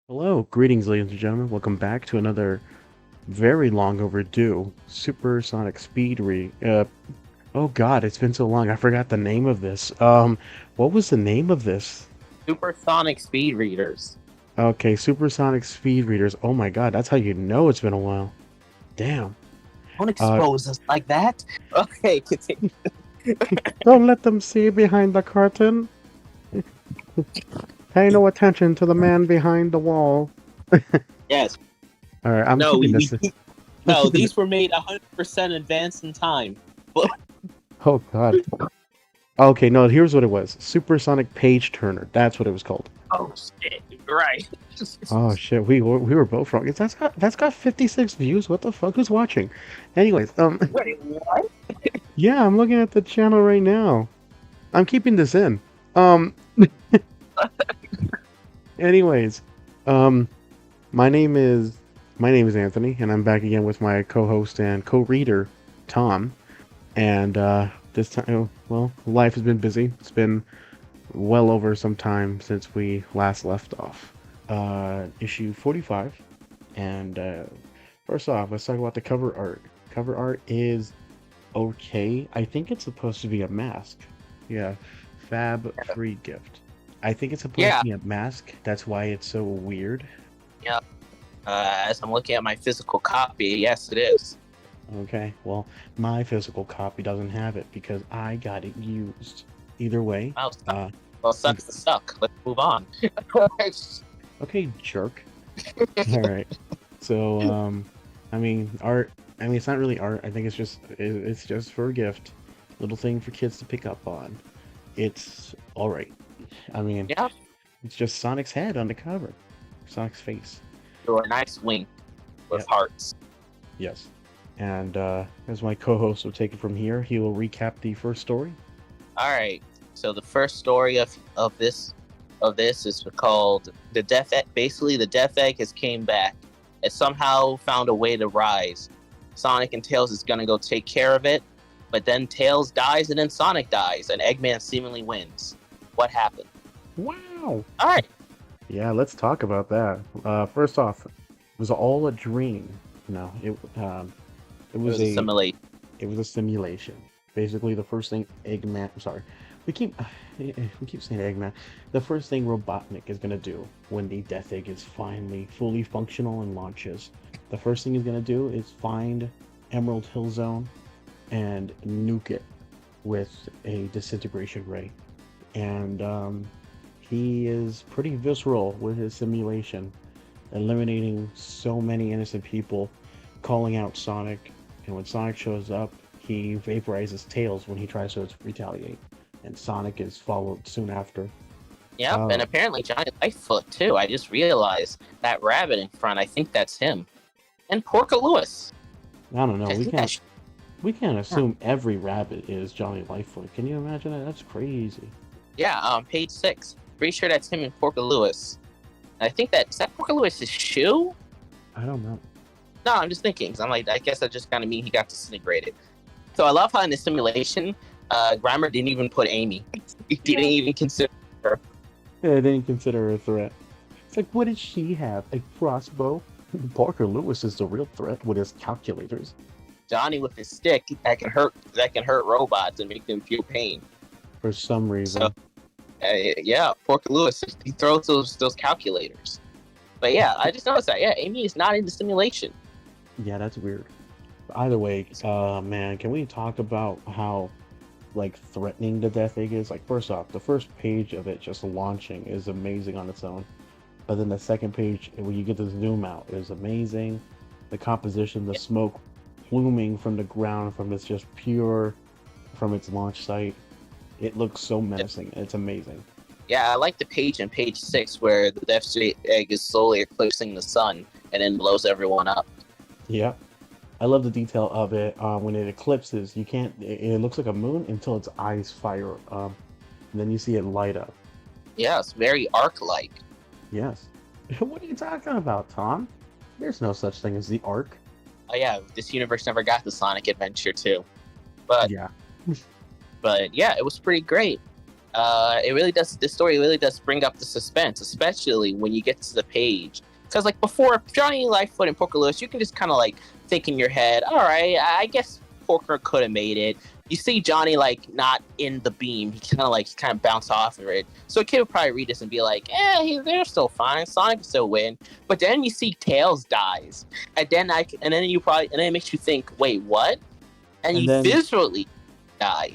Hello, greetings, ladies and gentlemen. Welcome back to another very long overdue Supersonic Speed Re. Oh God, it's been so long. I forgot the name of this. What was the name of this? Supersonic speed readers. Okay, Supersonic Speed Readers. Oh my God, that's how you know it's been a while. Damn. Don't Uh, expose us like that. Okay, continue. don't let them see behind the curtain. Pay no attention to the man behind the wall. Yes. All right, I'm No, keeping this. I'm no, keeping it. these were made 100% advanced in time. But, Oh God. Okay, no, here's what it was. Supersonic Page Turner. That's what it was called. oh shit, right. Oh shit, we were both wrong. That's got 56 views. What the fuck? Who's watching? Anyways, Wait, what? yeah, I'm looking at the channel right now. I'm keeping this in. Um, anyways, um, my name is my name is Anthony, and I'm back again with my co-host and co-reader Tom. And this time, well, life has been busy. It's been well over some time since we last left off. Issue 45. And first off, let's talk about the cover art. Cover art is okay. I think it's supposed to be a mask. Yeah, Fab free gift. I think it's supposed to Yeah, be a mask. That's why it's so weird. yeah. As I'm looking at my physical copy, yes, it is. Okay, well, my physical copy doesn't have it because I got it used. Either way, Well, uh, well, eith- sucks to suck. Let's move on. okay, jerk. All right. So, I mean, art. I mean, it's not really art. I think it's just for a gift, little thing for kids to pick up on. It's all right. I mean, Yeah, it's just Sonic's head on the cover, Sonic's face. do a nice wing with Yep. hearts. Yes. And as my co-host will take it from here, he will recap the first story. All right. So the first story of this is called the Death Egg. Basically, the Death Egg has came back. It somehow found a way to rise. Sonic and Tails is gonna go take care of it, but then Tails dies and then Sonic dies and Eggman seemingly wins. What happened? Wow. All right. Yeah, let's talk about that. First off, it was all a dream. No, it It was was a a simulation. it was a simulation. Basically, the first thing Eggman, I'm sorry, we keep we keep saying Eggman. The first thing Robotnik is gonna do when the Death Egg is finally fully functional and launches, the first thing he's gonna do is find Emerald Hill Zone and nuke it with a disintegration ray. And he is pretty visceral with his simulation, eliminating so many innocent people, calling out Sonic, and when Sonic shows up, he vaporizes Tails when he tries to retaliate, and Sonic is followed soon after. Yep, Uh, and apparently Johnny Lightfoot too. I just realized that rabbit in front. I think that's him. And Porca Lewis. I don't know. I We think can't that's we can't assume every rabbit is Johnny Lightfoot. Can you imagine that? That's crazy. yeah. Page 6. Pretty sure that's him and Porca Lewis. I think that is that Porca Lewis's shoe. I don't know. No, I'm just thinking. 'Cause I'm like, I guess that just kind of mean he got disintegrated. So I love how in the simulation, Grimer didn't even put Amy. He didn't even consider her. Yeah, I didn't consider her a threat. It's like, what did she have? A crossbow? Parker Lewis is the real threat with his calculators. Johnny with his stick that can hurt robots and make them feel pain. For some So reason. yeah, Porca Lewis he throws those calculators. But yeah, I just noticed that. Yeah, Amy is not in the simulation. Yeah, that's weird. Either way, man, can we talk about how like threatening the Death Egg is? Like, first off, the first page of it just launching is amazing on its own. But then the second page, when you get the zoom out, is amazing. The composition, the smoke pluming from the ground from its just pure from its launch site. It looks so menacing. It's amazing. Yeah, I like the page in page 6 where the Death Egg is slowly eclipsing the sun and then blows everyone up. Yeah. I love the detail of it. When it eclipses, you can't. It looks like a moon until its eyes fire. And then you see it light up. Yeah, it's very arc-like. Yes. What are you talking about, Tom? There's no such thing as the arc. Oh yeah, this universe never got the Sonic Adventure too. But Yeah. but yeah, it was pretty great. it really does. This story really does bring up the suspense, especially when you get to the page. Because like before, Johnny Lightfoot and Porker Lewis, you can just kind of like think in your head, all right, I guess Porker could have made it. You see Johnny like not in the beam, he kind of bounce off of it. So a kid would probably read this and be like, they're still fine. Sonic can still win. But then you see Tails dies, and then it makes you think, wait, what? And you visually die.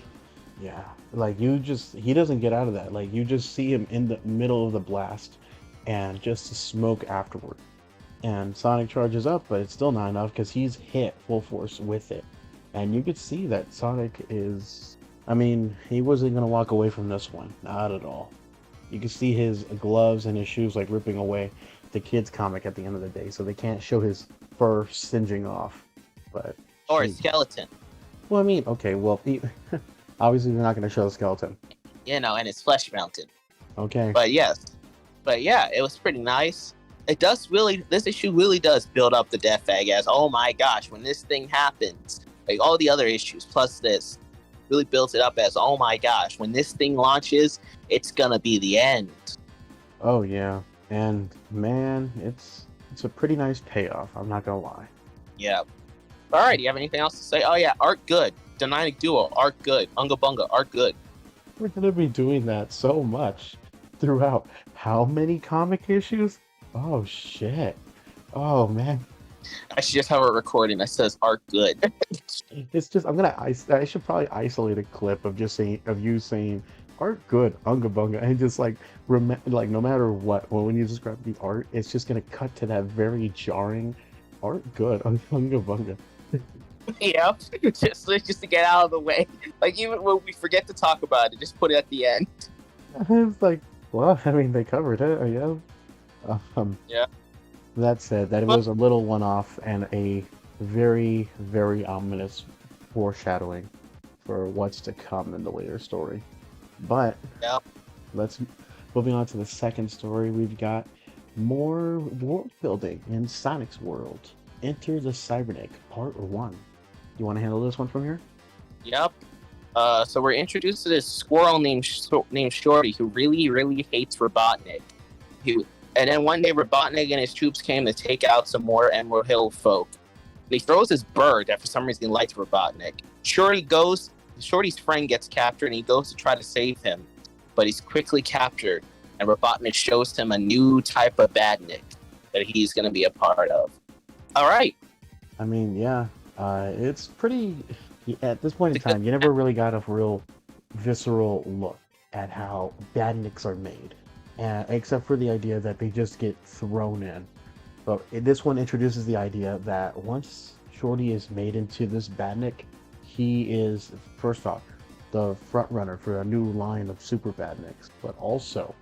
Yeah, like he doesn't get out of that. Like you just see him in the middle of the blast, and just the smoke afterward. And Sonic charges up, but it's still not enough because he's hit full force with it. And you could see that Sonic is. I mean, he wasn't gonna walk away from this one, not at all. You can see his gloves and his shoes like ripping away. The kid's comic at the end of the day, so they can't show his fur singeing off. But or a skeleton. Well, I mean, okay, well, obviously they're not going to show the skeleton. And it's flesh mounted. Okay. But yeah, it was pretty nice. This issue really does build up the Death Egg as, oh my gosh, when this thing happens, like all the other issues plus this, really builds it up as, oh my gosh, when this thing launches, it's gonna be the end. Oh yeah, and man, it's a pretty nice payoff. I'm not gonna lie. Yeah. All right, do you have anything else to say? Oh yeah, art good. Dynamic Duo, art good. Unga Bunga, art good. We're gonna be doing that so much throughout how many comic issues? Oh shit. Oh man. I should just have a recording that says art good. It's just I should probably isolate a clip of you saying art good, Unga Bunga, and just like like no matter what, when you describe the art, it's just gonna cut to that very jarring art good on Unga Bunga. Yeah, just to get out of the way. Like even when we forget to talk about it, just put it at the end. It's like, well, I mean, they covered it, I guess. Yeah. That said, that it was a little one-off and a very, very ominous foreshadowing for what's to come in the later story. But yeah, moving on to the second story. We've got more world building in Sonic's world. Enter the Cybernetic, Part 1. You want to handle this one from here? Yep. So we're introduced to this squirrel named Shorty who really, really hates Robotnik. And then one day Robotnik and his troops came to take out some more Emerald Hill folk. And he throws his bird that for some reason he likes Robotnik. Shorty's friend gets captured and he goes to try to save him. But he's quickly captured and Robotnik shows him a new type of badnik that he's going to be a part of. All right. I mean, yeah. It's pretty... At this point in time, you never really got a real visceral look at how badniks are made. Except for the idea that they just get thrown in. But this one introduces the idea that once Shorty is made into this badnik, he is, first off, the front runner for a new line of super badniks, but also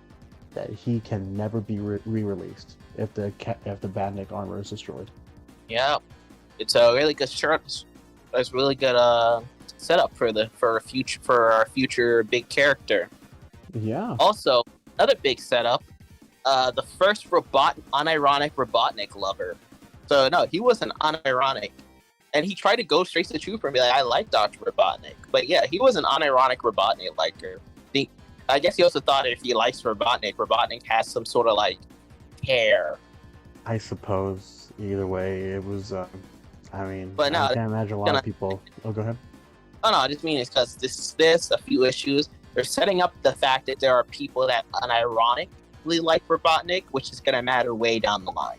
that he can never be re-released if the badnik armor is destroyed. Yeah, it's a really good shirt. It's really good setup for our future big character. Yeah. Also, another big setup, the first unironic Robotnik lover. So no, he wasn't unironic, and he tried to go straight to the trooper and be like, "I like Dr. Robotnik," but yeah, he was an unironic Robotnik liker. I guess he also thought if he likes Robotnik has some sort of like care. I suppose. Either way, it was. I mean, but no, I can't imagine a lot of people. Oh, go ahead. Oh no, I just mean it's because this a few issues. They're setting up the fact that there are people that unironically like Robotnik, which is going to matter way down the line.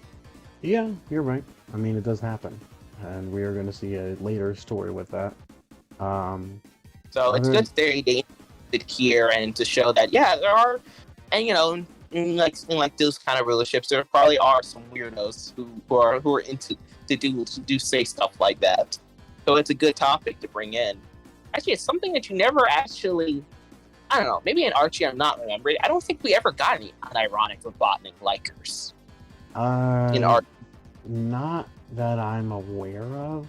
Yeah, you're right. I mean, it does happen, and we are going to see a later story with that. So it's good they did here and to show that there are, and in those kind of relationships, there probably are some weirdos who are into to say stuff like that. So it's a good topic to bring in. Actually, it's something that you never actually. I don't know, maybe in Archie I'm not remembering. I don't think we ever got any unironic Robotnik likers. In Archie. Not that I'm aware of.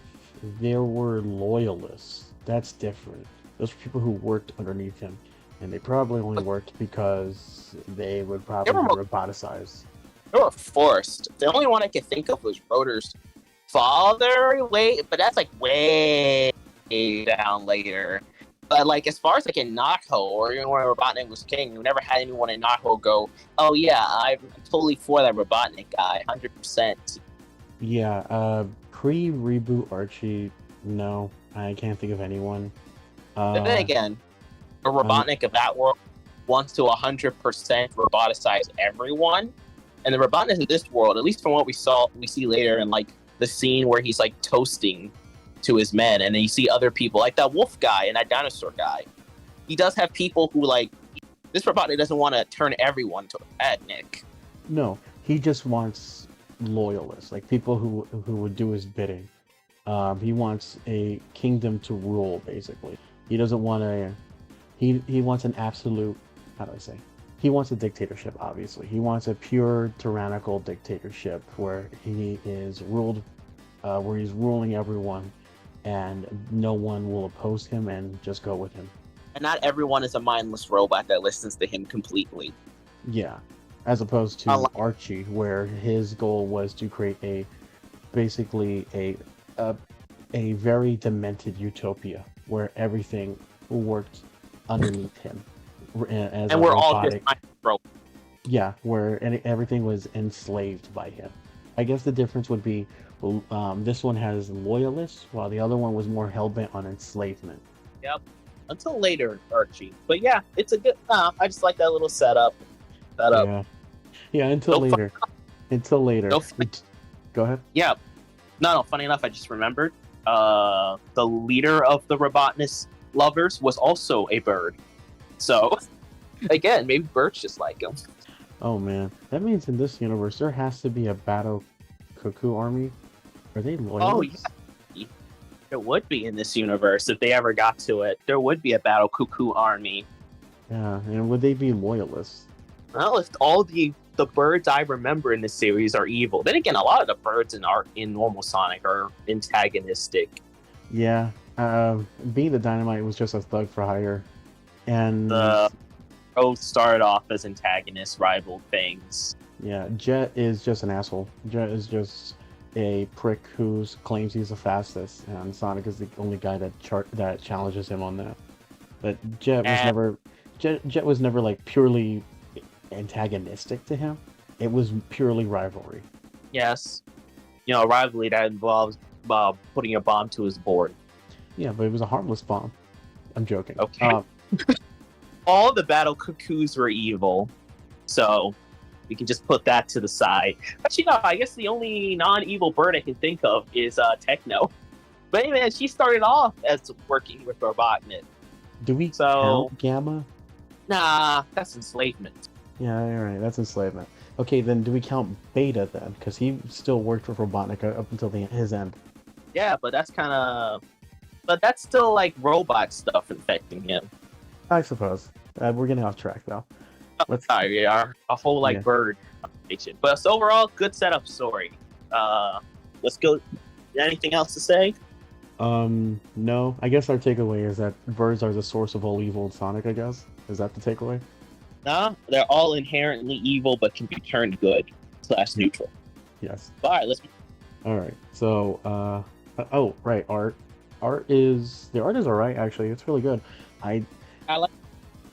There were loyalists. That's different. Those were people who worked underneath him. And they probably only worked because they would probably be roboticized. They were forced. The only one I could think of was Rotor's father, but that's like way down later. But like as far as like in Naho or even when Robotnik was king, we never had anyone in Naho go, "Oh yeah, I'm totally for that Robotnik guy, 100%." Yeah, pre-reboot Archie, no, I can't think of anyone. But then again, a I'm, Robotnik of that world wants to 100% roboticize everyone, and the Robotnik of this world, at least from what we see later in like the scene where he's like toasting to his men, and then you see other people like that wolf guy and that dinosaur guy. He does have people who like this Robotnik doesn't want to turn everyone to Nick. no, he just wants loyalists, like people who would do his bidding. He wants a kingdom to rule, basically. He doesn't want he wants an absolute, how do I say? He wants a dictatorship, obviously. He wants a pure tyrannical dictatorship where he is ruled, where he's ruling everyone, and no one will oppose him and just go with him. And not everyone is a mindless robot that listens to him completely. Yeah, as opposed to Archie, where his goal was to create basically a very demented utopia where everything worked underneath him, as and a we're robotic, all just robots. yeah, where everything was enslaved by him. I guess the difference would be, this one has loyalists, while the other one was more hell-bent on enslavement. Yep. Until later, Archie. But yeah, it's a good. I just like that little setup. Yeah, until later. Until later. Go ahead. Yeah. No. Funny enough, I just remembered. The leader of the Robotnik lovers was also a bird. So, again, maybe birds just like him. Oh man, that means in this universe there has to be a battle cuckoo army. Are they loyalists? Oh yeah. There would be in this universe if they ever got to it. There would be a battle cuckoo army. Yeah, and would they be loyalists? Well, if all the birds I remember in this series are evil, then again, a lot of the birds in normal Sonic are antagonistic. Yeah, being the Dynamite was just a thug for hire, and both started off as antagonist rival things. Yeah, Jet is just an asshole. Jet is just a prick who claims he's the fastest, and Sonic is the only guy that challenges him on that. But Jet was never like purely antagonistic to him. It was purely rivalry. Yes, a rivalry that involves putting a bomb to his board. Yeah, but it was a harmless bomb. I'm joking. Okay. All the battle cuckoos were evil, so we can just put that to the side. Actually, no, I guess the only non-evil bird I can think of is Techno. But anyway, she started off as working with Robotnik. Do we count Gamma? Nah, that's enslavement. Yeah, you're right. That's enslavement. Okay, then do we count Beta then? Because he still worked with Robotnik up until his end. Yeah, but that's still like robot stuff infecting him. I suppose. We're getting off track though. We are a whole bird conversation. But so overall, good setup story. Let's go. Anything else to say? No. I guess our takeaway is that birds are the source of all evil in Sonic, I guess. Is that the takeaway? No, they're all inherently evil but can be turned good / neutral. Yes. Alright, let's Alright. So right, art. The art is alright actually. It's really good.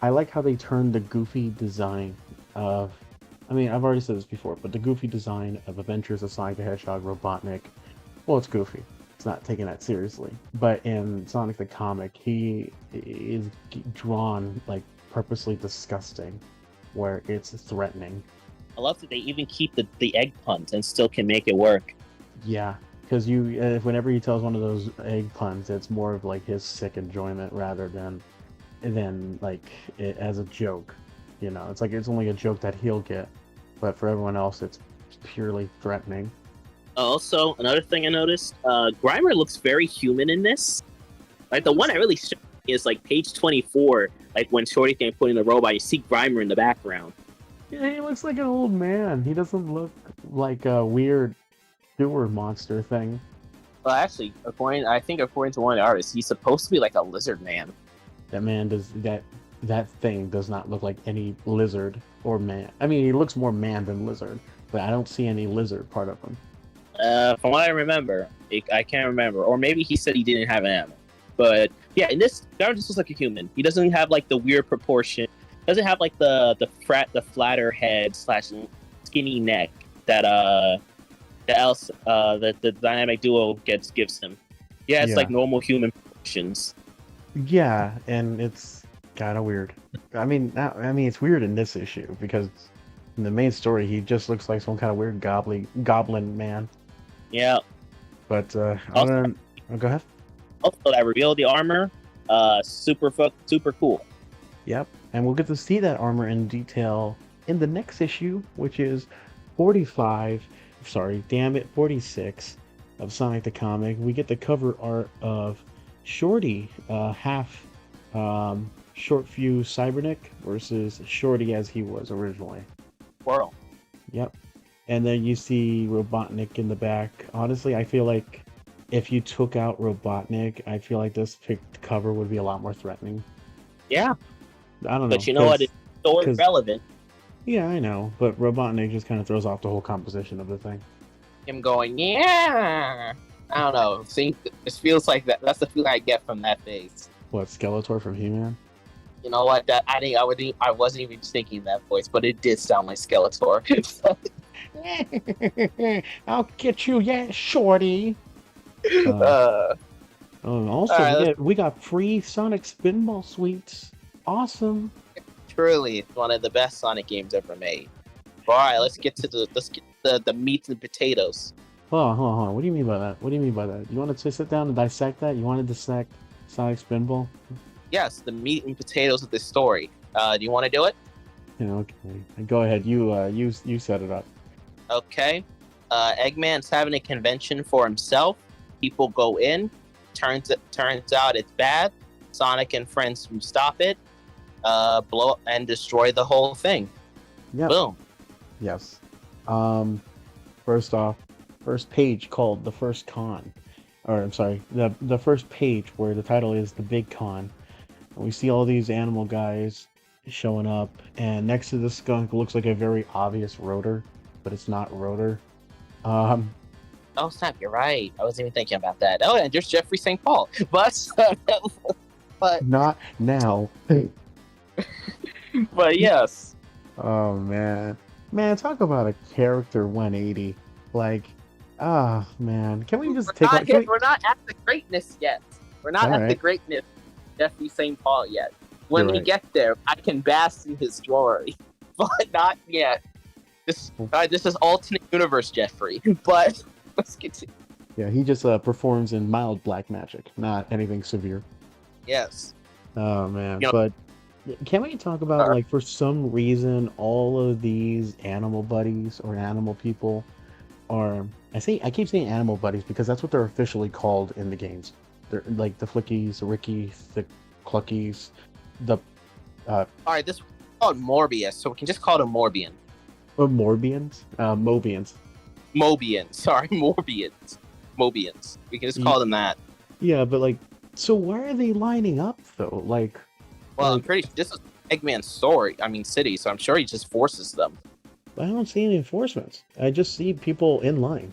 I like how they turned the goofy design of, I've already said this before, but the goofy design of Adventures of Sonic the Hedgehog, Robotnik, well, it's goofy. It's not taken that seriously. But in Sonic the Comic, he is drawn like purposely disgusting, where it's threatening. I love that they even keep the egg puns and still can make it work. Yeah, because whenever he tells one of those egg puns, it's more of like his sick enjoyment rather than like it as a joke. It's like it's only a joke that he'll get, but for everyone else it's purely threatening. Also, another thing I noticed, Grimer looks very human in this. Like the one that really struck me is like page 24, like when Shorty can put in the robot, you see Grimer in the background. Yeah, he looks like an old man. He doesn't look like a weird sewer monster thing. Well, actually, according to one of the artists, he's supposed to be like a lizard man. That man that thing does not look like any lizard or man. He looks more man than lizard, but I don't see any lizard part of him. From what I remember, I can't remember, or maybe he said he didn't have an animal. But yeah, in this, Darren just looks like a human. He doesn't have like the weird proportion. Doesn't have like the flatter head slash skinny neck that the dynamic duo gives him. Yeah, it's like normal human proportions. Yeah, and it's kind of weird. I mean, it's weird in this issue because in the main story he just looks like some kind of weird goblin man. Yeah. But also, go ahead. Also, that reveal the armor, super cool. Yep, and we'll get to see that armor in detail in the next issue, which is 46 of Sonic the Comic. We get the cover art of Shorty, half short fuse Cybernick versus Shorty as he was originally. Squirrel. Yep. And then you see Robotnik in the back. Honestly, I feel like if you took out Robotnik, I feel like this cover would be a lot more threatening. Yeah. I don't know. But you know what? It's so irrelevant. Yeah, I know. But Robotnik just kind of throws off the whole composition of the thing. Him going, yeah. I don't know. See, it feels like that. That's the feeling I get from that face. What, Skeletor from He-Man? You know what? I wasn't even thinking that voice, but it did sound like Skeletor. I'll get you, yeah, Shorty. Also, right, we got free Sonic Spinball Suites. Awesome. Truly, it's one of the best Sonic games ever made. All right, let's get the meat and potatoes. Hold on. What do you mean by that? You want to sit down and dissect that? You want to dissect Sonic Spinball? Yes, the meat and potatoes of this story. Do you want to do it? Yeah, okay. Go ahead. You set it up. Okay. Eggman's having a convention for himself. People go in. Turns out it's bad. Sonic and friends stop it. Blow up and destroy the whole thing. Yep. Boom. Yes. First page called The First Con. Or, I'm sorry, the first page where the title is The Big Con. And we see all these animal guys showing up, and next to the skunk looks like a very obvious Rotor, but it's not Rotor. Oh, snap, you're right. I wasn't even thinking about that. Oh, and there's Jeffrey St. Paul. But not now. But yes. Oh, man. Man, talk about a character 180. Like, man. Can we just We're not at the greatness yet. We're not at the greatness of Jeffrey St. Paul yet. When we get there, I can bask in his glory. But not yet. This is alternate universe Jeffrey. But let's continue. Yeah, he just performs in mild black magic, not anything severe. Yes. Oh, man. But can we talk about, like, for some reason, all of these animal buddies or animal people are... I keep saying animal buddies because that's what they're officially called in the games. They're like the Flickies, the Rickies, the Cluckies, the... Alright, this is called Morbius, so we can just call it a Morbian. Or Morbians? Mobians. Mobians. Sorry, Morbians. Mobians. We can just call them that. Yeah, but, like, so why are they lining up, though? Like... Well, I'm pretty sure this is Eggman's city, so I'm sure he just forces them. I don't see any enforcements. I just see people in line.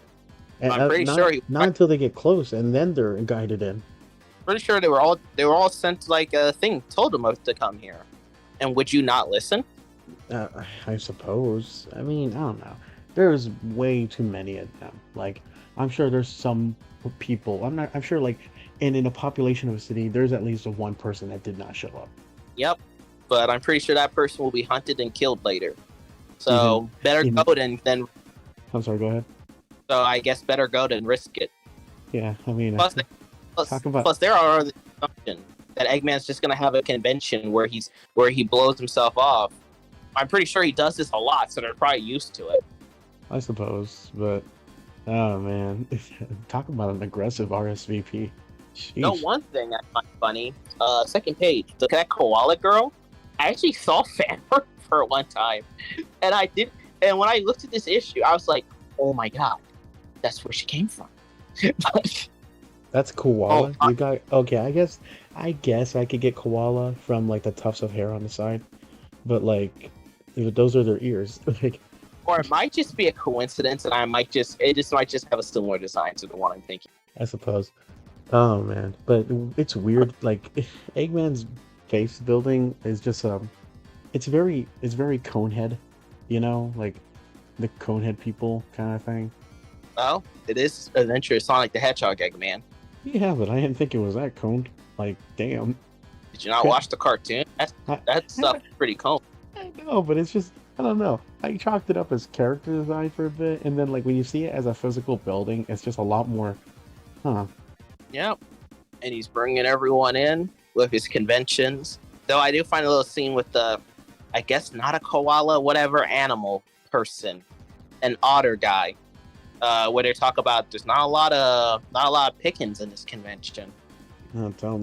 And I'm pretty sure not until they get close, and then they're guided in. Pretty sure they were all sent like a thing, told them to come here. And would you not listen? I suppose. I mean, I don't know. There's way too many of them. Like, I'm sure there's some people. I'm sure, like, in a population of a city, there's at least one person that did not show up. Yep, but I'm pretty sure that person will be hunted and killed later. So better go than. I'm sorry. Go ahead. So I guess better go than risk it. Yeah, I mean. Plus there are other assumptions that Eggman's just gonna have a convention where he blows himself off. I'm pretty sure he does this a lot, so they're probably used to it. I suppose, but oh man, talk about an aggressive RSVP. Sheesh. No, one thing I find funny. Second page. Look at that koala girl. I actually saw fan art for one time, and And when I looked at this issue, I was like, "Oh my god, that's where she came from." That's koala. You got okay. I guess I could get koala from like the tufts of hair on the side, but like those are their ears. Like, or it might just be a coincidence, and it might just have a similar design to the one I'm thinking. I suppose. Oh man, but it's weird. Like Eggman's face building is just it's very Conehead, like the Conehead people kind of thing. Well, it is Adventure of Sonic the Hedgehog, Eggman. Yeah, but I didn't think it was that coned. Like, damn. Did you not watch the cartoon? I, That stuff is pretty cool. I know, but it's just I don't know. I chalked it up as character design for a bit, and then like when you see it as a physical building, it's just a lot more. Huh? Yep. And he's bringing everyone in with his conventions. Though I do find a little scene with the, I guess not a koala, whatever animal person, an otter guy, where they talk about there's not a lot of pickings in this convention. Oh, tell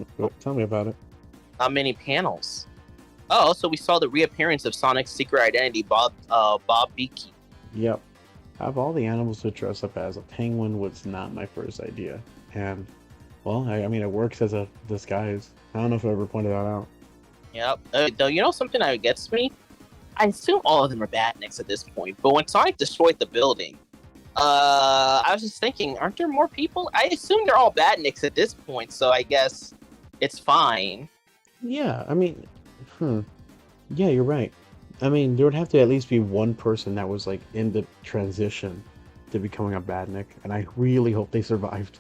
me about it. Not many panels. Oh, also we saw the reappearance of Sonic's secret identity, Bob Beaky. Yep. Out of all the animals to dress up as, a penguin was not my first idea, and well, I mean, it works as a disguise. I don't know if I ever pointed that out. Yep. Though you know something that gets me? I assume all of them are badniks at this point. But when Sonic destroyed the building, I was just thinking, aren't there more people? I assume they're all badniks at this point, so I guess it's fine. Yeah, I mean, hmm. Yeah, you're right. I mean, there would have to at least be one person that was like in the transition to becoming a badnik, and I really hope they survived.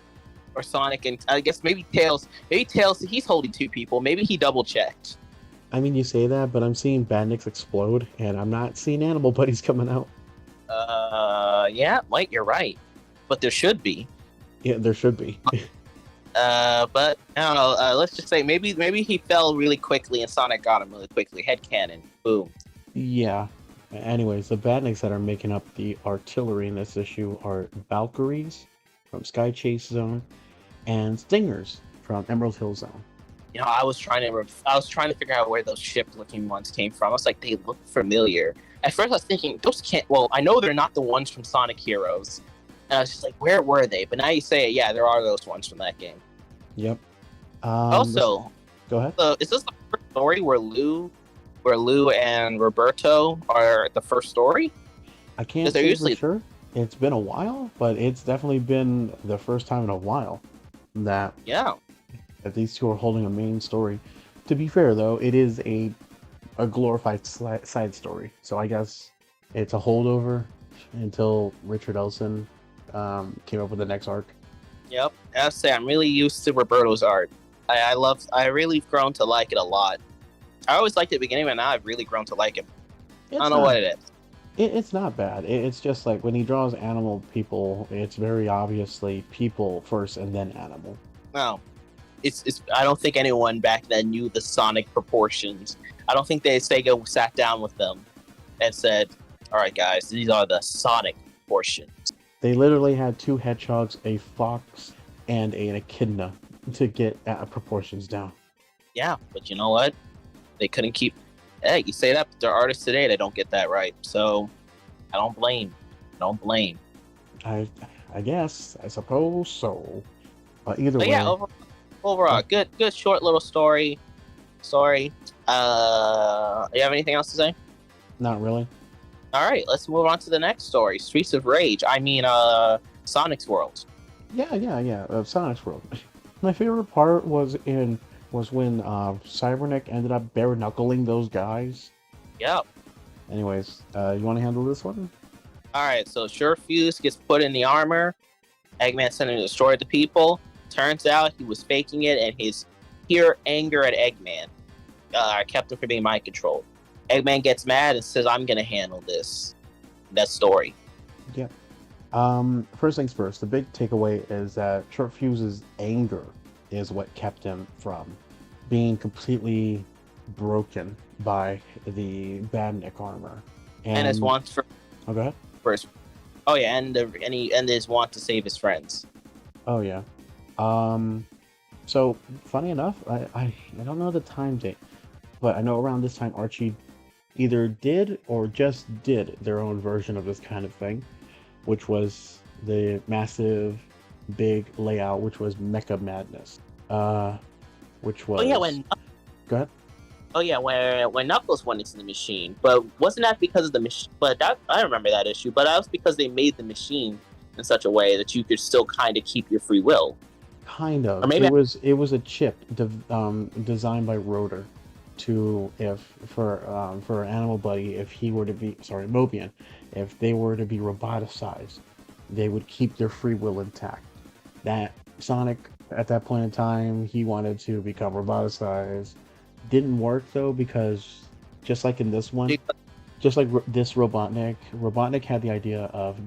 Or Sonic and I guess maybe Tails. Maybe Tails. He's holding two people. Maybe he double checked. I mean, you say that, but I'm seeing badniks explode, and I'm not seeing animal buddies coming out. Yeah, Mike, you're right. But there should be. Yeah, there should be. But I don't know. Let's just say maybe he fell really quickly and Sonic got him really quickly. Head cannon, boom. Yeah. Anyways, the badniks that are making up the artillery in this issue are Valkyries from Sky Chase Zone and Stingers from Emerald Hill Zone. You know, I was trying to figure out where those ship-looking ones came from. I was like, they look familiar. At first, I was thinking those can't. Well, I know they're not the ones from Sonic Heroes, and I was just like, where were they? But now you say it, yeah, there are those ones from that game. Yep. Also, Go ahead. is this the first story where Lou and Roberto are the first story? I can't 'Cause they're say usually- for sure. It's been a while, but it's definitely been the first time in a while that Yeah. these two are holding a main story. To be fair, though, it is a glorified side story, so I guess it's a holdover until Richard Elson came up with the next arc. Yep. I have to say, I'm really used to Roberto's art. I really grown to like it a lot. I always liked it at the beginning, but now I've really grown to like him. I don't know what it is. It's not bad. It's just like when he draws animal people, it's very obviously people first and then animal. No. It's. I don't think anyone back then knew the Sonic proportions. I don't think Sega sat down with them and said, all right, guys, these are the Sonic proportions. They literally had two hedgehogs, a fox, and an echidna to get proportions down. Yeah, but you know what? They couldn't keep. Hey, you say that, but there are artists today that don't get that right. So I don't blame. I guess, I suppose so. But either But way, yeah, overall, good short little story. Sorry. You have anything else to say? not really. All right, let's move on to the next story. Streets of Rage. I mean, Sonic's World. Yeah. Sonic's World. My favorite part was when Cyberneck ended up bare knuckling those guys. Yep. Anyways, you want to handle this one? All right, so Sure Fuse gets put in the armor. Eggman sent him to destroy the people. Turns out he was faking it, and his pure anger at Eggman kept him from being mind controlled. Eggman gets mad and says, I'm going to handle this. That story. Yeah. First things first, the big takeaway is that Short Fuse's anger is what kept him from being completely broken by the Badnik armor. And his want for Oh, go ahead. his, oh yeah, and his want to save his friends. Oh yeah. So funny enough, I don't know the time date, but I know around this time Archie either did or just did their own version of this kind of thing, which was the massive big layout, which was Mecha Madness. Which was Oh yeah, when Go ahead. Oh yeah, when Knuckles went into the machine, but wasn't that because of the machine? But that I remember that issue. But that was because they made the machine in such a way that you could still kind of keep your free will. Kind Or of. maybe It was a chip designed by Rotor to if for Animal Buddy if he were to be sorry Mobian if they were to be roboticized, they would keep their free will intact. That Sonic at that point in time he wanted to become roboticized. Didn't work though because just like in this one, just like this Robotnik had the idea of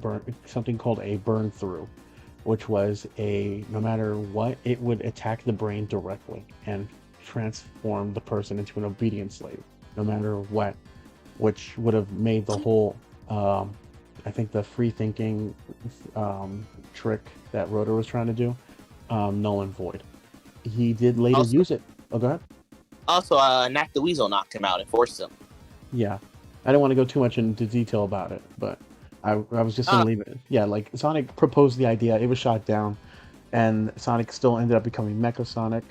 something called a burn through, which was a no matter what, it would attack the brain directly and transform the person into an obedient slave, no matter what, which would have made the whole, I think the free thinking trick that Rotor was trying to do null and void. He did later also use it. Oh, go ahead. Knack the Weasel knocked him out and forced him. Yeah, I don't want to go too much into detail about it, but I was just gonna Uh, leave it. Yeah, like Sonic proposed the idea, it was shot down, and Sonic still ended up becoming Mecha Sonic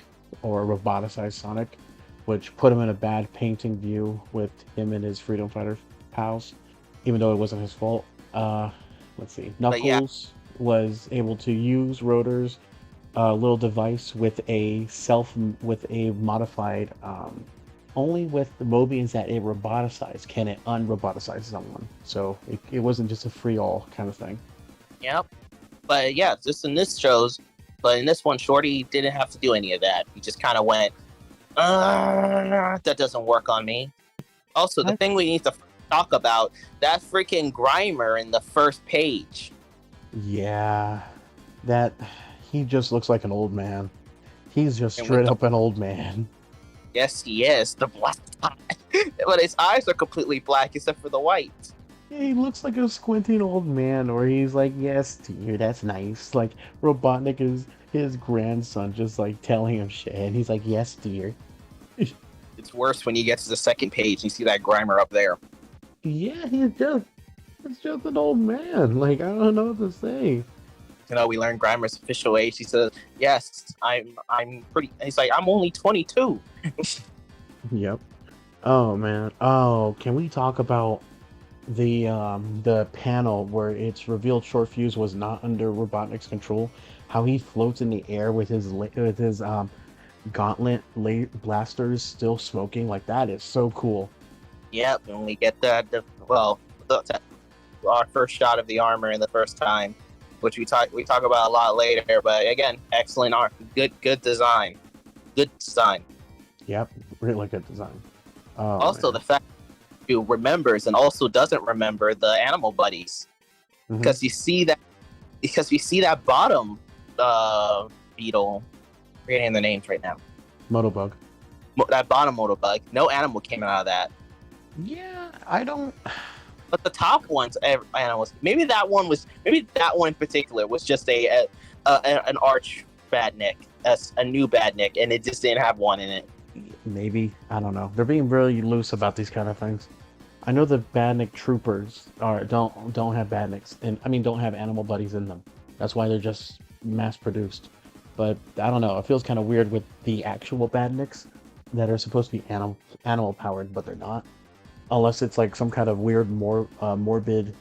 or roboticized Sonic, which put him in a bad painting view with him and his Freedom Fighter pals, even though it wasn't his fault. Let's see. but yeah, Knuckles was able to use Rotor's little device with with a modified only with the Mobians that it roboticized can it unroboticize someone. So it wasn't just a free all kind of thing. yep. But yeah, just in this shows, but in this one, Shorty didn't have to do any of that. He just kind of went, that doesn't work on me. Also, the thing we need to talk about, that freaking Grimer in the first page. Yeah, that he just looks like an old man. He's just straight up an old man. Yes, he is. The black eye. But his eyes are completely black except for the white. Yeah, he looks like a squinting old man, or he's like, yes, dear, that's nice. Like, Robotnik is his grandson just like telling him shit, and he's like, yes, dear. It's worse when you get to the second page and you see that Grimer up there. Yeah, it's just an old man. Like, I don't know what to say. You know, we learned Grimer's official age. He says, yes, I'm pretty, he's like, I'm only 22. Yep. Oh man. Oh, can we talk about the panel where it's revealed Short Fuse was not under Robotnik's control? How he floats in the air with his gauntlet blasters still smoking, like that is so cool. Yep, and we get our first shot of the armor in the first time, which we talk about a lot later. But again, excellent art, good design. Yep, really good design. Oh, Also, man. the fact who remembers and also doesn't remember the animal buddies, because you see that bottom beetle. Forgetting the names right now. Motobug. That bottom Motobug. No animal came out of that. Yeah, I don't. But the top ones, animals. Maybe that one in particular was just an arch badnik, a new badnik, and it just didn't have one in it. Maybe, I don't know. They're being really loose about these kind of things. I know the badnik troopers don't have badniks, and I mean don't have animal buddies in them. That's why they're just mass produced. But I don't know. It feels kind of weird with the actual badniks that are supposed to be animal powered, but they're not. Unless it's like some kind of weird, morbid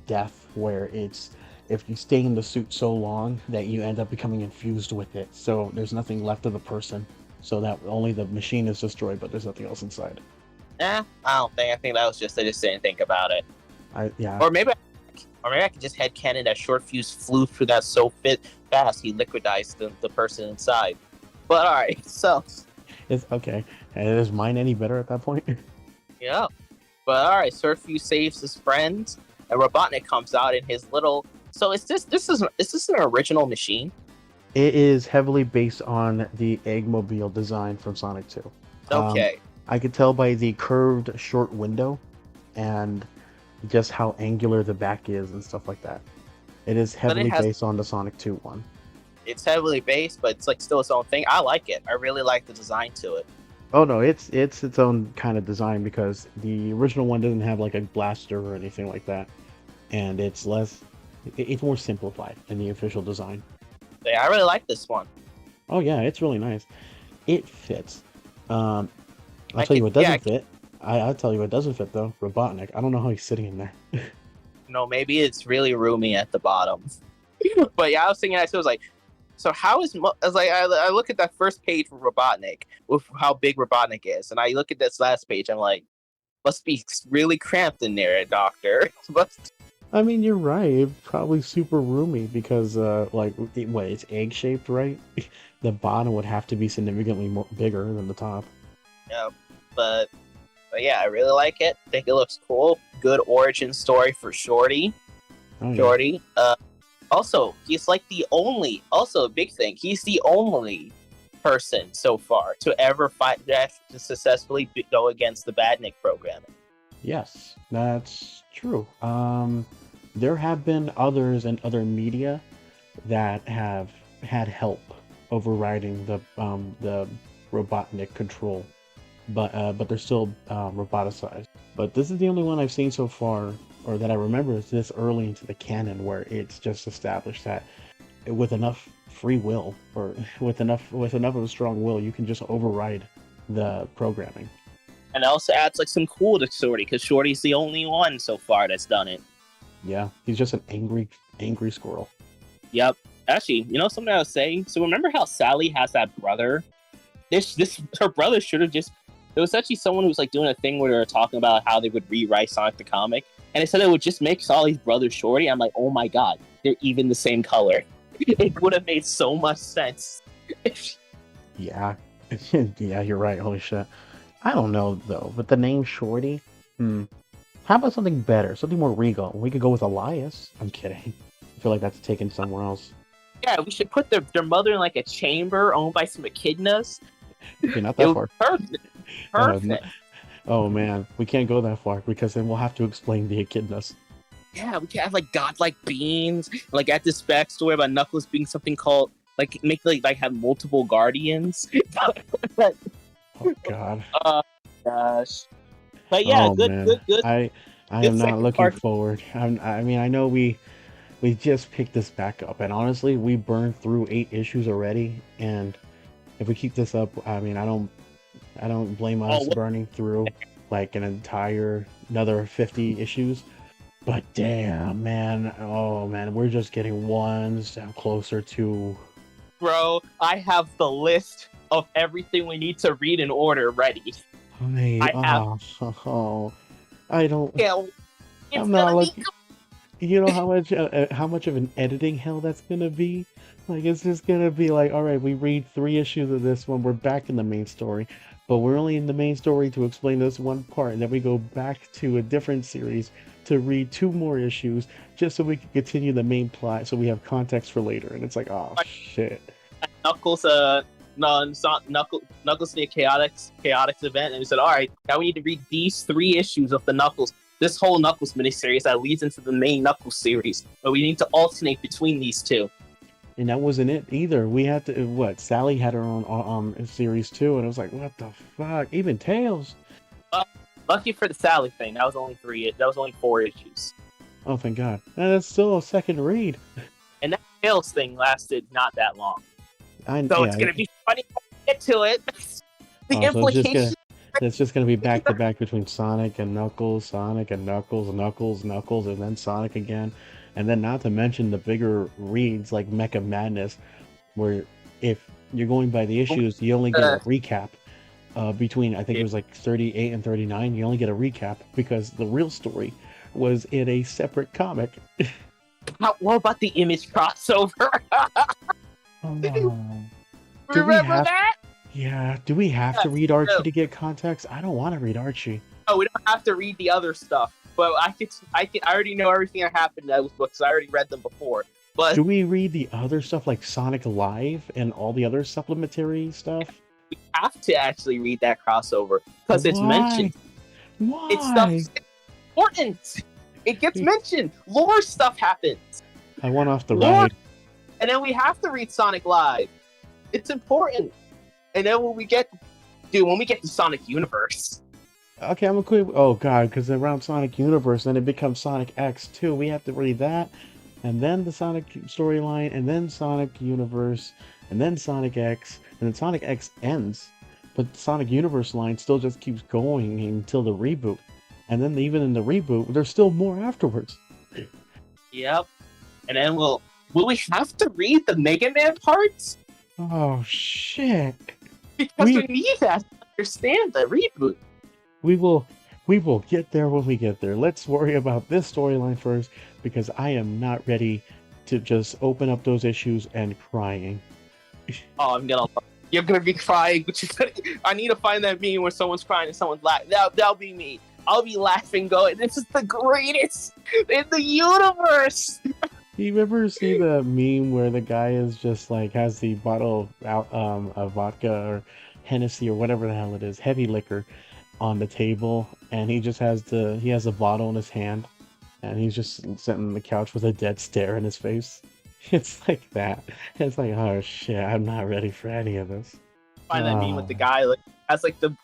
death where it's if you stay in the suit so long that you end up becoming infused with it. So there's nothing left of the person. So that only the machine is destroyed, but there's nothing else inside. I don't think. I think that was just they just didn't think about it. Yeah. Or maybe I could just headcanon that Short Fuse flew through that so fast he liquidized the person inside. But all right, so It's okay. And is mine any better at that point? yeah. But all right, Short Fuse saves his friends, and Robotnik comes out in his little. So is this an original machine? It is heavily based on the Eggmobile design from Sonic 2. Okay. I could tell by the curved short window and just how angular the back is and stuff like that. It is heavily based on the Sonic 2 one. It's heavily based, but it's like still its own thing. I like it. I really like the design to it. Oh no, it's its own kind of design because the original one doesn't have like a blaster or anything like that, and it's more simplified in the official design. Yeah, I really like this one. Oh yeah, it's really nice. It fits. I'll tell you what doesn't fit. I'll tell you what doesn't fit though. Robotnik. I don't know how he's sitting in there. No, maybe it's really roomy at the bottom. But yeah, I was thinking that too. I was like, so how is I was like, I look at that first page for Robotnik with how big Robotnik is, and I look at this last page. I'm like, must be really cramped in there, Doctor. I mean, you're right. It's probably super roomy because, like, it's egg shaped, right? The bottom would have to be significantly more bigger than the top. Yeah, but yeah, I really like it. Think it looks cool. Good origin story for Shorty. Oh, yeah. Shorty. Also, he's like the only. Also, a big thing. He's the only person so far to ever fight death to successfully go against the Badnik programming. Yes, that's true. There have been others in other media that have had help overriding the Robotnik control, but they're still roboticized. But this is the only one I've seen so far, or that I remember is this early into the canon, where it's just established that with enough free will, or with enough of a strong will, you can just override the programming. And it also adds like some cool to Shorty, because Shorty's the only one so far that's done it. Yeah, he's just an angry squirrel. Yep. Actually, you know something I was saying? So remember how Sally has that brother? Her brother should have just. There was actually someone who was like doing a thing where they were talking about how they would rewrite Sonic the Comic, and they said it would just make Sally's brother Shorty. I'm like, oh my god, they're even the same color. It would have made so much sense. Yeah, yeah, you're right. Holy shit. I don't know though, but the name Shorty. How about something better, something more regal? We could go with Elias. I'm kidding. I feel like that's taken somewhere else. Yeah, we should put their mother in like a chamber owned by some echidnas. Okay, not that far. Perfect. Oh man, we can't go that far because then we'll have to explain the echidnas. Yeah, we can have like godlike beings. Like at this backstory about Knuckles being something called like have multiple guardians. Oh god. Gosh. But yeah, oh, good. I am not looking forward. I mean, I know we just picked this back up, and honestly, we burned through 8 issues already. And if we keep this up, I mean, I don't blame us burning through like another 50 issues. But damn, man, oh man, we're just getting one step closer to. Bro, I have the list of everything we need to read in order ready. I don't. Yeah, I'm not looking. You know how much of an editing hell that's gonna be? Like, it's just gonna be like, all right, we read 3 issues of this one, we're back in the main story, but we're only in the main story to explain this one part, and then we go back to a different series to read 2 more issues just so we can continue the main plot, so we have context for later. And it's like, oh shit. Knuckles, Knuckles the Chaotix event, and we said, all right, now we need to read these 3 issues of the Knuckles. This whole Knuckles miniseries that leads into the main Knuckles series, but we need to alternate between these 2. And that wasn't it either. We had to Sally had her own series too, and it was like, what the fuck? Even Tails. Lucky for the Sally thing, that was only 4 issues. Oh, thank God. And that's still a second read. And that Tails thing lasted not that long. It's gonna be funny to get to it. The implications. It's just gonna be back to back between Sonic and Knuckles, Knuckles, and then Sonic again. And then not to mention the bigger reads like Mecha Madness, where if you're going by the issues, you only get a recap between, I think it was like 38 and 39. You only get a recap because the real story was in a separate comic. What about the Image crossover? Remember that? Yeah. Do we have to read Archie to get context? I don't want to read Archie. No, we don't have to read the other stuff. But I already know everything that happened in those books. I already read them before. But do we read the other stuff like Sonic Live and all the other supplementary stuff? We have to actually read that crossover because it's mentioned. Why? It's important. It gets mentioned. Lore stuff happens. I went off the ride. And then we have to read Sonic Live. It's important. And then when we get to Sonic Universe. Okay, I'm gonna quit. Oh god, because around Sonic Universe, then it becomes Sonic X too. We have to read that, and then the Sonic storyline, and then Sonic Universe, and then Sonic X, and then Sonic X ends, but the Sonic Universe line still just keeps going until the reboot, and then even in the reboot, there's still more afterwards. Yep, and then we'll Will we have to read the Mega Man parts? Oh shit! Because we need that to understand the reboot. We will get there when we get there. Let's worry about this storyline first, because I am not ready to just open up those issues and crying. Oh, you're gonna be crying, but I need to find that meme where someone's crying and someone's laughing. That'll be me. I'll be laughing, going, "This is the greatest in the universe." You ever see the meme where the guy is just like has the bottle out of vodka or Hennessy or whatever the hell it is, heavy liquor, on the table, and he has a bottle in his hand, and he's just sitting on the couch with a dead stare in his face. It's like that. It's like, oh shit, I'm not ready for any of this. Find that meme with the guy like has like the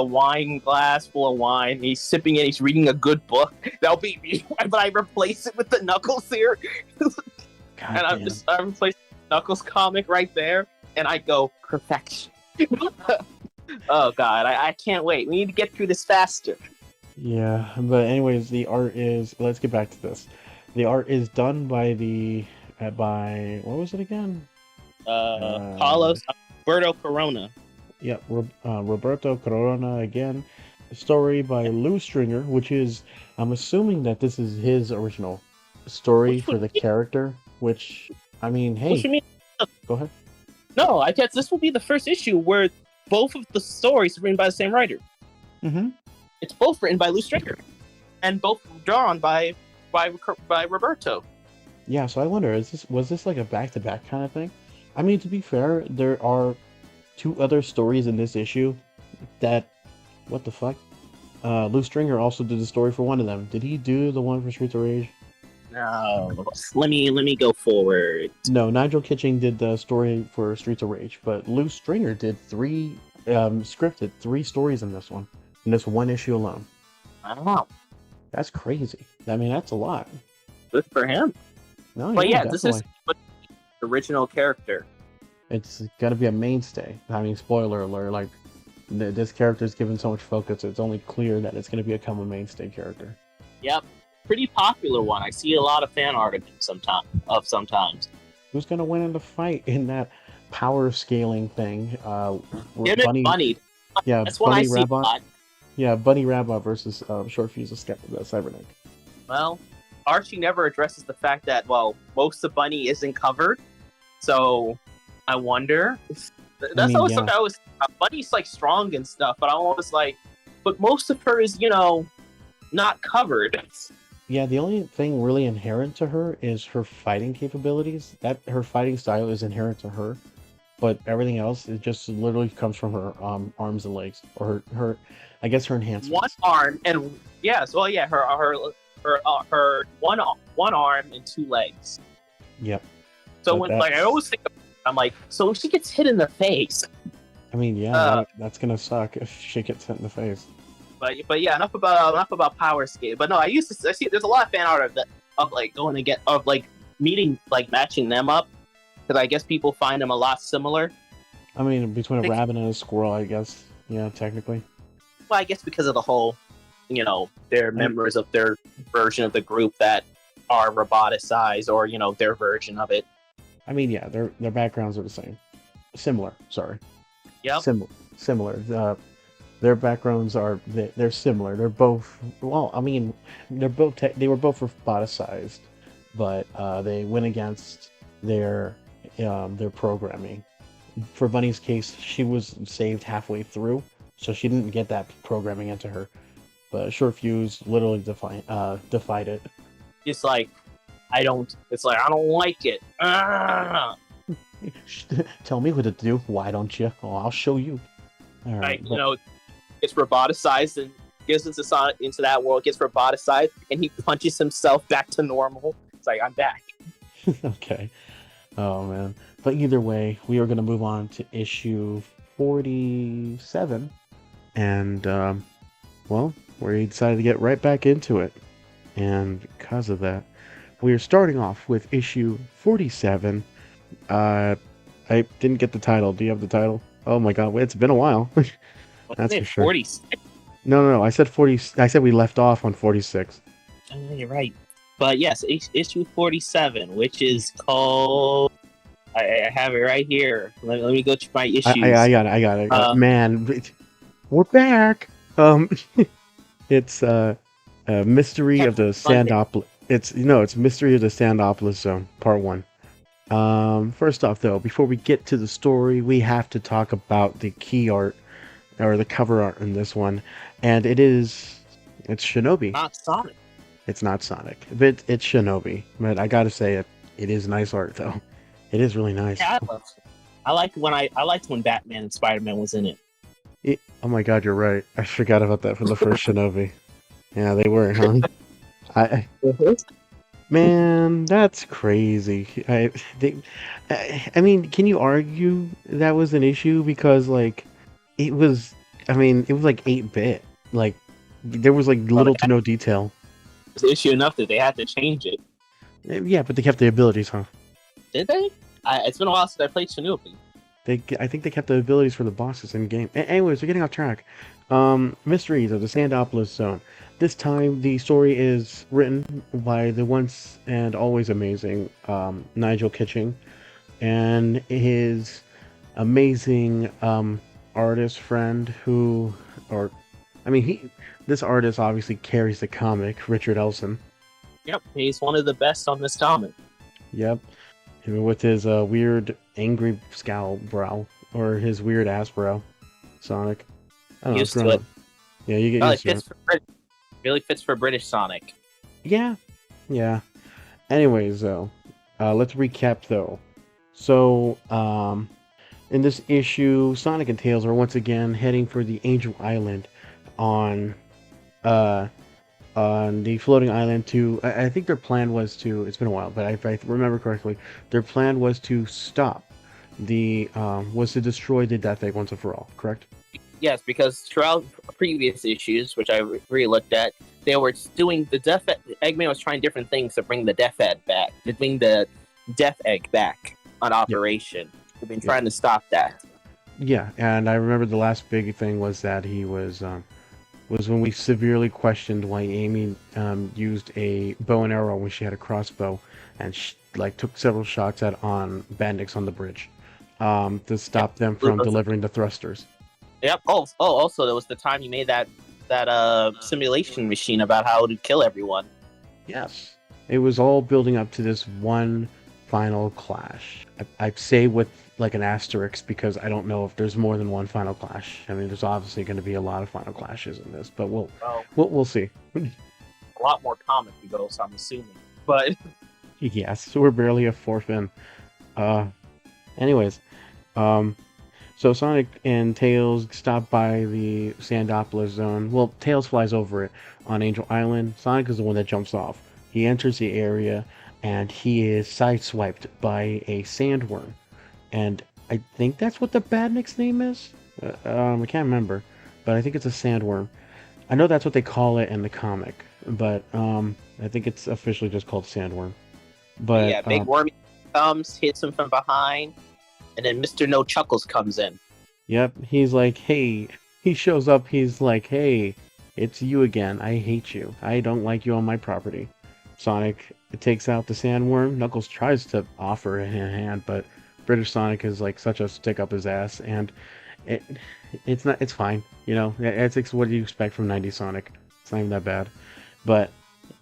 wine glass full of wine. He's sipping it. He's reading a good book. That'll be me. But I replace it with the Knuckles here, and I replace Knuckles comic right there, and I go perfection. Oh god, I can't wait. We need to get through this faster. Yeah, but anyways, the art is. Let's get back to this. The art is done by by what was it again? Carlos Alberto Corona. Yep, Roberto Corona again. Story by Lou Stringer, which is, I'm assuming that this is his original story for the character. Which, I mean, hey, go ahead. No, I guess this will be the first issue where both of the stories are written by the same writer. Mm-hmm. It's both written by Lou Stringer, and both drawn by Roberto. Yeah, so I wonder, was this like a back-to-back kind of thing? I mean, to be fair, there are 2 other stories in this issue that, what the fuck? Lou Stringer also did the story for one of them. Did he do the one for Streets of Rage? No, let me go forward. No, Nigel Kitching did the story for Streets of Rage, but Lou Stringer did scripted 3 stories in this one, in this one issue alone. I don't know. That's crazy. I mean, that's a lot. Good for him. No, but yeah, definitely. This is the original character. It's gonna be a mainstay. I mean, spoiler alert, like, this character is given so much focus, it's only clear that it's gonna become a mainstay character. Yep. Pretty popular one. I see a lot of fan art of him sometimes. Who's gonna win in the fight in that power scaling thing? Bunny. Yeah, that's what I see. Yeah, Bunny Rabbit versus Short Fuse Cybernetic. Well, Archie never addresses the fact that, most of Bunny isn't covered, so I wonder. That's always something I was. Bunny's like strong and stuff, but I was like, but most of her is, not covered. Yeah, the only thing really inherent to her is her fighting capabilities. That her fighting style is inherent to her, but everything else, it just literally comes from her arms and legs, or her I guess her enhancements. One arm and her one arm and 2 legs. Yep. So I always think, I'm like, so if she gets hit in the face. I mean, yeah, that's gonna suck if she gets hit in the face. But yeah, enough about power skate. But no, I see there's a lot of fan art of meeting, like matching them up, because I guess people find them a lot similar. I mean, between a rabbit and a squirrel, I guess. Yeah, technically. Well, I guess because of the whole, they're members of their version of the group that are roboticized, or their version of it. I mean, yeah, their backgrounds are the same, similar. Sorry. Yep. Similar. Their backgrounds they're similar. They're both, well, I mean, they were both roboticized, but they went against their programming. For Bunny's case, she was saved halfway through, so she didn't get that programming into her. But Short Fuse literally defied it. It's like, I don't like it. Tell me what to do. Why don't you? Oh, I'll show you. All right. Gets roboticized and gives into that world. Gets roboticized and he punches himself back to normal. It's like, I'm back. Okay. Oh man. But either way, we are going to move on to issue 47, and we decided to get right back into it. And because of that, we are starting off with issue 47. I didn't get the title. Do you have the title? Oh my god, it's been a while. That's for sure. 46? No, I said 40. I said we left off on 46. Oh, you're right. But yes, issue 47, which is called. I have it right here. Let me go to my issues. I got it. Man, we're back. It's Mystery of the Sandopolis. It's Mystery of the Sandopolis Zone, Part 1. First off, though, before we get to the story, we have to talk about the key art or the cover art in this one, and it's Shinobi. Not Sonic. It's not Sonic, but it's Shinobi. But I gotta say it is nice art though. It is really nice. Yeah, I liked when Batman and Spider-Man was in it. Oh my God, you're right. I forgot about that from the first Shinobi. Yeah, they were, huh? Man, that's crazy. I mean, can you argue that was an issue because like it was? I mean, it was like 8-bit. Like there was like little to no detail. It was issue enough that they had to change it. Yeah, but they kept the abilities, huh? Did they? It's been a while since I played Shinobi. I think they kept the abilities for the bosses in game. Anyways, we're getting off track. Mysteries of the Sandopolis Zone. This time, the story is written by the once and always amazing Nigel Kitching and his amazing artist friend this artist obviously carries the comic, Richard Elson. Yep, he's one of the best on this comic. Yep. With his weird angry scowl brow, or his weird ass brow, Sonic. I don't know. Used to it. Yeah, you get used to it. Really fits for British Sonic. Yeah. Anyways, though, let's recap though. So, in this issue, Sonic and Tails are once again heading for the Angel Island on the floating island to, I think their plan was to, it's been a while, but if I remember correctly, their plan was to was to destroy the Death Egg once and for all, correct? Yes, because throughout previous issues, which I re-looked at, they were doing Eggman was trying different things to bring the Death Egg back, on operation. Yep. They've been trying to stop that. Yeah, and I remember the last big thing was that he was when we severely questioned why Amy used a bow and arrow when she had a crossbow, and took several shots on bandits on the bridge to stop them from delivering the thrusters. Yep. Also, there was the time you made that simulation machine about how to kill everyone. Yes, it was all building up to this one final clash. I'd say with like an asterisk because I don't know if there's more than one final clash. I mean, there's obviously going to be a lot of final clashes in this, but we'll see. A lot more comic to go, so I'm assuming. But yes, so we're barely a fourth in. Anyways, so Sonic and Tails stop by the Sandopolis Zone. Well, Tails flies over it on Angel Island. Sonic is the one that jumps off. He enters the area, and he is sideswiped by a sandworm. And I think that's what the Badnik's name is. I can't remember, but I think it's a sandworm. I know that's what they call it in the comic, but I think it's officially just called sandworm. But yeah, Big Wormy comes, hits him from behind, and then Mr. No Chuckles comes in. Yep, he's like, hey, he shows up, he's like, hey, it's you again. I hate you. I don't like you on my property. Sonic takes out the sandworm. Knuckles tries to offer a hand, but British Sonic is like such a stick up his ass, and it's fine, you know. It's what do you expect from 90s Sonic? It's not even that bad. But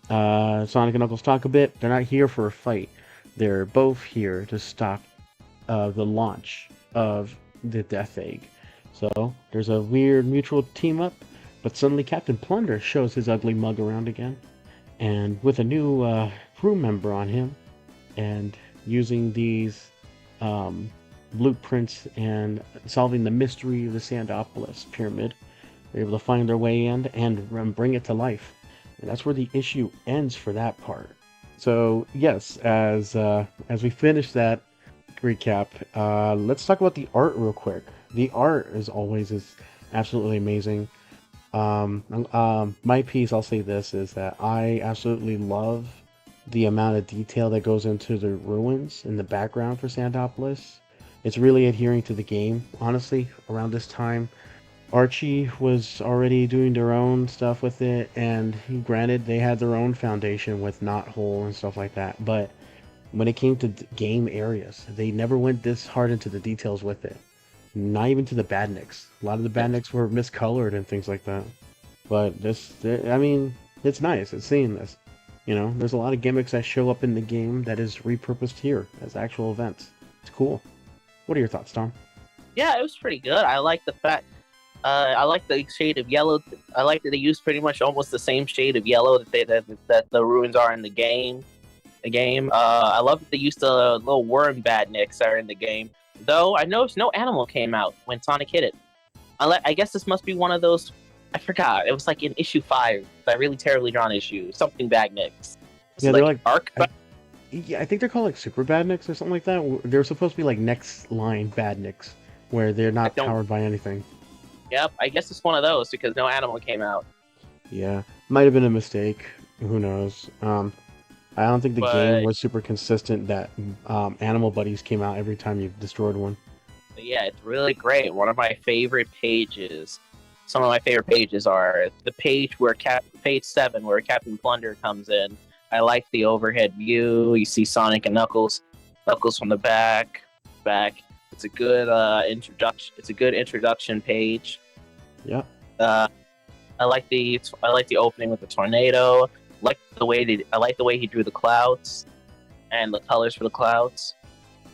Sonic and Knuckles talk a bit. They're not here for a fight. They're both here to stop the launch of the Death Egg. So there's a weird mutual team up, but suddenly Captain Plunder shows his ugly mug around again, and with a new crew member on him, and using these blueprints and solving the mystery of the Sandopolis pyramid, they're able to find their way in and bring it to life. And that's where the issue ends for that part. So yes, as we finish that recap, let's talk about the art real quick. The art, as always, is absolutely amazing. My piece, I'll say this, is that I absolutely love the amount of detail that goes into the ruins in the background for Sandopolis. It's really adhering to the game, honestly, around this time. Archie was already doing their own stuff with it, and granted, they had their own foundation with Knothole and stuff like that. But when it came to game areas, they never went this hard into the details with it. Not even to the badniks. A lot of the badniks were miscolored and things like that. But I mean, it's nice. It's seeing this. You know, there's a lot of gimmicks that show up in the game that is repurposed here as actual events. It's cool. What are your thoughts, Tom? Yeah, it was pretty good. I like the fact. I like the shade of yellow. I like that they used pretty much almost the same shade of yellow that the ruins are in the game. I love that they used the little worm badniks that are in the game. Though I noticed no animal came out when Sonic hit it. I guess this must be one of those. I forgot. It was like in issue 5, that really terribly drawn issue. Something badniks. Yeah, they're like arc. yeah, I think they're called like super badniks or something like that. They're supposed to be like next line badniks, where they're not powered by anything. Yep, I guess it's one of those because no animal came out. Yeah, might have been a mistake. Who knows? I don't think the game was super consistent that animal buddies came out every time you destroyed one. But yeah, it's really great. One of my favorite pages. Some of my favorite pages are the page where page 7 where Captain Plunder comes in. I like the overhead view. You see Sonic and Knuckles from the back. It's a good introduction. It's a good introduction page. Yeah. I like the opening with the tornado. I like the way he drew the clouds and the colors for the clouds.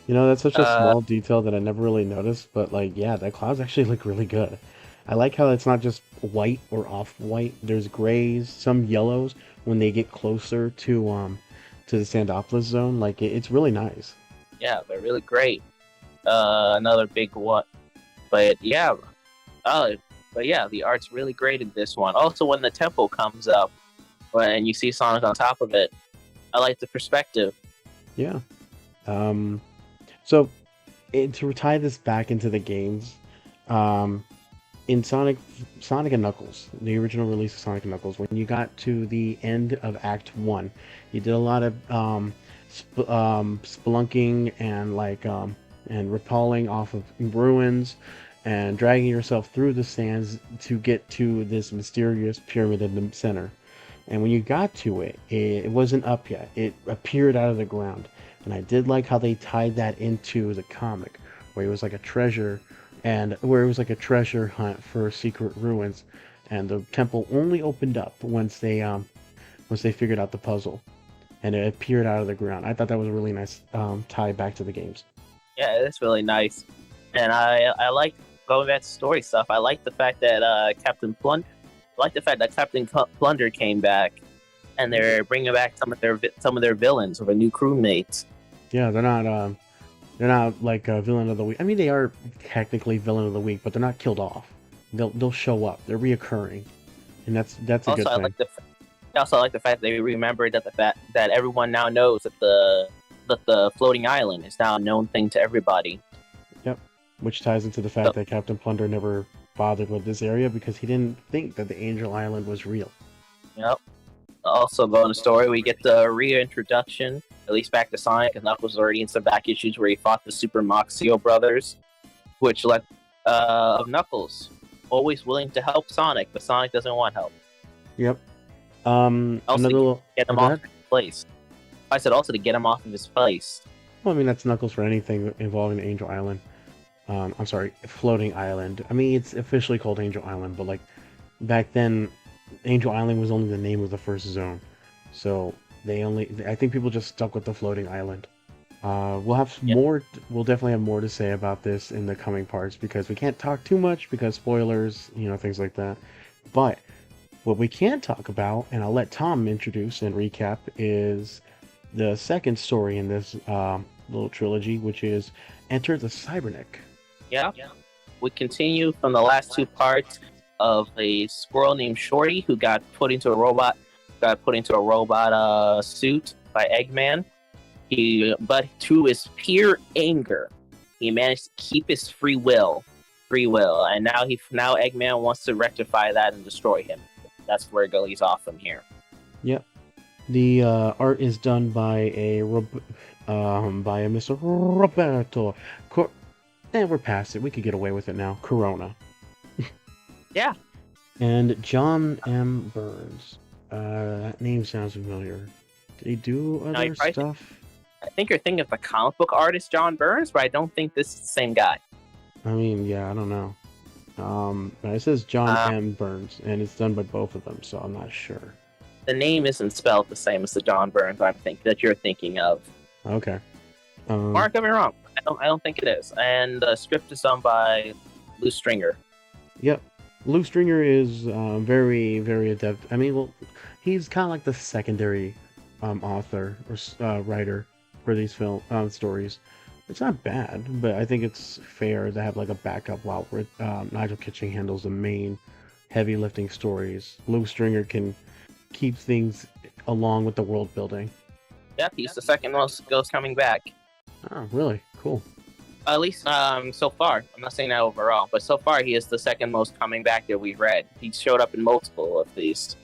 You know, that's such a small detail that I never really noticed, but like, yeah, the clouds actually look really good. I like how it's not just white or off-white. There's grays, some yellows when they get closer to the Sandopolis zone. Like, it's really nice. Yeah, they're really great. Another big one, but yeah, the art's really great in this one. Also, when the temple comes up, when you see Sonic on top of it, I like the perspective. Yeah. So, to tie this back into the games, in Sonic and Knuckles, the original release of Sonic and Knuckles, when you got to the end of Act 1, you did a lot of spelunking and and rappelling off of ruins and dragging yourself through the sands to get to this mysterious pyramid in the center. And when you got to it, it wasn't up yet. It appeared out of the ground. And I did like how they tied that into the comic, where it was like a treasure hunt for secret ruins, and the temple only opened up once they figured out the puzzle, and it appeared out of the ground. I thought that was a really nice tie back to the games. Yeah, it's really nice, and I like going back to story stuff. I like the fact that Captain Plunder came back, and they're bringing back some of their villains or the new crewmates. Yeah, they're not like a villain of the week. I mean, they are technically villain of the week, but they're not killed off. They'll show up. They're reoccurring, and that's a good thing. I also like the fact that they remembered that everyone now knows that the floating island is now a known thing to everybody. Yep, which ties into the fact that Captain Plunder never bothered with this area because he didn't think that the Angel Island was real. Yep. Also, bonus story, we get the reintroduction, at least back to Sonic, and Knuckles was already in some back issues where he fought the Super Moxio brothers, which led of Knuckles, always willing to help Sonic, but Sonic doesn't want help. Yep. Also, get him off his place. I said also to get him off of his place. Well, I mean, that's Knuckles for anything involving Angel Island. I'm sorry, Floating Island. I mean, it's officially called Angel Island, but like back then, Angel Island was only the name of the first zone, so I think people just stuck with the Floating Island. We'll have more. We'll definitely have more to say about this in the coming parts because we can't talk too much because spoilers, things like that. But what we can talk about, and I'll let Tom introduce and recap, is the second story in this little trilogy, which is Enter the Cyberneck. Yeah. We continue from the last 2 parts of a squirrel named Shorty who got put into a robot suit by Eggman. But to his pure anger, he managed to keep his free will, and now Eggman wants to rectify that and destroy him. That's where it goes off from here. Yep. The art is done by a Mr. Roberto. And we're past it. We could get away with it now. Corona. Yeah. And John M. Burns. That name sounds familiar. Did he do Now, other stuff? I think you're thinking of the comic book artist John Burns, but I don't think this is the same guy. I mean, yeah, I don't know. But it says John Uh, M. Burns, and it's done by both of them, so I'm not sure. the name isn't spelled the same as the John Burns that you're thinking of. Okay. Or get me wrong, I don't think it is. And the script is done by Lou Stringer. Yep. Lou Stringer is very, very adept. I mean, well, he's kind of like the secondary author or writer for these film stories. It's not bad, but I think it's fair to have like a backup while Nigel Kitching handles the main heavy lifting stories. Lou Stringer can keep things along with the world building. Yep, he's the second most ghost coming back. Oh, really? Cool. At least so far. I'm not saying that overall, but so far he is the second most coming back that we've read. He showed up in multiple of these.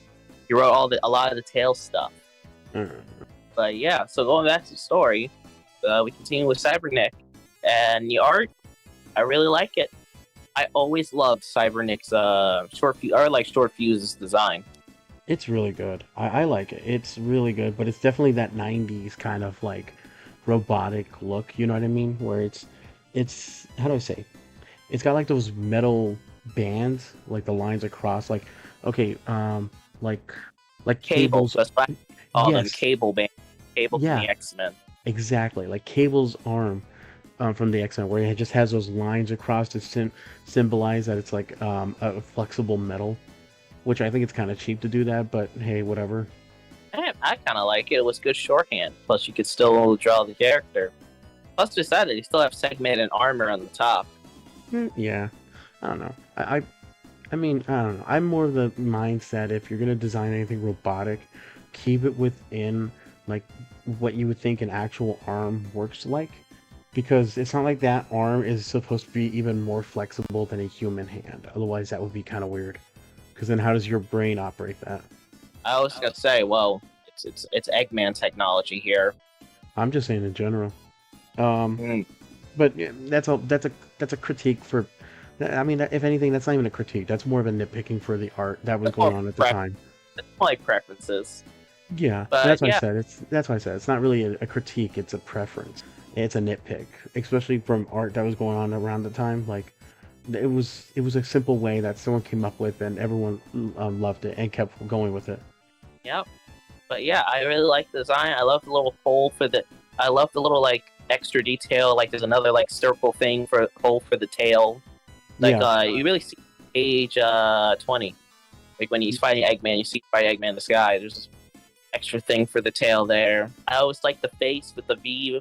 He wrote a lot of the tail stuff. But yeah, so going back to the story, we continue with Cybernick, and the art, I really like it. I always loved Cybernick's short fuses design. It's really good. I like it. It's really good, but it's definitely that 90s kind of like robotic look, you know what I mean? Where it's how do I say? It's got like those metal bands, like the lines across, like okay, like Cables, cables. that's why I call them Yes, Cable Band, Cable from yeah, the X-Men. exactly. Like Cable's arm from the X-Men, where it just has those lines across to symbolize that it's like a flexible metal, which I think it's kind of cheap to do that, but hey, whatever. I kind of like it. It was good shorthand. Plus, you could still draw the character. Plus, besides that, you still have segmented armor on the top. Yeah, I don't know. I mean, I don't know. I'm more of the mindset if you're gonna design anything robotic, keep it within like what you would think an actual arm works like, because it's not like that arm is supposed to be even more flexible than a human hand. Otherwise, that would be kind of weird. Because then, how does your brain operate that? I was gonna say, well, it's Eggman technology here. I'm just saying in general. Um, Mm. but yeah, that's a critique for. I mean, if anything, that's not even a critique. That's more of a nitpicking for the art that was It's more going on at the time. it's more like preferences. Yeah, But that's why I yeah, said that's why I said it's not really a critique. It's a preference. It's a nitpick, especially from art that was going on around the time. Like it was a simple way that someone came up with, and everyone loved it and kept going with it. yep. But yeah, I really like the design. I love the little hole for the. I love the little like extra detail. Like there's another like circle thing for hole for the tail. Like Yeah, you really see page 20. Like when he's fighting Eggman, you see fighting Eggman in the sky. There's this extra thing for the tail there. I always like the face with the V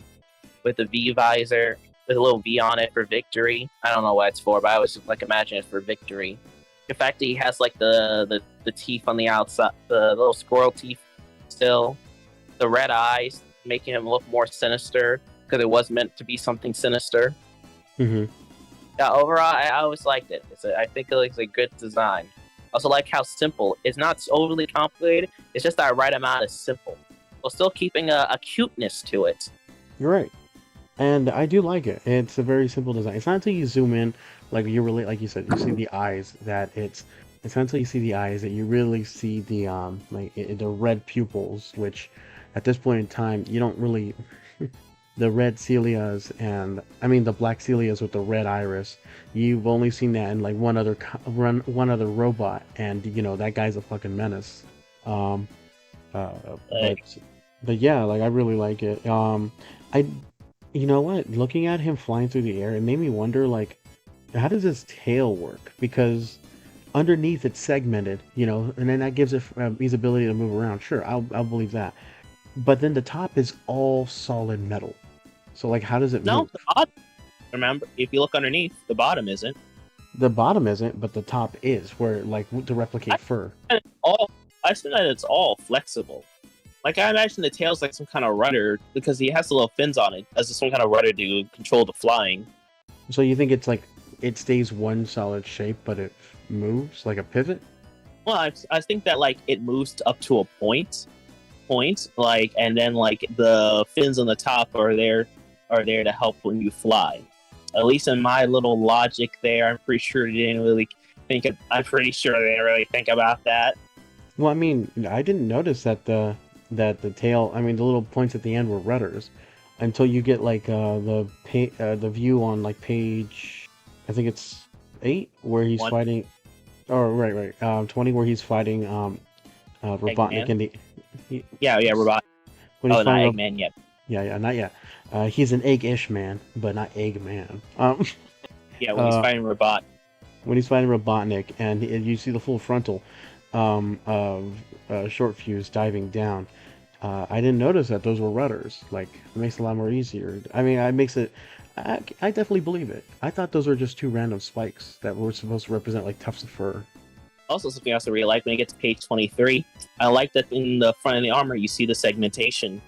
visor with a little V on it for victory. I don't know what it's for, but I always like imagine it for victory. The fact that he has like the teeth on the outside, the little squirrel teeth still, the red eyes making him look more sinister because it was meant to be something sinister. hmm Yeah, overall, I always liked it. I think it's a good design. Also, like how simple. It's not overly complicated. It's just that right amount of simple, while still keeping a cuteness to it. you're right. And I do like it. It's a very simple design. It's not until you zoom in, like you really, like you said, you see the eyes that it's not until you see the eyes that you really see the the red pupils, which at this point in time you don't really the red celias and I mean the black celias with the red iris. You've only seen that in like one other robot, and you know that guy's a fucking menace. Um, uh, but Like, but yeah, like I really like it. I you know what? Looking at him flying through the air, it made me wonder like how does his tail work? Because underneath it's segmented, you know, and then that gives it his ability to move around. Sure, I'll believe that. But then the top is all solid metal. So like how does it no, move? the bottom. Remember, if you look underneath, the bottom isn't. The bottom isn't, but the top is, where like to I replicate fur. think all. I think that it's all flexible. Like I imagine the tail's like some kind of rudder because he has the little fins on it as some kind of rudder to control the flying. So you think it's like it stays one solid shape, but it moves like a pivot? Well, I think that like it moves up to a point, like, and then like the fins on the top are there to help when you fly. At least in my little logic there, I'm pretty sure it didn't really I'm pretty sure they didn't really think about that. Well, I mean, I didn't notice that the tail, I mean, the little points at the end were rudders until you get like the view on like page, I think it's 8 where he's One fighting. Oh, right, 20 where he's fighting Robotnik Eggman. and he, Yeah, robot. when he's Oh, not fighting Eggman yet. yeah, not yet. He's an egg-ish man, but not Eggman. Yeah, when he's uh, fighting robot. when he's fighting Robotnik and you see the full frontal of Short Fuse diving down. I didn't notice that those were rudders. Like, it makes it a lot more easier. I mean, it makes it. I definitely believe it. I thought those were just 2 random spikes that were supposed to represent like tufts of fur. Also, something else I really like when you get to page 23, I like that in the front of the armor you see the segmentation,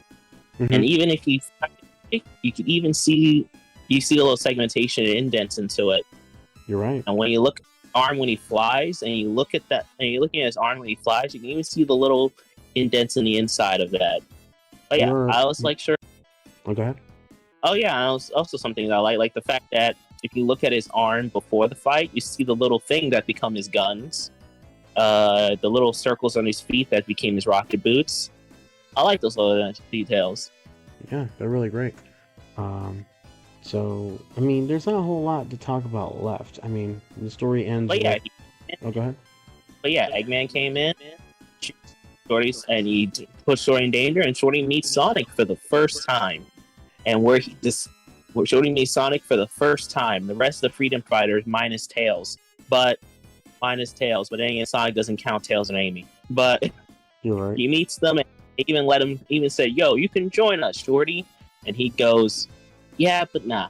and even if you can even see the little segmentation and indents into it. You're right. And when you look at his arm when he flies, and you look at that, and you're looking at his arm when he flies, you can even see the little indents in the inside of that. But yeah, I was like, sure. Oh, go ahead. Oh yeah, and also something that I like the fact that if you look at his arm before the fight, you see the little thing that become his guns, the little circles on his feet that became his rocket boots. I like those little details. Yeah, they're really great. So I mean, there's not a whole lot to talk about left. I mean, the story ends. But yeah, oh, go ahead. But yeah, Eggman came in, Shorty's, and he put Shorty in danger, and Shorty meets Sonic for the first time. And where Shorty meets Sonic for the first time. The rest of the Freedom Fighters minus Tails, but then again, Sonic doesn't count Tails and Amy. But You're right. He meets them and they even let him say, "Yo, you can join us, Shorty." And he goes, "Yeah, but nah."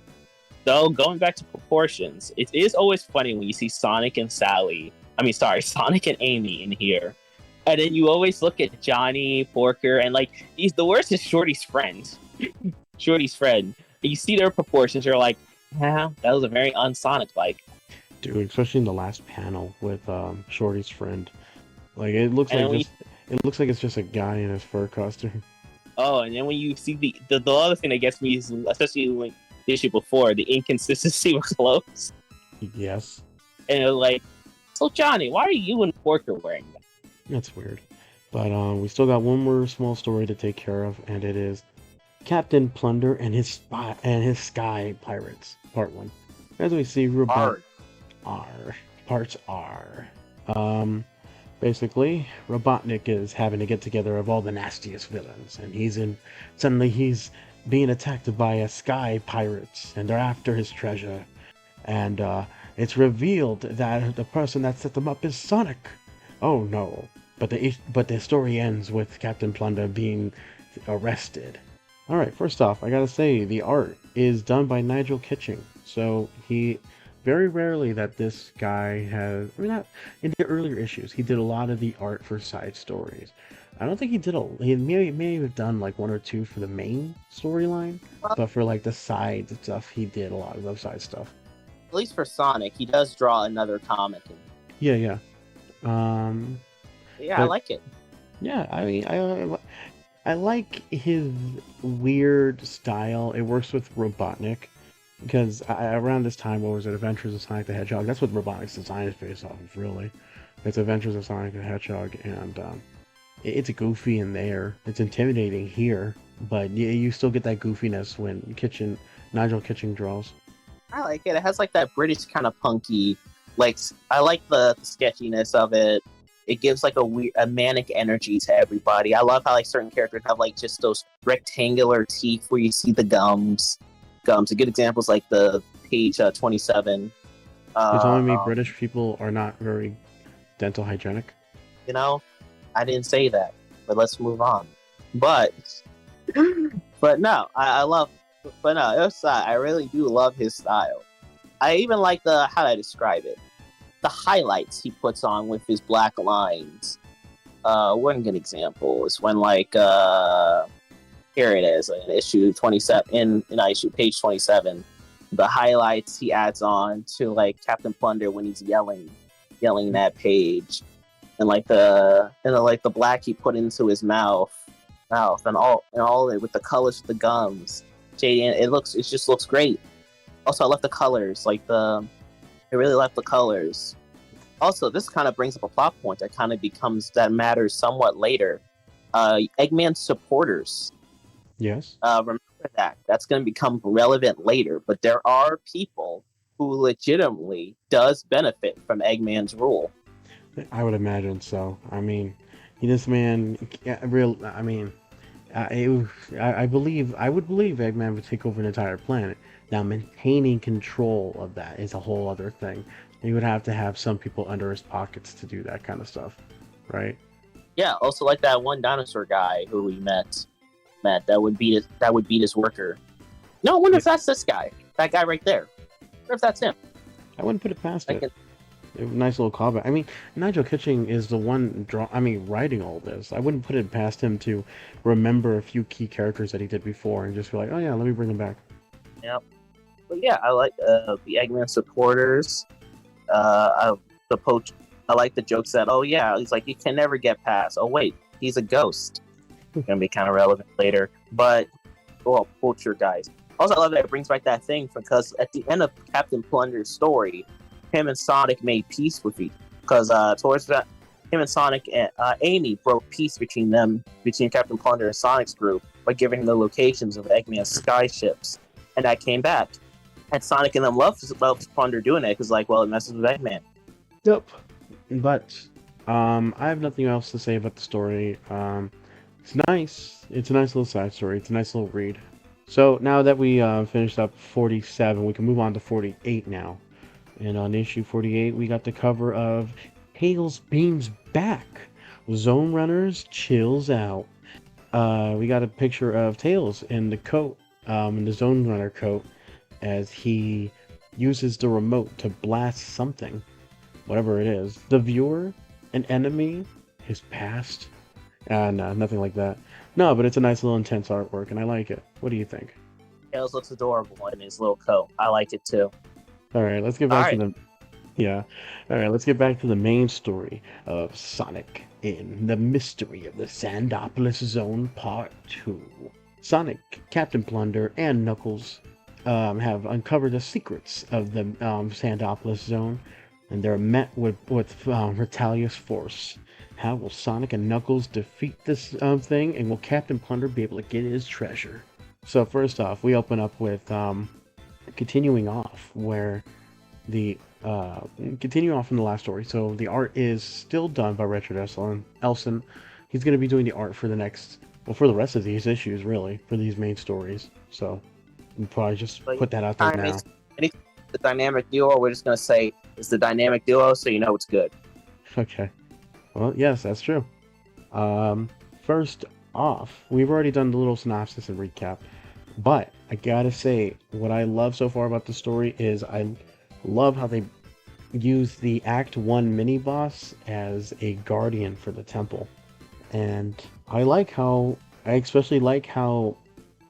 So going back to proportions, it is always funny when you see Sonic and Sonic and Amy in here. And then you always look at Johnny, Porker, and like the worst is Shorty's friend. Shorty's friend. You see their proportions, you're like, yeah, that was a very un-Sonic-like. Dude, especially in the last panel with Shorty's friend. Like it looks like it's just a guy in his fur costume. Oh, and then when you see the other thing that gets me is, especially when the issue before, the inconsistency with clothes. Yes. And it was like, so Johnny, why are you and Porker wearing that? That's weird. But we still got one more small story to take care of, and it is Captain Plunder and his Sky Pirates, Part 1. As we see, Parts R. Basically, Robotnik is having to get together of all the nastiest villains, and suddenly he's being attacked by a Sky Pirates, and they're after his treasure. And it's revealed that the person that set them up is Sonic. Oh no. But the story ends with Captain Plunder being arrested. Alright, first off, I gotta say, the art is done by Nigel Kitching. So he, very rarely that this guy has, not in the earlier issues, he did a lot of the art for side stories. I don't think he may have done like 1 or 2 for the main storyline, but for like the side stuff, he did a lot of those side stuff. At least for Sonic, he does draw another comic. Yeah. I like it. Yeah, I mean, I like his weird style. It works with Robotnik because around this time, what was it? Adventures of Sonic the Hedgehog. That's what Robotnik's design is based off of, really. It's Adventures of Sonic the Hedgehog, and it's goofy in there. It's intimidating here, but you still get that goofiness when Nigel Kitching draws. I like it. It has like that British kind of punky, like I like the sketchiness of it. It gives like a manic energy to everybody. I love how like certain characters have like just those rectangular teeth where you see the gums. A good example is like the page 27. You're telling me British people are not very dental hygienic? You know, I didn't say that, but let's move on. But no, I really do love his style. I even like how do I describe it? The highlights he puts on with his black lines. One good example is when here it is in issue 27 in issue page 27. The highlights he adds on to like Captain Plunder when he's yelling that page, and the black he put into his mouth and all it with the colors of the gums. It just looks great. Also, I love the colors. I really love the colors. Also, this kind of brings up a plot point that kind of becomes that matters somewhat later. Eggman's supporters. Yes. Remember that. That's going to become relevant later. But there are people who legitimately does benefit from Eggman's rule. I would imagine so. I mean, this man, real. I mean, I believe I would believe Eggman would take over an entire planet. Now, maintaining control of that is a whole other thing. He would have to have some people under his pockets to do that kind of stuff, right? Yeah, also like that one dinosaur guy who we met that would beat his worker. No, I wonder if that's this guy. That guy right there. I wonder if that's him. I wouldn't put it past Like it. Nice little callback. I mean, Nigel Kitching is the one writing all this. I wouldn't put it past him to remember a few key characters that he did before and just be like, oh yeah, let me bring them back. Yep. But yeah, I like the Eggman supporters. The poach. I like the jokes that, oh yeah, he's like, you can never get past. Oh wait, he's a ghost. Gonna be kind of relevant later. But well, poacher guys. Also, I love that it brings back that thing because at the end of Captain Plunder's story, him and Sonic made peace with each. Because towards that, him and Sonic and Amy broke peace between Captain Plunder and Sonic's group by giving him the locations of Eggman's sky ships, and that came back. And Sonic and them loved Plunder doing it because, like, well, it messes with Eggman. Yep. But I have nothing else to say about the story. It's nice. It's a nice little side story. It's a nice little read. So now that we finished up 47, we can move on to 48 now. And on issue 48, we got the cover of Tails Beams Back. Zone Runners chills out. We got a picture of Tails in the coat, in the Zone Runner coat, as he uses the remote to blast something, whatever it is. The viewer, an enemy, his past. No, nothing like that. No, but it's a nice little intense artwork, and I like it. What do you think? Tails looks adorable in his little coat. I like it too. All right, let's get back to the... Yeah. All right, let's get back to the main story of Sonic in The Mystery of the Sandopolis Zone Part 2. Sonic, Captain Plunder, and Knuckles have uncovered the secrets of the Sandopolis Zone, and they're met with Retalius force. How will Sonic and Knuckles defeat this thing, and will Captain Plunder be able to get his treasure? So first off, we open up with continuing off where the continuing off from the last story. So the art is still done by Richard Elson. He's going to be doing the art for the rest of these issues, really, for these main stories. So we'll probably just put that out there now. The dynamic duo, we're just going to say it's the dynamic duo, so you know it's good. Okay. Well, yes, that's true. First off, we've already done the little synopsis and recap, but I gotta say, what I love so far about the story is I love how they use the Act 1 mini-boss as a guardian for the temple. And I especially like how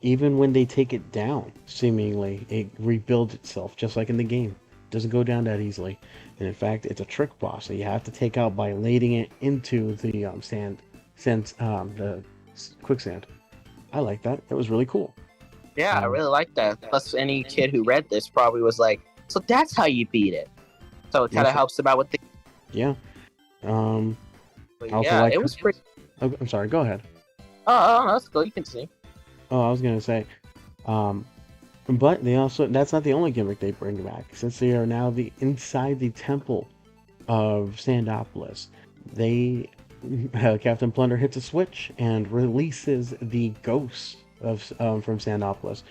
even when they take it down, seemingly, it rebuilds itself, just like in the game. It doesn't go down that easily. And in fact, it's a trick boss that you have to take out by lading it into the the quicksand. I like that. That was really cool. Yeah, I really like that. Plus, any kid who read this probably was like, so that's how you beat it. So it kind of helps them out with the... Yeah. It was pretty... Oh, I'm sorry, go ahead. Oh, no, that's cool. You can see. Oh, I was going to say, but they also, that's not the only gimmick they bring back. Since they are now inside the temple of Sandopolis, Captain Plunder hits a switch and releases the ghosts from Sandopolis,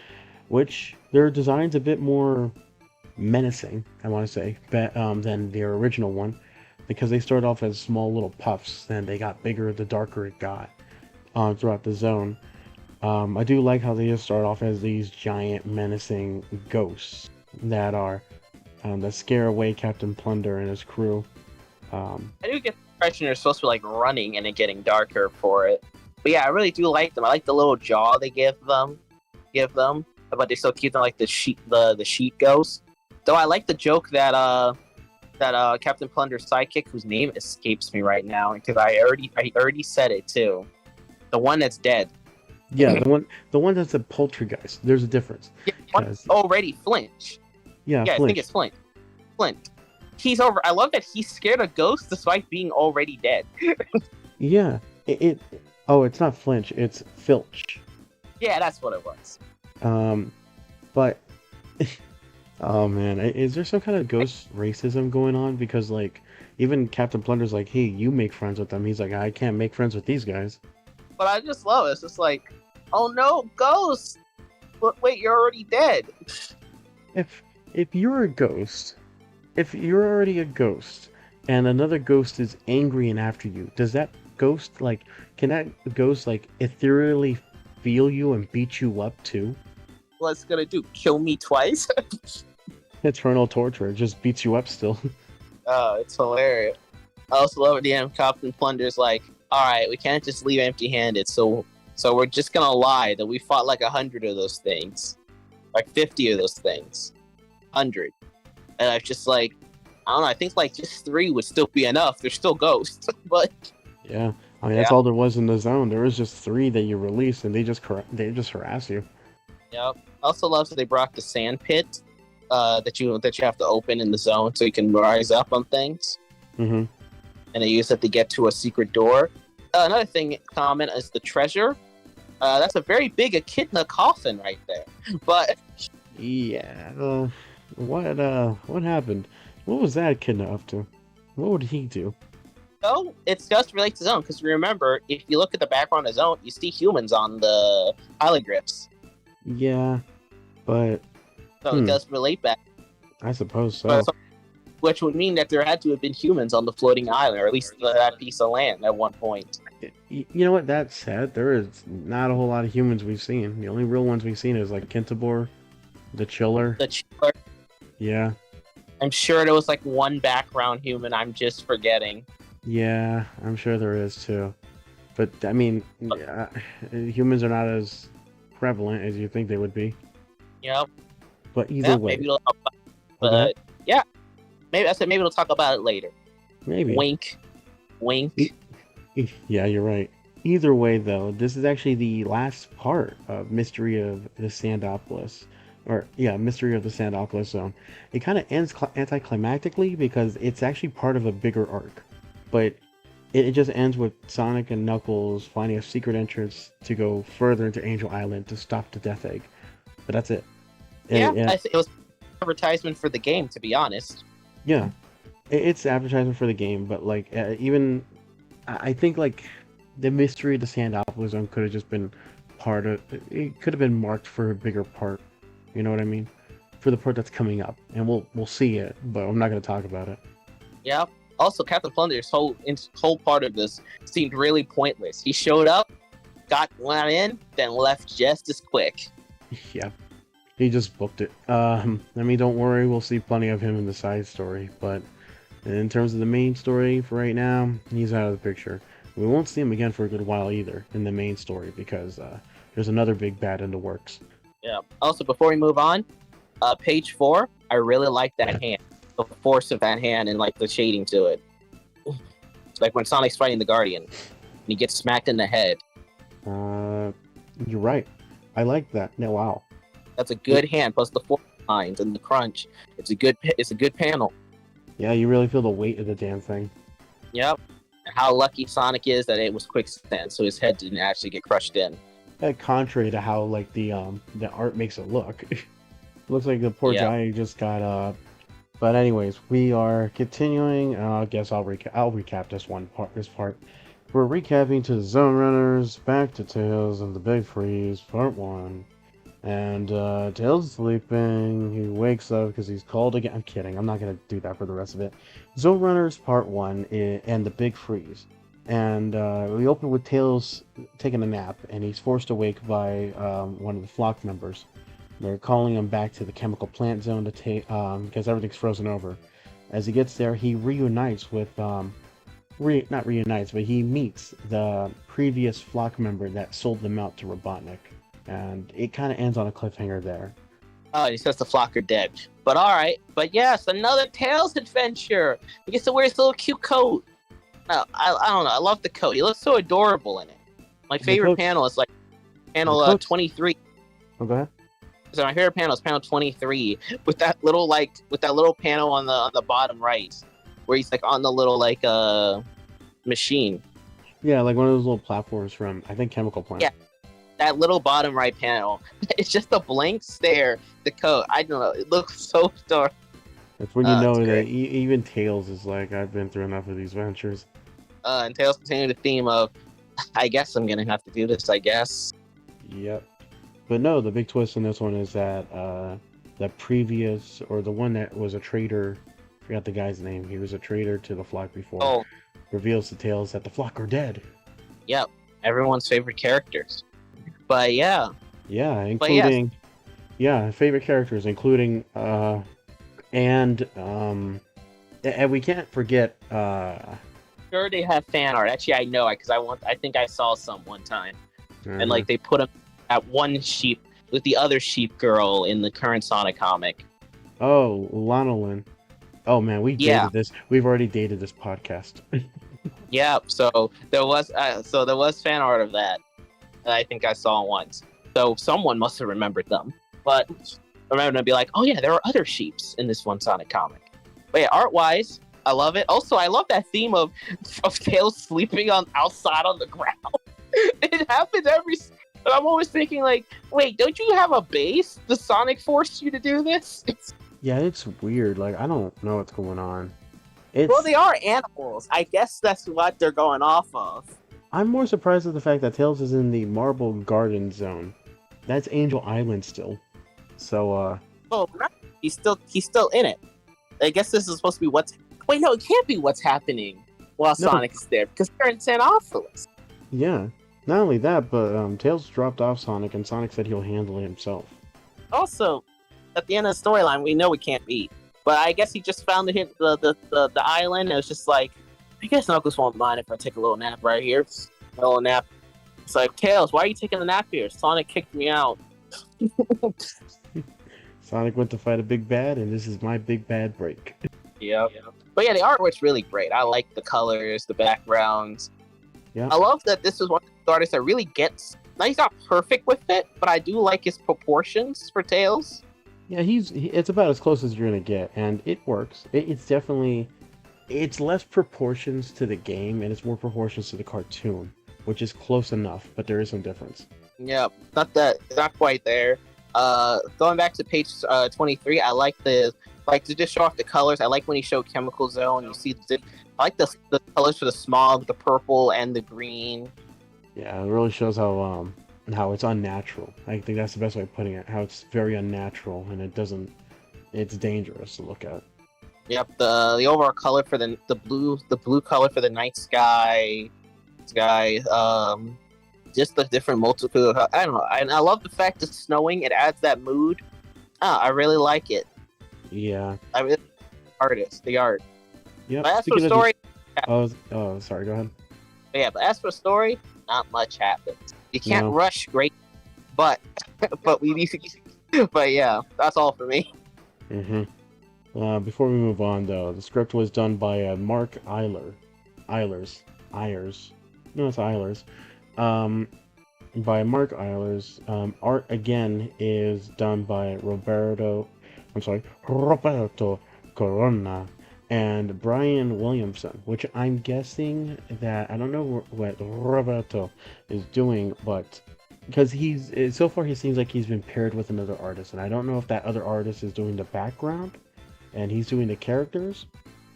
which their design's a bit more menacing, I want to say, than their original one, because they started off as small little puffs, and they got bigger the darker it got throughout the zone. I do like how they just start off as these giant menacing ghosts that scare away Captain Plunder and his crew. I do get the impression they're supposed to be like running and it getting darker for it. But yeah, I really do like them. I like the little jaw they give them, but they still keep them like the sheep ghost. Though I like the joke that Captain Plunder's sidekick, whose name escapes me right now, because I already said it too. The one that's dead. Yeah, the one that's a poltergeist. There's a difference. Yeah, already Flinch. Yeah, Flinch. I think it's Flint. he's over. I love that he's scared of ghosts despite being already dead. Yeah. Oh, it's not Flinch. It's Filch. Yeah, that's what it was. But oh man, is there some kind of ghost racism going on? Because like even Captain Plunder's like, hey, you make friends with them. He's like, I can't make friends with these guys. But I just love it. It's just like, oh no, ghosts! But wait, you're already dead. If you're a ghost, if you're already a ghost, and another ghost is angry and after you, does that ghost like can that ghost like ethereally feel you and beat you up too? What's it gonna do? Kill me twice? Eternal torture, it just beats you up still. Oh, it's hilarious. I also love at the end, Captain Plunder's like, all right, we can't just leave empty-handed, so we're just gonna lie that we fought like 100 of those things, like 50 of those things, 100, and I was just like, I don't know. I think like just 3 would still be enough. They're still ghosts, but Yeah, I mean that's all there was in the zone. There was just 3 that you released, and they just harass you. yeah. I also love that they brought the sand pit, that you have to open in the zone so you can rise up on things. Mm-hmm. And they use it to get to a secret door. Another thing comment is the treasure. That's a very big echidna coffin right there. But Yeah. What happened? What was that echidna up to? What would he do? no, it's just related to zone because remember, if you look at the background of zone, you see humans on the hieroglyphs. Yeah, but So it does relate back. I suppose so. Which would mean that there had to have been humans on the floating island, or at least that piece of land at one point. You know what? That said, there is not a whole lot of humans we've seen. The only real ones we've seen is like Kintabor, the Chiller. The Chiller. Yeah. I'm sure there was like one background human I'm just forgetting. Yeah, I'm sure there is too. But I mean, humans are not as prevalent as you think they would be. Yep. But either way. Maybe we'll talk about it. But yeah. Maybe I said maybe we'll talk about it later. Maybe. Wink. Wink. Yeah, you're right. Either way, though, this is actually the last part of Mystery of the Sandopolis. Mystery of the Sandopolis Zone. It kind of ends anticlimactically because it's actually part of a bigger arc. But it just ends with Sonic and Knuckles finding a secret entrance to go further into Angel Island to stop the Death Egg. But that's it. I think it was advertisement for the game, to be honest. Yeah, it's advertisement for the game, but like even I think like the Mystery of the Sandopolis Zone could have just been part of it. Could have been marked for a bigger part. You know what I mean? For the part that's coming up, and we'll see it, but I'm not going to talk about it. Yeah. Also, Captain Plunder's whole part of this seemed really pointless. He showed up, went in, then left just as quick. Yeah, he just booked it. I mean, don't worry, we'll see plenty of him in the side story, but in terms of the main story for right now, he's out of the picture. We won't see him again for a good while either in the main story because there's another big bad in the works. Yeah. Also, before we move on, page 4, I really like that hand. The force of that hand and like the shading to it. It's like when Sonic's fighting the Guardian and he gets smacked in the head. You're right. I like that. No, wow. That's a good hand, plus the force lines and the crunch. It's a good panel. Yeah, you really feel the weight of the damn thing. Yep. And how lucky Sonic is that it was quicksand, so his head didn't actually get crushed in. Contrary to how like the art makes it look. Looks like the poor guy just got But anyways, we are continuing, and I guess I'll recap this part. We're recapping to the Zone Runners, back to Tails and the Big Freeze, part 1. And Tails is sleeping, he wakes up because he's called again. I'm kidding, I'm not going to do that for the rest of it. Zone Runners, part 1, and the Big Freeze. And we open with Tails taking a nap, and he's forced awake by one of the flock members. They're calling him back to the chemical plant zone to take because everything's frozen over. As he gets there, he reunites with not reunites, but he meets the previous flock member that sold them out to Robotnik, and it kind of ends on a cliffhanger there. Oh, and he says the flock are dead. But all right, but yes, another Tails adventure. He gets to wear his little cute coat. No, I don't know. I love the coat. He looks so adorable in it. My favorite panel is like panel 23. Oh, go ahead. So my favorite panel is panel 23 with that little panel on the bottom right, where he's like on the little machine. Yeah, like one of those little platforms from I think Chemical Plant. Yeah, that little bottom right panel. It's just a blank stare. The code. I don't know. It looks so dark. That's when you know It's that great. even Tails is like, I've been through enough of these ventures. And Tails continue the theme of, I guess I'm gonna have to do this. I guess. Yep. But no, the big twist in this one is that the previous, or the one that was a traitor, I forgot the guy's name. He was a traitor to the flock before. Oh, Reveals to Tails that the flock are dead. yep. Everyone's favorite characters. But yeah. Yeah, including favorite characters, including and we can't forget Sure, they have fan art. Actually, I know because I think I saw some one time, and like they put him at one sheep with the other sheep girl in the current Sonic comic. Oh, Lanolin. Oh man, we dated this. We've already dated this podcast. Yeah, so there was fan art of that, and I think I saw once. So someone must have remembered them, but I remember to be like, oh yeah, there are other sheeps in this one Sonic comic. But yeah, art wise, I love it. Also, I love that theme of Tails sleeping outside on the ground. It happens I'm always thinking like, wait, don't you have a base? Does Sonic force you to do this? Yeah, it's weird. Like I don't know what's going on. Well, they are animals. I guess that's what they're going off of. I'm more surprised at the fact that Tails is in the Marble Garden Zone. That's Angel Island still. So Oh, no, he's still in it. I guess this is supposed to be wait, no, it can't be what's happening while Sonic is there because they're in Sanopolis. Yeah. Not only that, but Tails dropped off Sonic, and Sonic said he'll handle it himself. Also, at the end of the storyline, we know we can't meet. But I guess he just found the island, and it was just like, I guess Knuckles won't mind if I take a little nap right here. A little nap. It's like, Tails, why are you taking a nap here? Sonic kicked me out. Sonic went to fight a big bad, and this is my big bad break. Yep. But yeah, the artwork's really great. I like the colors, the backgrounds. Yeah. I love that this is one of the artists that really gets. Now he's not perfect with it, but I do like his proportions for Tails. Yeah, it's about as close as you're gonna get, and it works. It's definitely, it's less proportions to the game, and it's more proportions to the cartoon, which is close enough, but there is some difference. Yeah, not quite there. Going back to page 23, I like to just show off the colors. I like when he showed Chemical Zone. You see, I like the colors for the smog, the purple, and the green. Yeah, it really shows how it's unnatural. I think that's the best way of putting it. How it's very unnatural, and it's dangerous to look at. Yep, the overall color for the blue color for the night sky, just the different multiple. I don't know, and I love the fact it's snowing. It adds that mood. I really like it. Yeah. I mean, the art. Yeah. But as for the story, oh, sorry. Go ahead. But as for the story, not much happens. You can't rush great, but we need to. But yeah, that's all for me. Before we move on, though, the script was done by Mark Eilers. No, it's Eilers. By Mark Eilers. Art again is done by Roberto Corona and Brian Williamson, which I'm guessing that I don't know what Roberto is doing, but because so far he seems like he's been paired with another artist, and I don't know if that other artist is doing the background and he's doing the characters,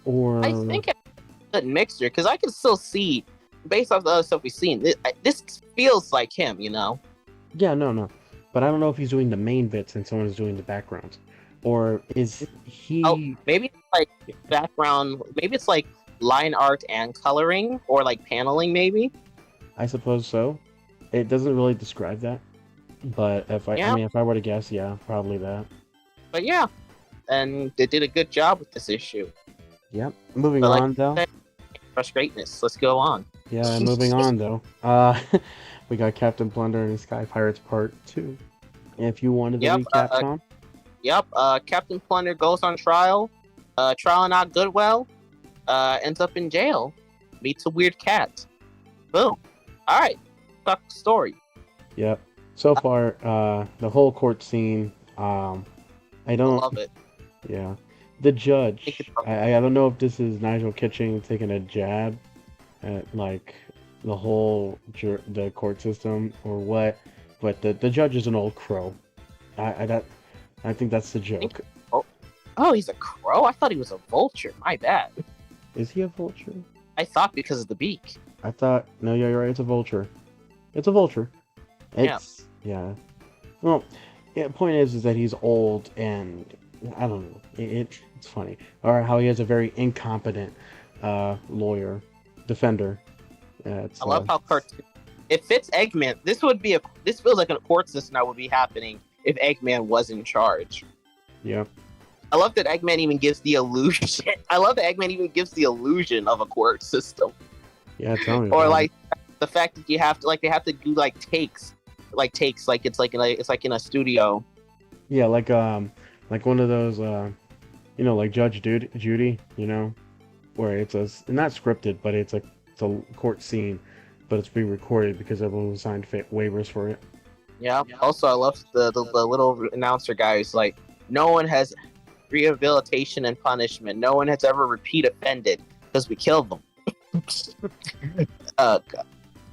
or I think it's a good mixture because I can still see, based off the other stuff we've seen, this feels like him, you know? Yeah, no, but I don't know if he's doing the main bits and someone is doing the backgrounds. Or is he... Oh, maybe it's like background, maybe it's like line art and coloring, or like paneling, maybe? I suppose so. It doesn't really describe that. But if I were to guess, yeah, probably that. But yeah, and they did a good job with this issue. Yep. Moving on, though. Rush greatness. Let's go on. Yeah, moving on, though. We got Captain Plunder and Sky Pirates Part 2. If you wanted to recap, Tom? Yep, Captain Plunder goes on trial. Trial not good well. Ends up in jail. Meets a weird cat. Boom. Alright. Talk story. Yep. So far, the whole court scene I I don't. love it. Yeah, the Think judge. it's I don't know if this is Nigel Kitching taking a jab at like the whole the court system or what, but the judge is an old crow. That I think that's the think, joke. oh, oh, he's a crow. I thought he was a vulture. My bad. Is he a vulture? I thought because of the beak. I thought no, yeah, you're right. It's a vulture. It's a vulture. Yeah. It's yeah. Well, yeah. Point is that he's old and I don't know. It's funny, or how he has a very incompetent lawyer defender. It's I love how cartoon. It fits Eggman. This would be a. This feels like a court system that would be happening if Eggman was in charge. yeah. I love that Eggman even gives the illusion. I love that Eggman even gives the illusion of a court system, Yeah, tell me or about like the fact that you have to they have to do takes, like it's like in a studio. it. Yeah, like one of those like Judy, where it's not scripted, but it's a court scene, but it's being recorded because everyone signed waivers for it. Yeah. Also, I love the little announcer guy who's like, no one has rehabilitation and punishment. No one has ever repeat offended because we killed them. Oh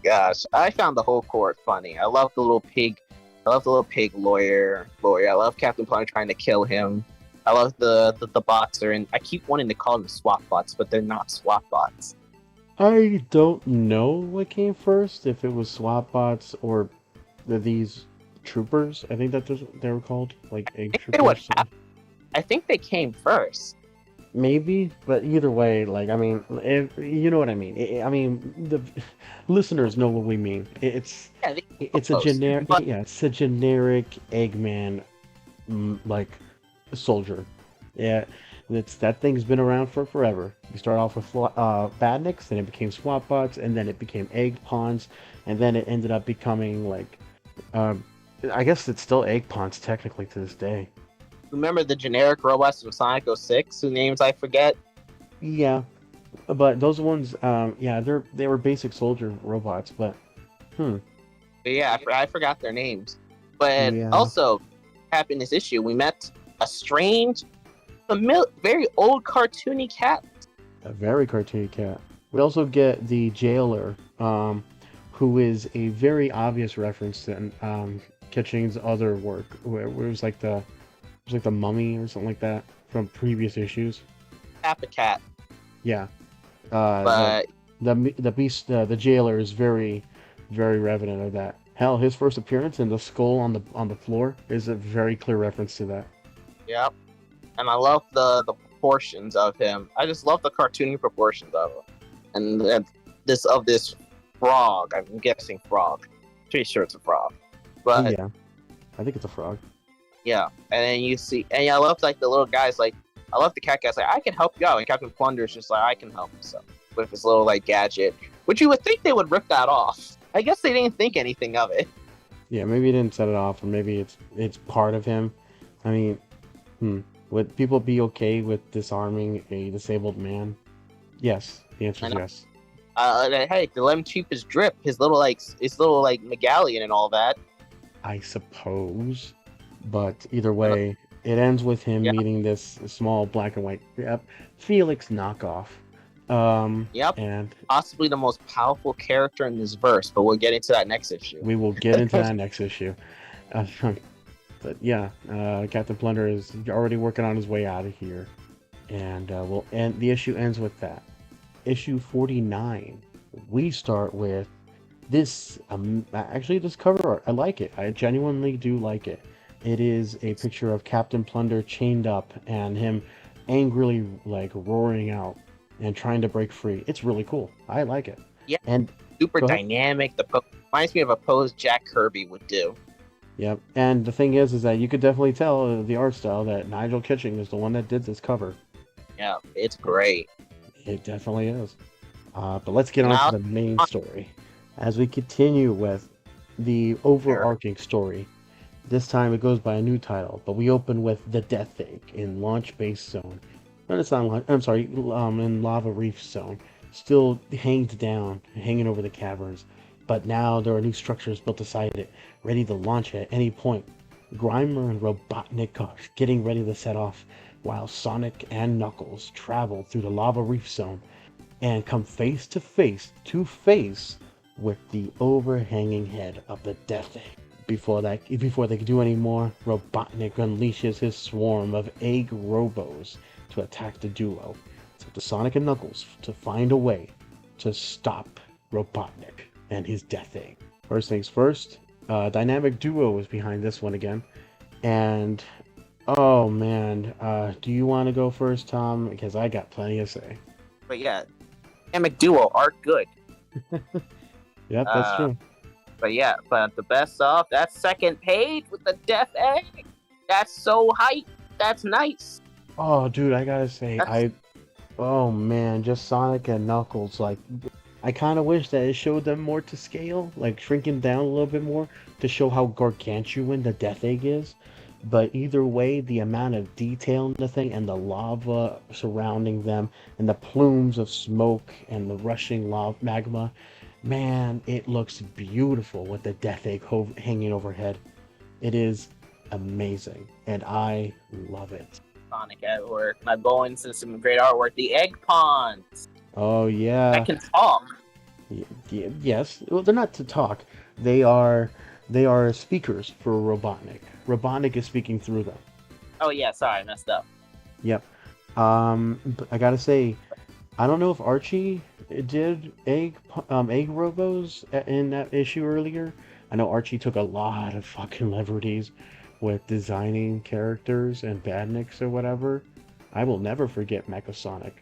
gosh, I found the whole court funny. I love the little pig. I love the little pig lawyer. I love Captain Planet trying to kill him. I love the boxer, and I keep wanting to call them swap bots, but they're not swap bots. I don't know what came first, if it was swap bots or these troopers. I think they were called, like egg troopers. I think they came first. Maybe, but either way, like I mean, if, you know what I mean. I mean, the listeners know what we mean. Yeah, It's a generic, yeah, it's a generic Eggman, like soldier. Yeah, that thing's been around for forever. You start off with badniks, then it became swap bots, and then it became egg pawns, and then it ended up becoming like, um, I guess it's still egg pawns technically to this day. Remember the generic robots from Sonic 06, whose names I forget? Yeah, but those ones, yeah, they were basic soldier robots, but But yeah, I forgot their names. But yeah, also, happened this issue, we met a strange, very old cartoony cat. a very cartoony cat. We also get the jailer, who is a very obvious reference to Kitching's other work, where it was like the Mummy or something like that from previous issues. Kappa Cat. Yeah, But the beast, the jailer is very, very revenant of that. Hell, his first appearance in the skull on the floor is a very clear reference to that. yep. And I love the proportions of him. I just love the cartoony proportions of him. And this frog. I'm guessing frog. Pretty sure it's a frog. But Yeah, I think it's a frog. yeah, and then you see, and yeah, I love like the little guys. Like I love the cat guy's like, I can help you out, and Captain Plunder's just like, I can help you with his little like gadget, which you would think they would rip that off. I guess they didn't think anything of it. Yeah, maybe he didn't set it off, or maybe it's part of him. I mean, would people be okay with disarming a disabled man? Yes, the answer is yes. Hey, to let him keep his drip, his little like medallion and all that. I suppose, but either way, it ends with him Yeah. meeting this small black and white Felix knockoff. Yep. And Possibly the most powerful character in this verse, but we'll get into that next issue. we will get into that next issue. Uh, but yeah, Captain Plunder is already working on his way out of here, and the issue ends with that. Issue 49. We start with this. Actually, this cover art, I like it. I genuinely do like it. It is a picture of Captain Plunder chained up and him angrily like roaring out and trying to break free. It's really cool. I like it. Yeah. And Super go ahead. dynamic. Reminds me of a pose Jack Kirby would do. Yep. And the thing is that you could definitely tell the art style that Nigel Kitching is the one that did this cover. Yeah, it's great. It definitely is. But let's get on to the main story. As we continue with the overarching story, this time it goes by a new title, but we open with the Death Egg in Launch Base Zone. And it's not, I'm sorry, in Lava Reef Zone. Still hanged down, hanging over the caverns. But now there are new structures built beside it, ready to launch at any point. Grimer and Robotnik are getting ready to set off, while Sonic and Knuckles travel through the lava reef zone and come to face with the overhanging head of the Death Egg. Before they can do any more, Robotnik unleashes his swarm of egg robos to attack the duo. It's up to Sonic and Knuckles to find a way to stop Robotnik and his Death Egg. First things first, Dynamic Duo is behind this one again. And, oh man, do you want to go first, Tom? Because I got plenty to say. But yeah, Dynamic Duo are good. Yep, that's true. But yeah, but the best of that second page with the Death Egg, that's so hype. That's nice. Oh, dude, I gotta say, oh man, just Sonic and Knuckles, like, I kind of wish that it showed them more to scale, like shrinking down a little bit more to show how gargantuan the Death Egg is. But either way, the amount of detail in the thing and the lava surrounding them and the plumes of smoke and the rushing lava magma, man, it looks beautiful with the Death Egg hanging overhead. It is amazing, and I love it. Sonic at work. My boy into some great artwork. The Egg Ponds. Oh yeah. I can talk. Yes. Well, they're not to talk. They are speakers for Robotnik. Robotnik is speaking through them. Oh yeah, sorry, I messed up. Yep. But I gotta say, I don't know if Archie did egg robos in that issue earlier. I know Archie took a lot of fucking liberties with designing characters and badniks or whatever. I will never forget Mechasonic.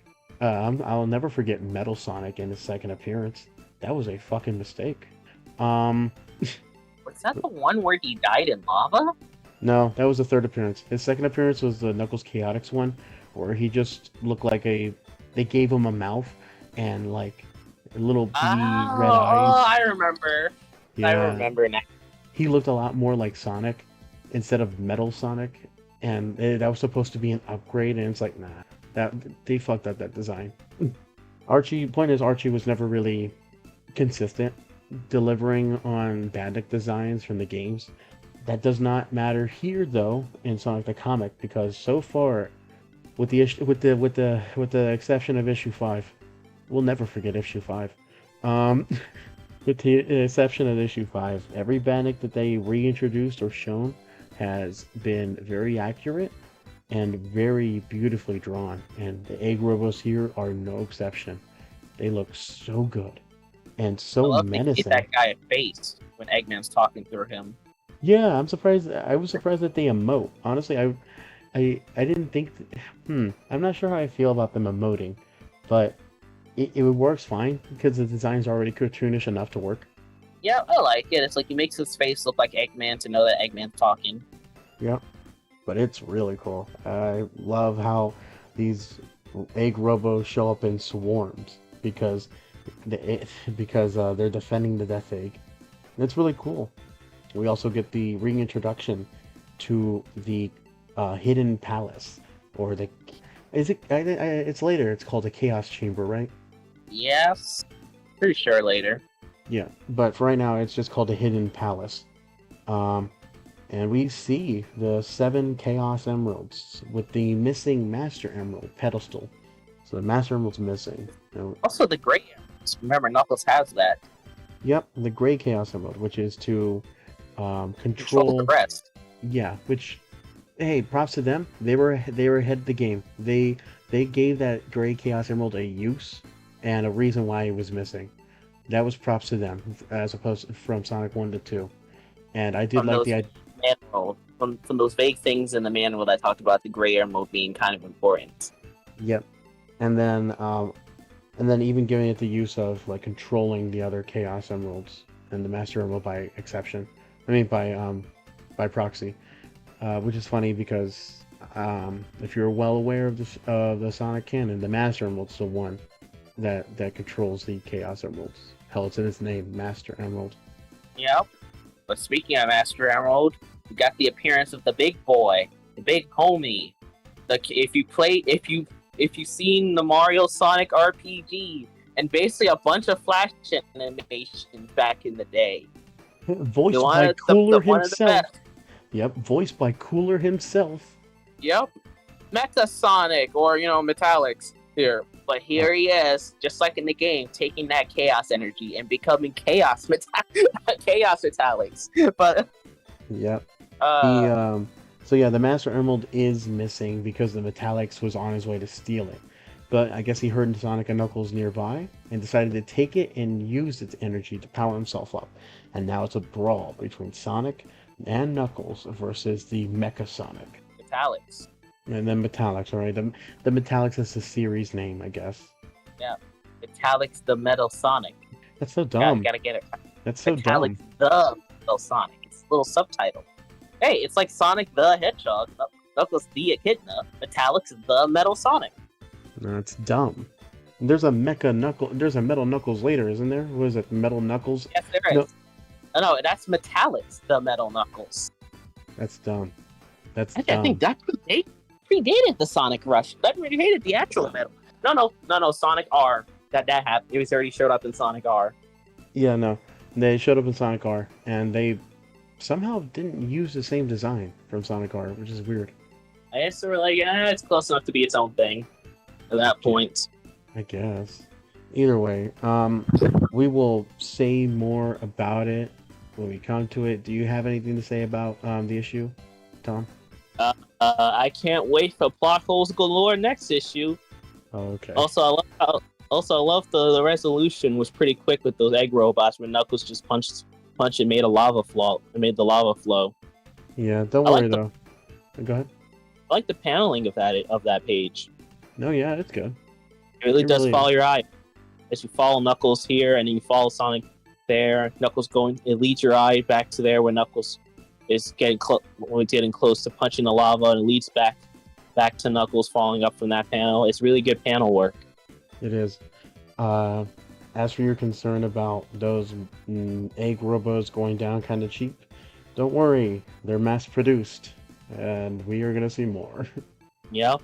I'll never forget Metal Sonic in his second appearance. That was a fucking mistake. Was that the one where he died in lava? No, that was the third appearance. His second appearance was the Knuckles Chaotix one, where he just looked like they gave him a mouth and like little beady red eyes. Oh, I remember. Yeah. I remember now. He looked a lot more like Sonic instead of Metal Sonic, and that was supposed to be an upgrade, and it's like, nah, that they fucked up that design. Point is, Archie was never really consistent delivering on Bandit designs from the games. That does not matter here though in Sonic the Comic, because so far, with the exception of issue 5, we'll never forget issue 5. With the exception of issue 5, every Bandit that they reintroduced or shown has been very accurate and very beautifully drawn, and the egg robos here are no exception. They look so good and so menacing. They get that guy a face when Eggman's talking through him. Yeah, I'm surprised. I was surprised that they emote. Honestly, I didn't think. I'm not sure how I feel about them emoting, but it works fine because the design's already cartoonish enough to work. Yeah, I like it. It's like he makes his face look like Eggman to know that Eggman's talking. Yep, but it's really cool. I love how these egg robos show up in swarms because they're defending the Death Egg. And it's really cool. We also get the reintroduction to the Hidden Palace, or it's later. It's called the Chaos Chamber, right? Yes, pretty sure later. Yeah, but for right now, it's just called the Hidden Palace. And we see the 7 Chaos Emeralds with the missing Master Emerald pedestal. So the Master Emerald's missing. Also the Gray Emeralds. Remember, Knuckles has that. Yep, the Gray Chaos Emerald, which is to control the rest. Yeah, which, hey, props to them. They were ahead of the game. They gave that Gray Chaos Emerald a use and a reason why it was missing. That was props to them, as opposed from Sonic 1 to 2. And I did like the idea. From those vague things in the manual that I talked about, the Gray Emerald being kind of important. Yep. And then even giving it the use of like controlling the other Chaos Emeralds and the Master Emerald by exception. I mean by proxy, which is funny because if you're well aware of the Sonic canon, the Master Emerald's the one that controls the Chaos Emeralds. Hell, it's in its name, Master Emerald. Yep. But speaking of Master Emerald, we got the appearance of the big boy, the big homie. If you've seen the Mario Sonic RPG, and basically a bunch of Flash animations back in the day. Voiced by Cooler himself. Yep, voiced by Cooler himself. Yep. Mecha Sonic, or Metallics here. But here he is, just like in the game, taking that chaos energy and becoming chaos Metallics. But Yep. He so yeah, the Master Emerald is missing because the Metallics was on his way to steal it. But I guess he heard Sonic and Knuckles nearby and decided to take it and use its energy to power himself up. And now it's a brawl between Sonic and Knuckles versus the Mecha Sonic. Metallics. And then Metallics, alright. The Metallics is the series name, I guess. Yeah. Metallics the Metal Sonic. That's so dumb. Gotta get it. That's so Metallics dumb. the Metal Sonic. It's a little subtitle. Hey, it's like Sonic the Hedgehog, Knuckles the Echidna, Metallics the Metal Sonic. No, it's dumb. There's a Metal Knuckles later, isn't there? What is it? Metal Knuckles? Yes, there is. No, that's Metallics the Metal Knuckles. That's dumb. That's I dumb. think that predated the Sonic Rush. That predated the actual Metal. No, Sonic R. That happened. It was already showed up in Sonic R. Yeah, no. They showed up in Sonic R, and they somehow didn't use the same design from Sonic R, which is weird. I guess they were like, it's close enough to be its own thing at that point. I guess. Either way, we will say more about it when we come to it. Do you have anything to say about the issue, Tom? I can't wait for plot holes galore next issue. Oh, okay. Also, I love the resolution was pretty quick with those egg robots when Knuckles just punched and made a lava flow. It made the lava flow. Yeah, don't worry though. Go ahead. I like the paneling of that page. No, yeah, it's good. It really does follow your eye. As you follow Knuckles here, and then you follow Sonic there. Knuckles it leads your eye back to there where Knuckles is getting close to punching the lava, and it leads back to Knuckles falling up from that panel. It's really good panel work. It is. As for your concern about those egg robots going down kind of cheap, don't worry. They're mass-produced, and we are going to see more. Yep.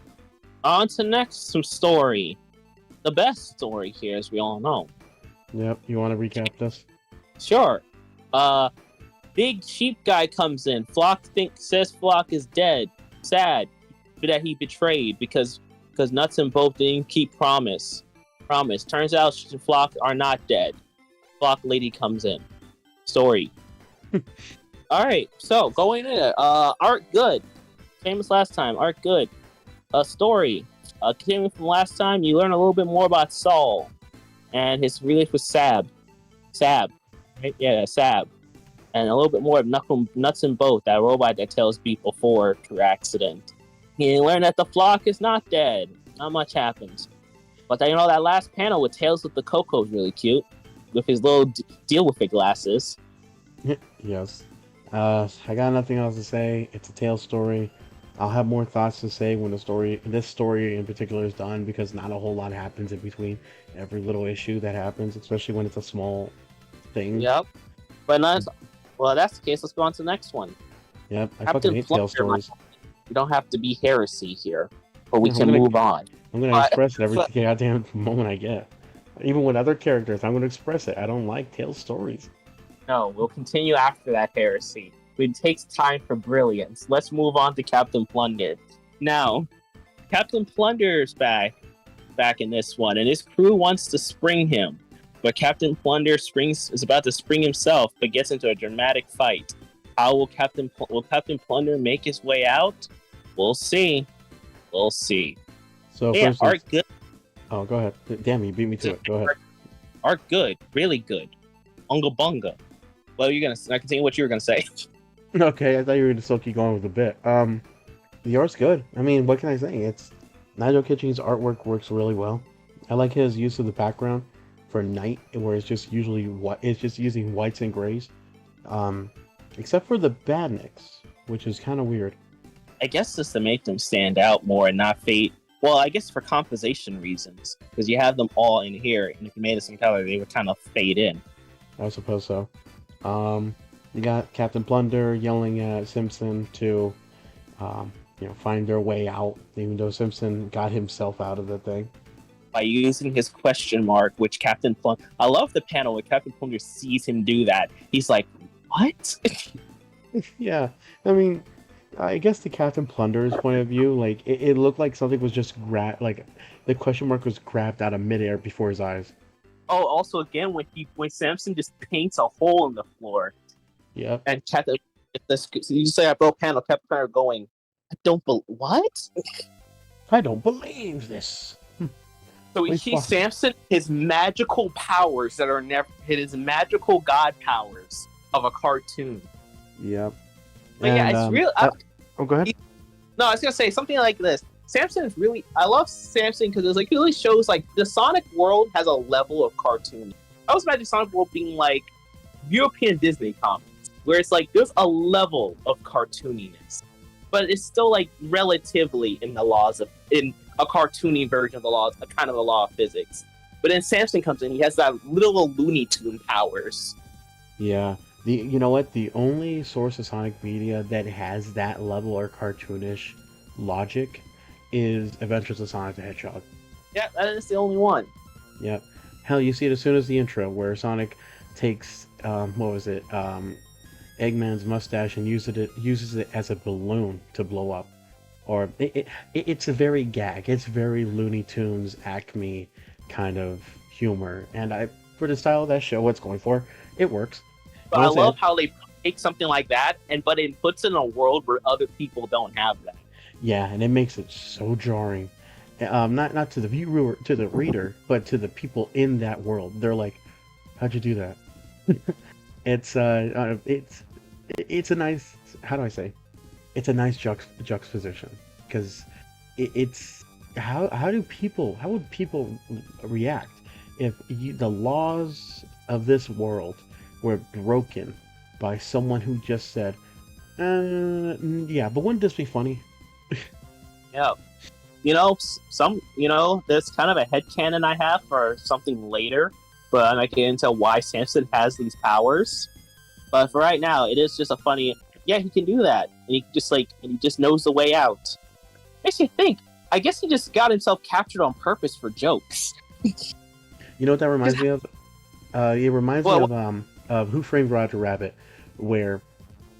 On to some story. The best story here, as we all know. Yep. You want to recap this? Sure. Big sheep guy comes in. Says Flock is dead. Sad that he betrayed because Nuts and Bolt didn't keep promise. Turns out Flock are not dead. Flock lady comes in. Story. All right. So going in. Art good. Same as last time. Art good. Story. Continuing from last time, you learn a little bit more about Saul and his relationship with Sab. Right? Yeah, Sab. And a little bit more of Nuts and Bolt, that robot that tells people before her accident. You learn that the Flock is not dead. Not much happens. But that last panel with Tails with the Coco is really cute. With his little deal with it glasses. Yes. I got nothing else to say. It's a Tails story. I'll have more thoughts to say when this story in particular is done, because not a whole lot happens in between every little issue that happens, especially when it's a small thing. Yep. But that's the case. Let's go on to the next one. Yep. I fucking hate Tails stories. We don't have to be heresy here, but we can move on. I'm going to express it every goddamn moment I get. Even with other characters, I'm going to express it. I don't like Tails stories. No, we'll continue after that heresy. It takes time for brilliance. Let's move on to Captain Plunder. Now, Captain Plunder's back in this one, and his crew wants to spring him. But Captain Plunder is about to spring himself, but gets into a dramatic fight. How will Captain Plunder make his way out? We'll see. So yeah, art good. Oh, go ahead. Damn, you beat me to it. Go ahead. Art good, really good. Unga bunga. Well, I continue what you were gonna say. Okay, I thought you were gonna still keep going with the bit. The art's good. I mean, what can I say? It's Nigel Kitchen's artwork works really well. I like his use of the background for night, where it's just using whites and grays. Except for the badniks, which is kind of weird. I guess just to make them stand out more and not fade. Well, I guess for composition reasons, because you have them all in here, and if you made it some color, they would kind of fade in. I suppose so. You got Captain Plunder yelling at Simpson to, find their way out, even though Simpson got himself out of the thing. By using his question mark, which Captain Plunder... I love the panel where Captain Plunder sees him do that. He's like, what? Yeah, I mean, I guess the Captain Plunder's point of view, like it looked like something was just grabbed, like the question mark was grabbed out of midair before his eyes. Oh, also again when Samson just paints a hole in the floor Yep. and Captain, if this you say I broke panel, kept kind of going. I don't believe what. I don't believe this. So we Wait, see Samson, his magical powers that are never his magical god powers of a cartoon. Yep. But yeah, And it's real. oh, go ahead. No, I was gonna say something like this. Samson is really. I love Samson because it's like it really shows like the Sonic world has a level of cartoon. I always imagine Sonic World being like European Disney comics, where it's like there's a level of cartooniness, but it's still like relatively in the laws of in a cartoony version of the laws, a kind of the law of physics. But then Samson comes in, he has that little Looney Tune powers. Yeah. You know what? The only source of Sonic media that has that level or cartoonish logic is Adventures of Sonic the Hedgehog. Yeah, that is the only one. Yep. Hell, you see it as soon as the intro where Sonic takes what was it? Eggman's mustache and uses it as a balloon to blow up. Or it's a very gag. It's very Looney Tunes, Acme kind of humor. And for the style of that show, what's going for, it works. But I love how they take something like that but it puts it in a world where other people don't have that. Yeah, and it makes it so jarring. Not to the viewer, to the reader, but to the people in that world. They're like, "How'd you do that?" It's a nice, how do I say? It's a nice juxtaposition because it's how would people react if the laws of this world were broken by someone who just said, yeah, but wouldn't this be funny? Yeah. There's kind of a headcanon I have for something later, but I'm not getting into why Samson has these powers. But for right now, it is just a funny, yeah, he can do that. And he just knows the way out. Makes you think, I guess he just got himself captured on purpose for jokes. You know what that reminds me of? It reminds me of Who Framed Roger Rabbit, where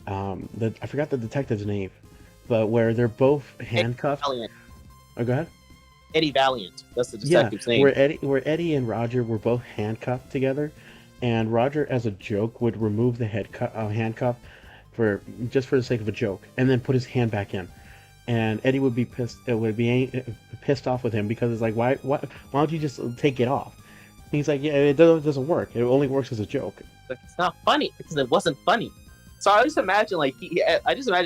I forgot the detective's name, but where they're both handcuffed. Oh, go ahead. Eddie Valiant. That's the detective's name. Where Eddie and Roger were both handcuffed together, and Roger, as a joke, would remove the handcuff for the sake of a joke, and then put his hand back in. And Eddie would be pissed. It would be pissed off with him because it's like, why don't you just take it off? And he's like, yeah, it doesn't work. It only works as a joke. But it's not funny because it wasn't funny. So I just imagine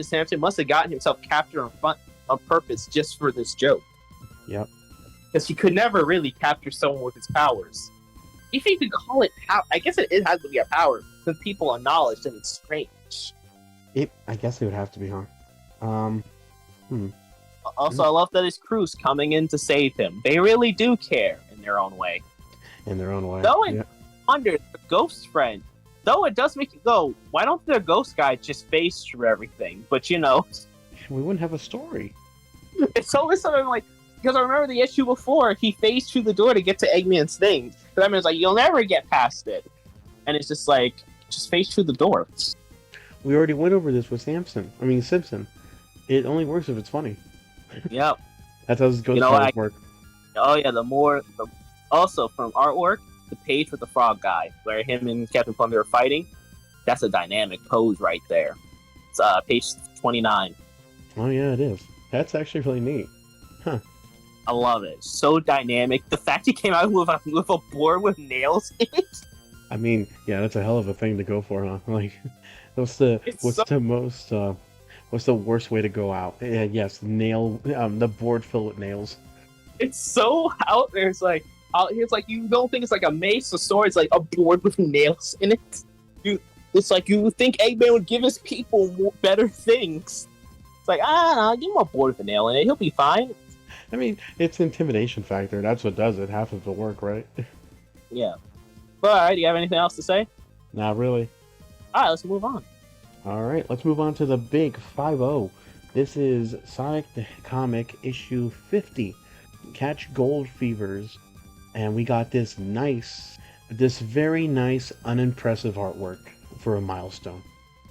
Samson must have gotten himself captured on purpose just for this joke. Yep. Because he could never really capture someone with his powers. If you could call it power, I guess it has to be a power because people are knowledge and it's strange. I guess it would have to be, huh? Also, I love that his crew's coming in to save him. They really do care in their own way. Though Under the ghost friend, though it does make you go, why don't the ghost guy just phase through everything? But we wouldn't have a story. It's always something like, because I remember the issue before, he phased through the door to get to Eggman's thing. So that means like you'll never get past it, and it's just like just phase through the door. We already went over this with Simpson. It only works if it's funny. Yep. That's how ghost work. Oh yeah, also from artwork, the page with the frog guy, where him and Captain Plunder are fighting. That's a dynamic pose right there. It's page 29. Oh yeah, it is. That's actually really neat. Huh. I love it. So dynamic. The fact he came out with a board with nails in it. I mean, yeah, that's a hell of a thing to go for, huh? Like, what's the worst way to go out? Yeah, yes, the board filled with nails. It's so out there. It's like you don't think it's like a mace or sword. It's like a board with nails in it. It's like you think Eggman would give his people better things. It's like, give him a board with a nail in it. He'll be fine. I mean, it's intimidation factor. That's what does it. Half of the work, right? Yeah. But, all right, do you have anything else to say? Not really. All right, let's move on. All right, let's move on to the big 5-0. This is Sonic the Comic issue 50. Catch Gold Fevers. And we got this very nice, unimpressive artwork for a milestone.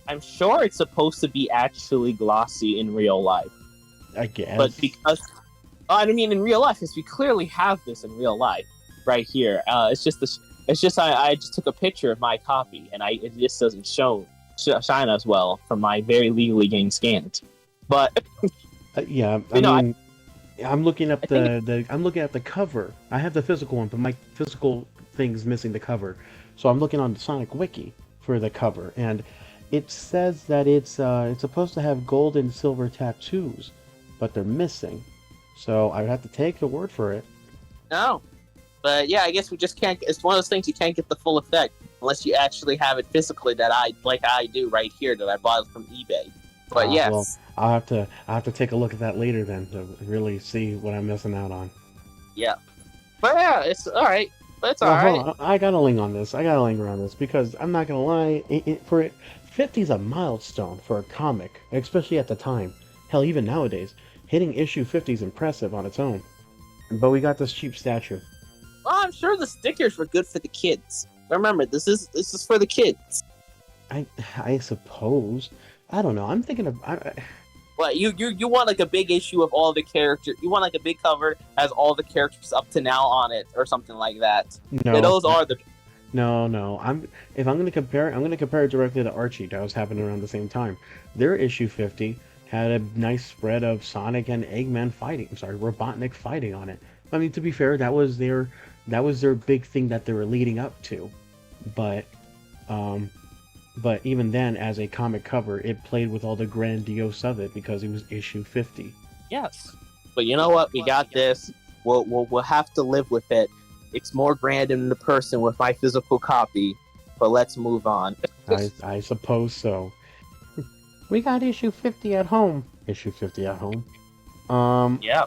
I'm sure it's supposed to be actually glossy in real life, I guess. but because I mean in real life, because we clearly have this in real life right here. It's just this. It's just I just took a picture of my copy, and it just doesn't shine as well from my very legally getting scanned. But Yeah, I you know, mean, I'm looking up I think I'm looking at the cover. I have the physical one, but my physical thing's missing the cover. So I'm looking on the Sonic Wiki for the cover, and it says that it's supposed to have gold and silver tattoos, but they're missing. So I would have to take the word for it. no. But yeah, I guess we just can't. It's one of those things you can't get the full effect unless you actually have it physically. That I do right here that I bought from eBay. But Well, yes, I'll have to take a look at that later then to really see what I'm missing out on. yeah. But yeah, it's all right. But it's all Well, hold right. on. I gotta linger on this. I gotta linger on this because I'm not gonna lie. 50 is a milestone for a comic, especially at the time. Hell, even nowadays, hitting issue 50 is impressive on its own. But we got this cheap statue. Well, I'm sure the stickers were good for the kids. Remember, this is for the kids. I suppose. I don't know. I'm thinking of. What you want like a big issue of all the characters? You want like a big cover has all the characters up to now on it, or something like that. Yeah, No, those are the. no. If I'm gonna compare, I'm gonna compare it directly to Archie. That was happening around the same time. Their issue 50 had a nice spread of Sonic and Eggman fighting. I'm sorry, Robotnik fighting on it. I mean, to be fair, that was their big thing that they were leading up to. But um, but even then, as a comic cover, it played with all the grandiose of it because it was issue 50. Yes, but you know what? We got this. We'll have to live with it. It's more grand than the person with my physical copy. But let's move on. I suppose so. We got issue 50 at home. Issue 50 at home. Um, Yeah.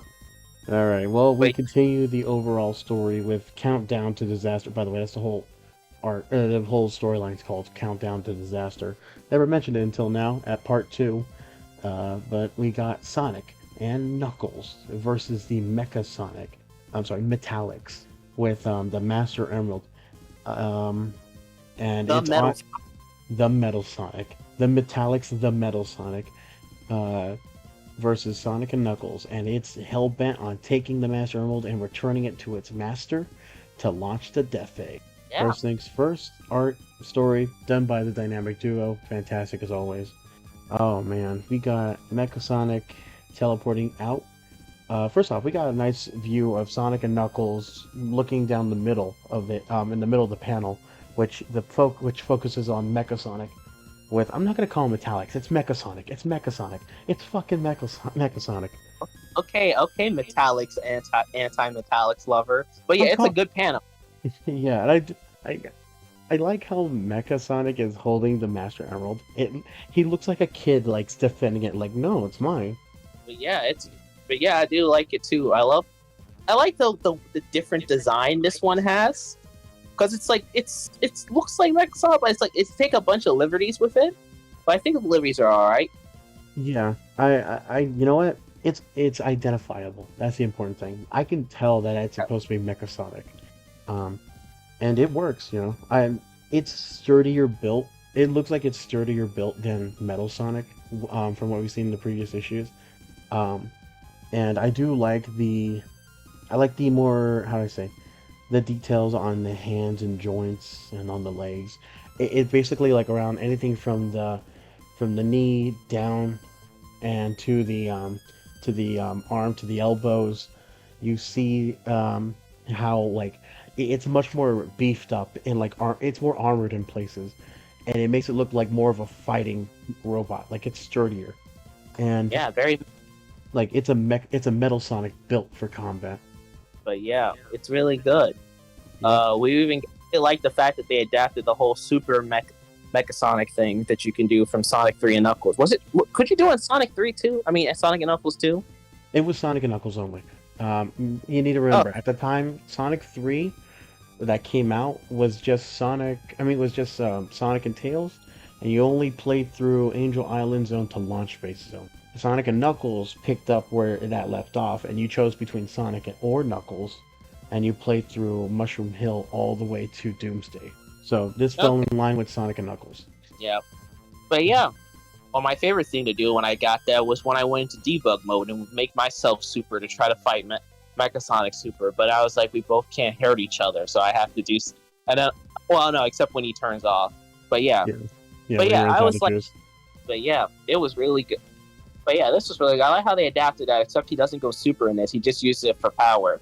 all right. Well, we Wait. continue the overall story with Countdown to Disaster. By the way, that's the whole the whole storyline is called Countdown to Disaster. Never mentioned it until now at part 2. But we got Sonic and Knuckles versus the Mecha Sonic. I'm sorry, Metallics with the Master Emerald. Um, and The it's metal. on the Metal Sonic, the Metallics, the Metal Sonic, uh, versus Sonic and Knuckles, and it's hell bent on taking the Master Emerald and returning it to its master to launch the Death Egg. Yeah. First things first, art, story, done by the dynamic duo, fantastic as always. Oh man, we got Mecha Sonic teleporting out. First off, we got a nice view of Sonic and Knuckles looking down the middle of it, in the middle of the panel, which focuses on Mecha Sonic. With I'm not gonna call him Metallics. It's Mecha Sonic. It's Mecha Sonic. It's fucking Mecha Sonic. Okay, Metallics anti-Metallics lover. But yeah, I'm it's a call- good panel. yeah, and I like how Mecha Sonic is holding the Master Emerald. He looks like a kid, like defending it. Like, no, it's mine. But yeah, I do like it too. I like the different design this one has. Because it's like it looks like Microsoft, but it's take a bunch of liberties with it. But I think the liberties are alright. Yeah, you know what? It's identifiable. That's the important thing. I can tell that it's supposed to be Mecha Sonic, and it works. You know, it's sturdier built. It looks like it's sturdier built than Metal Sonic, from what we've seen in the previous issues. Um, and I like the more, how do I say, the details on the hands and joints and on the legs. It basically like around anything from the knee down and to the arm to the elbows. You see how like it's much more beefed up and like it's more armored in places, and it makes it look like more of a fighting robot. Like it's sturdier, and Yeah, very. like it's a Metal Sonic built for combat. But yeah, it's really good. We even like the fact that they adapted the whole super Mecha Sonic thing that you can do from Sonic 3 and Knuckles. Could you do it in Sonic 3 too? I mean, Sonic and Knuckles too? It was Sonic and Knuckles only. You need to remember at the time, Sonic 3 that came out was just Sonic. I mean, it was just Sonic and Tails, and you only played through Angel Island Zone to Launch Base Zone. Sonic and Knuckles picked up where that left off, and you chose between Sonic or Knuckles, and you played through Mushroom Hill all the way to Doomsday. So this fell in line with Sonic and Knuckles. Yeah. But yeah, well, my favorite thing to do when I got there was when I went into debug mode and would make myself super to try to fight Mechasonic Super. But I was like, we both can't hurt each other, so I have to do. And then, well, no, except when he turns off. But yeah, Yeah, yeah, but when he yeah, runs I out was of like, juice. but yeah, it was really good. But yeah, this was really good. I like how they adapted that. Except he doesn't go super in this; he just uses it for power.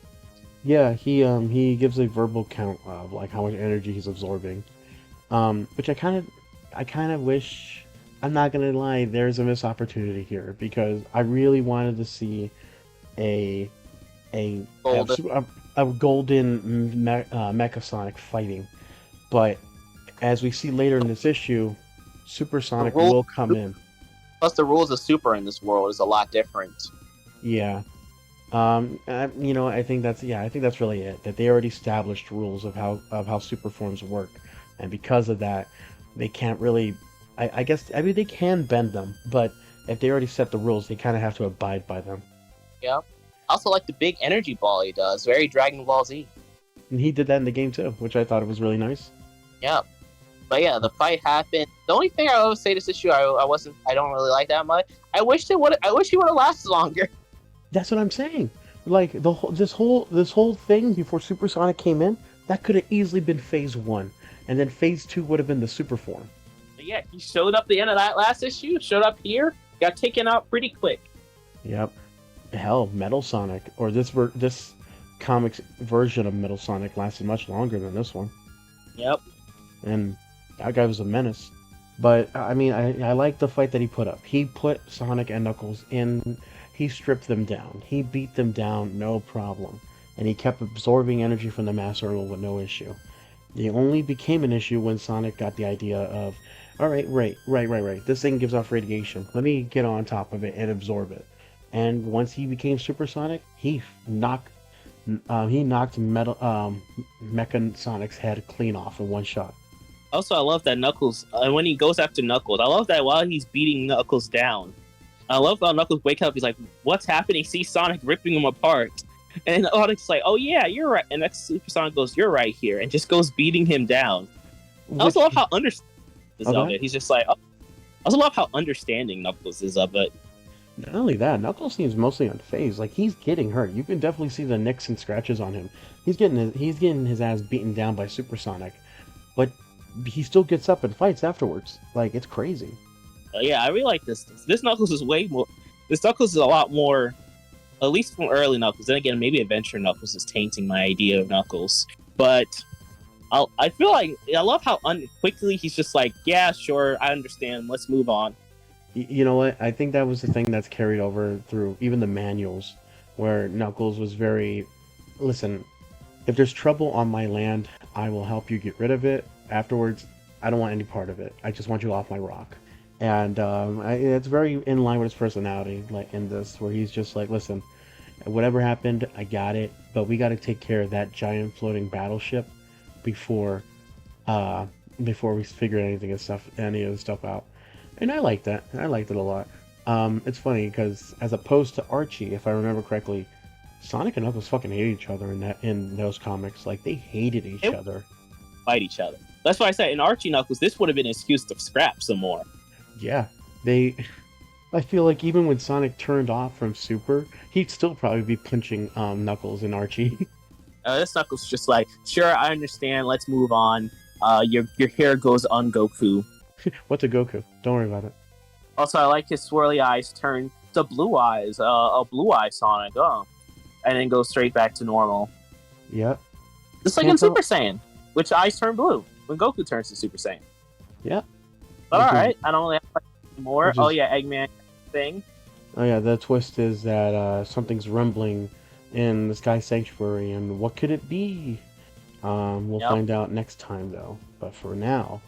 Yeah, he gives a verbal count of like how much energy he's absorbing. Which I kind of wish. I'm not gonna lie, there's a missed opportunity here because I really wanted to see a a, Golden. a golden Mechasonic fighting, but as we see later in this issue, The Supersonic rules, will come in. plus the rules of super in this world is a lot different. Yeah. I think that's really it. That they already established rules of how super forms work, and because of that, they can't really. I guess I mean they can bend them, but if they already set the rules, they kind of have to abide by them. Yeah. I also like the big energy ball he does. Very Dragon Ball Z. And he did that in the game too, which I thought was really nice. Yeah. But yeah, the fight happened. The only thing I would say this issue I don't really like that much. I wish he would have lasted longer. That's what I'm saying. Like this whole thing before Supersonic came in, that could have easily been Phase 1, and then Phase 2 would have been the super form. But yeah, he showed up at the end of that last issue, showed up here, got taken out pretty quick. Yep. Hell, Metal Sonic or this comics version of Metal Sonic lasted much longer than this one, Yep. and that guy was a menace. But I mean, I like the fight that he put up. He put Sonic and Knuckles in. He stripped them down. He beat them down, no problem. And he kept absorbing energy from the Master Earl with no issue. It only became an issue when Sonic got the idea of, all right, right. This thing gives off radiation. Let me get on top of it and absorb it. And once he became Supersonic, he knocked Mecha Sonic's head clean off in one shot. Also, I love that Knuckles, when he goes after Knuckles, I love that while he's beating Knuckles down, I love how Knuckles wakes up, he's like, what's happening? He sees Sonic ripping him apart. And Sonic's like, oh yeah, you're right. And next Supersonic goes, you're right here, and just goes beating him down. I also love how understanding is of it. He's just like, oh. I also love how understanding Knuckles is of it. Not only that, Knuckles seems mostly unfazed. Like he's getting hurt. You can definitely see the nicks and scratches on him. He's getting his ass beaten down by Supersonic, but he still gets up and fights afterwards. Like it's crazy. Yeah, I really like this. This Knuckles is way more. This Knuckles is a lot more, at least from early Knuckles. Then again, maybe Adventure Knuckles is tainting my idea of Knuckles. But I feel like I love how quickly he's just like, yeah, sure, I understand. Let's move on. You know what? I think that was the thing that's carried over through even the manuals, where Knuckles was very, listen, if there's trouble on my land, I will help you get rid of it. Afterwards, I don't want any part of it. I just want you off my rock. And it's very in line with his personality, like in this, where he's just like, listen, whatever happened, I got it, but we got to take care of that giant floating battleship before we figure any of the stuff out. And I like that. I liked it a lot. It's funny because as opposed to Archie, if I remember correctly, Sonic and Knuckles fucking hate each other in those comics. Like they hated each other. Fight each other. That's why I said in Archie Knuckles, this would have been an excuse to scrap some more. Yeah, I feel like even when Sonic turned off from Super, he'd still probably be punching Knuckles and Archie. This Knuckles just like, sure, I understand. Let's move on. Your hair goes on Goku. What's a Goku? Don't worry about it. Also, I like his swirly eyes turn to blue eyes. A blue eye Sonic. Oh, and then go straight back to normal. Yep. Just like in Super Saiyan, which eyes turn blue when Goku turns to Super Saiyan. Yep. But alright, I don't really have more. Oh yeah, Eggman thing. Oh yeah, the twist is that something's rumbling in the Sky Sanctuary, and what could it be? We'll find out next time though. But for now,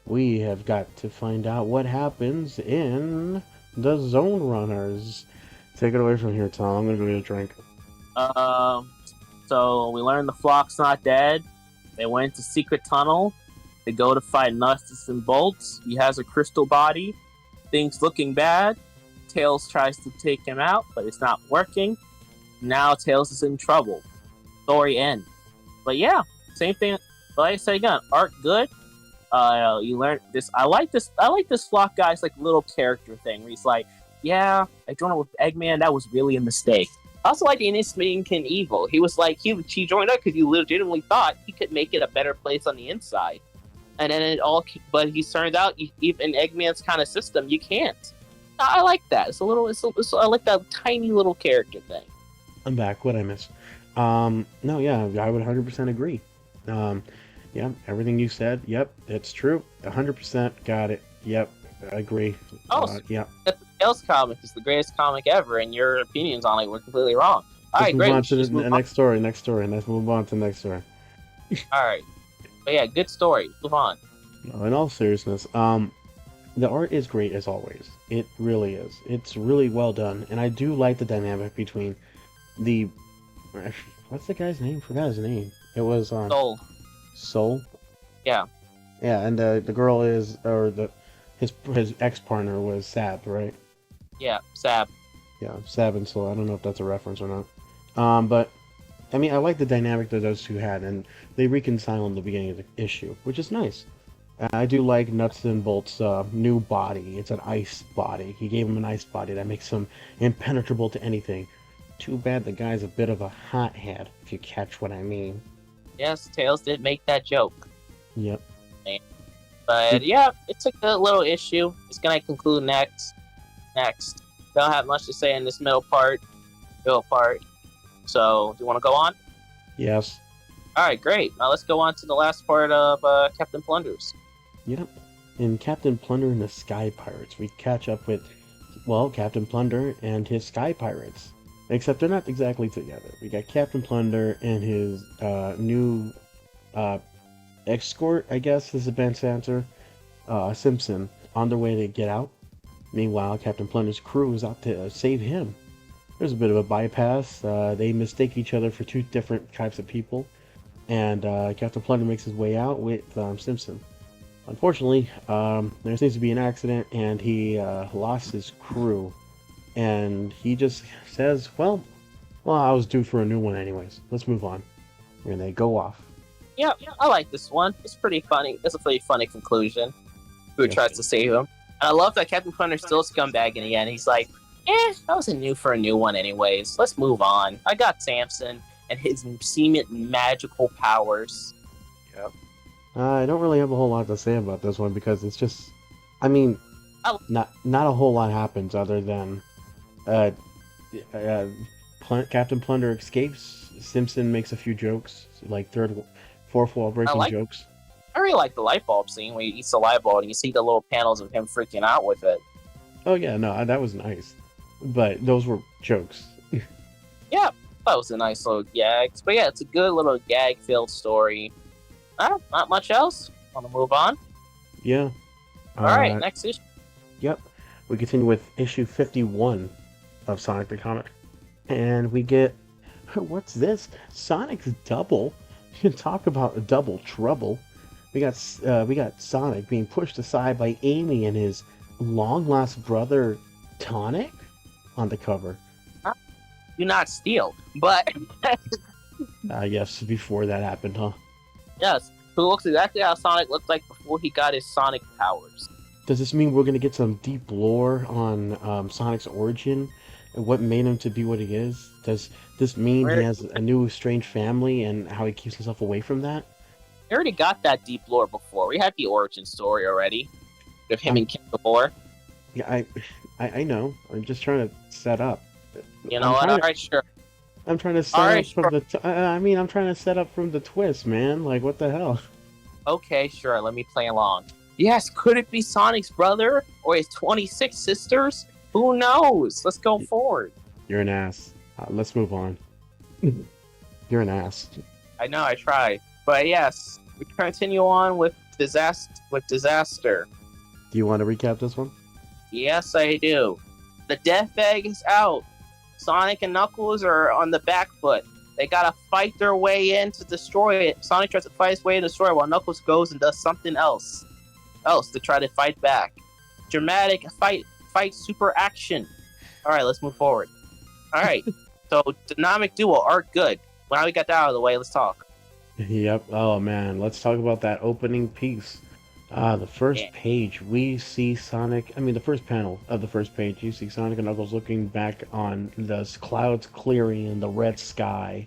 we have got to find out what happens in the Zone Runners. Take it away from here, Tom. I'm gonna go get a drink. So we learned the Flock's not dead. They went into secret tunnel. They go to fight Nustus and Bolts. He has a crystal body. Things looking bad. Tails tries to take him out, but it's not working. Now Tails is in trouble. Story end. But yeah, same thing. Like I said again, art good. You learn this. I like this. I like this Flock guy's like little character thing where he's like, "Yeah, I joined up with Eggman. That was really a mistake." I also like the Innisminkin Evil. He was like he joined up because he legitimately thought he could make it a better place on the inside, and then it all. But he turned out even Eggman's kind of system, you can't. I like that. It's a little. I like that tiny little character thing. I'm back. What I missed? No, yeah, I would 100% agree. Um, yeah, everything you said. Yep, it's true. 100% got it. Yep, I agree. Oh, Yeah. the Tales comic is the greatest comic ever, and your opinions on it were completely wrong. All right, Let's move great. on to the next story. Next story. Let's move on to the next story. All right, but yeah, good story. Move on. No, in all seriousness, the art is great as always. It really is. It's really well done, and I do like the dynamic between the what's the guy's name? Forgot his name. It was Soul. Yeah. Yeah, and the girl is his ex partner was Sab, right? Yeah, Sab. Yeah, Sab and Soul. I don't know if that's a reference or not. But I mean, I like the dynamic that those two had, and they reconcile in the beginning of the issue, which is nice. I do like Nuts and Bolt's new body. It's an ice body. He gave him an ice body that makes him impenetrable to anything. Too bad the guy's a bit of a hothead, if you catch what I mean. Yes, Tails did make that joke. Yep. But yeah, it's a good little issue. It's gonna conclude next. Don't have much to say in this middle part. So, do you want to go on? Yes. All right, great. Now let's go on to the last part of Captain Plunders. Yep. In Captain Plunder and the Sky Pirates, we catch up with, well, Captain Plunder and his Sky Pirates. Except they're not exactly together. We got Captain Plunder and his new escort, I guess, is the best answer, Simpson, on their way to get out. Meanwhile, Captain Plunder's crew is out to save him. There's a bit of a bypass. They mistake each other for two different types of people. And Captain Plunder makes his way out with Simpson. Unfortunately, there seems to be an accident, and he lost his crew. And he just says, well, I was due for a new one anyways. Let's move on. And they go off. Yeah, I like this one. It's pretty funny. It's a pretty funny conclusion. Who tries to save him. And I love that Captain Plunder's still a scumbag in the end. He's like, I wasn't due for a new one anyways. Let's move on. I got Samson and his seeming magical powers. Yep. I don't really have a whole lot to say about this one because it's just, I mean, not a whole lot happens other than Captain Plunder escapes. Simpson makes a few jokes, like fourth wall breaking jokes. I really like the light bulb scene where he eats the light bulb and you see the little panels of him freaking out with it. Oh yeah, no, that was nice. But those were jokes. Yeah, that was a nice little gag. But yeah, it's a good little gag-filled story. Not much else. Want to move on? Yeah. All right, next issue. Yep. We continue with issue 51 of Sonic the Comic. And we get, what's this? Sonic's double. You can talk about a double trouble. We got Sonic being pushed aside by Amy and his long-lost brother, Tonic, on the cover. Do not steal, but... yes, before that happened, huh? Yes, who looks exactly how Sonic looked like before he got his Sonic powers. Does this mean we're going to get some deep lore on Sonic's origin and what made him to be what he is? Does this mean he has a new strange family and how he keeps himself away from that? We already got that deep lore before. We had the origin story already with him and King before. Yeah, I know. I'm just trying to set up. You know what? All right, sure. I'm trying to set up from the. I'm trying to set up from the twist, man. Like, what the hell? Okay, sure. Let me play along. Yes, could it be Sonic's brother or his 26 sisters? Who knows? Let's go forward. You're an ass. Let's move on. You're an ass. I know. I tried, but yes, we continue on with disaster. Do you want to recap this one? Yes, I do. The Death Egg is out. Sonic and Knuckles are on the back foot. They gotta fight their way in to destroy it. Sonic tries to fight his way to destroy it while Knuckles goes and does something else to try to fight back. Dramatic fight super action. All right, let's move forward. All right, so dynamic duo, art good. Well, now we got that out of the way, let's talk. Yep. Oh man, let's talk about that opening piece. The first Yeah. page, we see Sonic. I mean, the first panel of the first page, you see Sonic and Knuckles looking back on the clouds clearing in the red sky,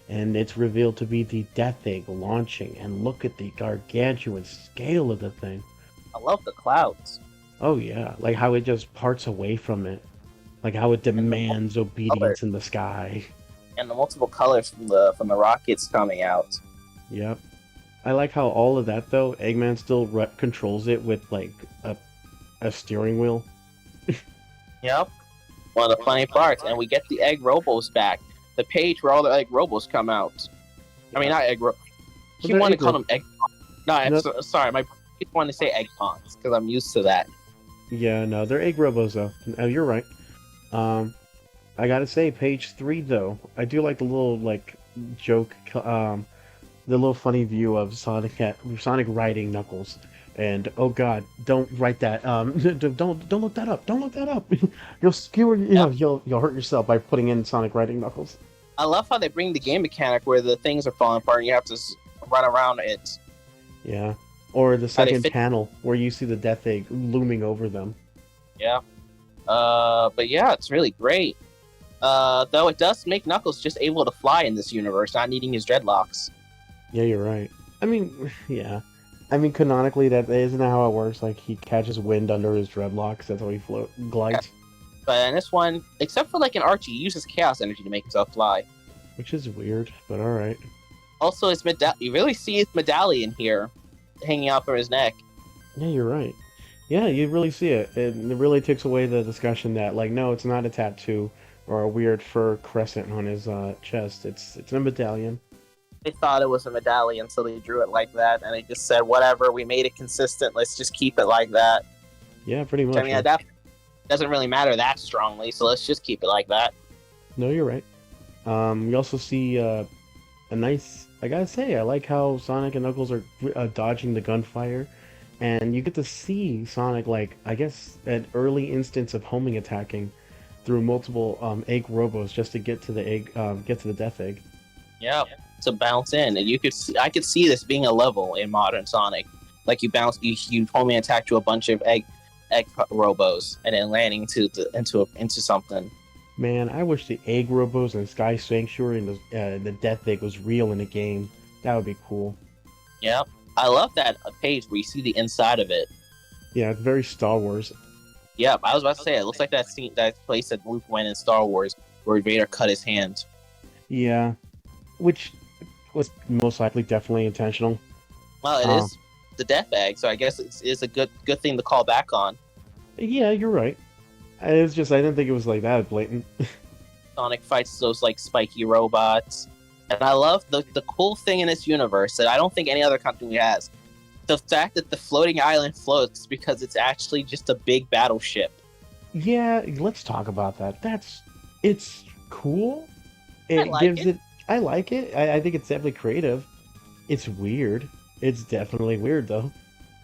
and it's revealed to be the Death Egg launching. And look at the gargantuan scale of the thing. I love the clouds Oh yeah, like how it just parts away from it, like how it and the multiple demands colors obedience in the sky. and the multiple colors from the rockets coming out. Yep. I like how all of that though, Eggman still controls it with like a steering wheel. Yep. One of the funny parts, and we get the egg robos back. The page where all the egg robos come out. I mean, not egg ro. But He they're wanted to egg call them egg. No, I'm No, sorry. My brain wanted to say egg pawns because I'm used to that. yeah, no, they're egg robos though. You're right. Um, I gotta say, page 3 though, I do like the little like joke, the little funny view of Sonic riding Knuckles. And oh God, don't write that. Don't look that up. Don't look that up. You'll skewer. Yep. You'll hurt yourself by putting in Sonic riding Knuckles. I love how they bring the game mechanic where the things are falling apart and you have to run around it. Yeah. Or the How they second fit. panel where you see the Death Egg looming over them. Yeah. But yeah, it's really great. Though it does make Knuckles just able to fly in this universe, not needing his dreadlocks. Yeah, you're right. I mean, yeah. I mean, canonically, that isn't that how it works. Like he catches wind under his dreadlocks. That's how he glides, But in this one, except for like an Archie, he uses chaos energy to make himself fly. which is weird, but all right. Also, his you really see his medallion here, hanging out from his neck. Yeah, you're right. Yeah, you really see it. It really takes away the discussion that like, no, it's not a tattoo or a weird fur crescent on his chest. It's a medallion. They thought it was a medallion, so they drew it like that, and they just said, "Whatever, we made it consistent. Let's just keep it like that." Yeah, pretty much. I mean, Yeah. that doesn't really matter that strongly, so let's just keep it like that. No, you're right. We also see a nice. I gotta say, I like how Sonic and Knuckles are dodging the gunfire, and you get to see Sonic like I guess an early instance of homing attacking through multiple egg robos just to get to the egg, get to the Death Egg. Yeah, to bounce in, and I could see this being a level in modern Sonic. Like you homing attack to a bunch of egg robos, and then landing into something. Man, I wish the egg robos and Sky Sanctuary and the Death Egg was real in the game. That would be cool. Yeah, I love that page where you see the inside of it. Yeah, it's very Star Wars. Yeah, I was about to say it looks like that scene, that place that Luke went in Star Wars where Vader cut his hand. Yeah, which was most likely definitely intentional. Well, it is the Death Egg, so I guess it's a good thing to call back on. Yeah, you're right. It's just I didn't think it was like that blatant. Sonic fights those like spiky robots, and I love the cool thing in this universe that I don't think any other company has. The fact that the floating island floats because it's actually just a big battleship. Yeah, let's talk about that. It's cool. It like gives it. it. I like it. I think it's definitely creative. It's weird. It's definitely weird though.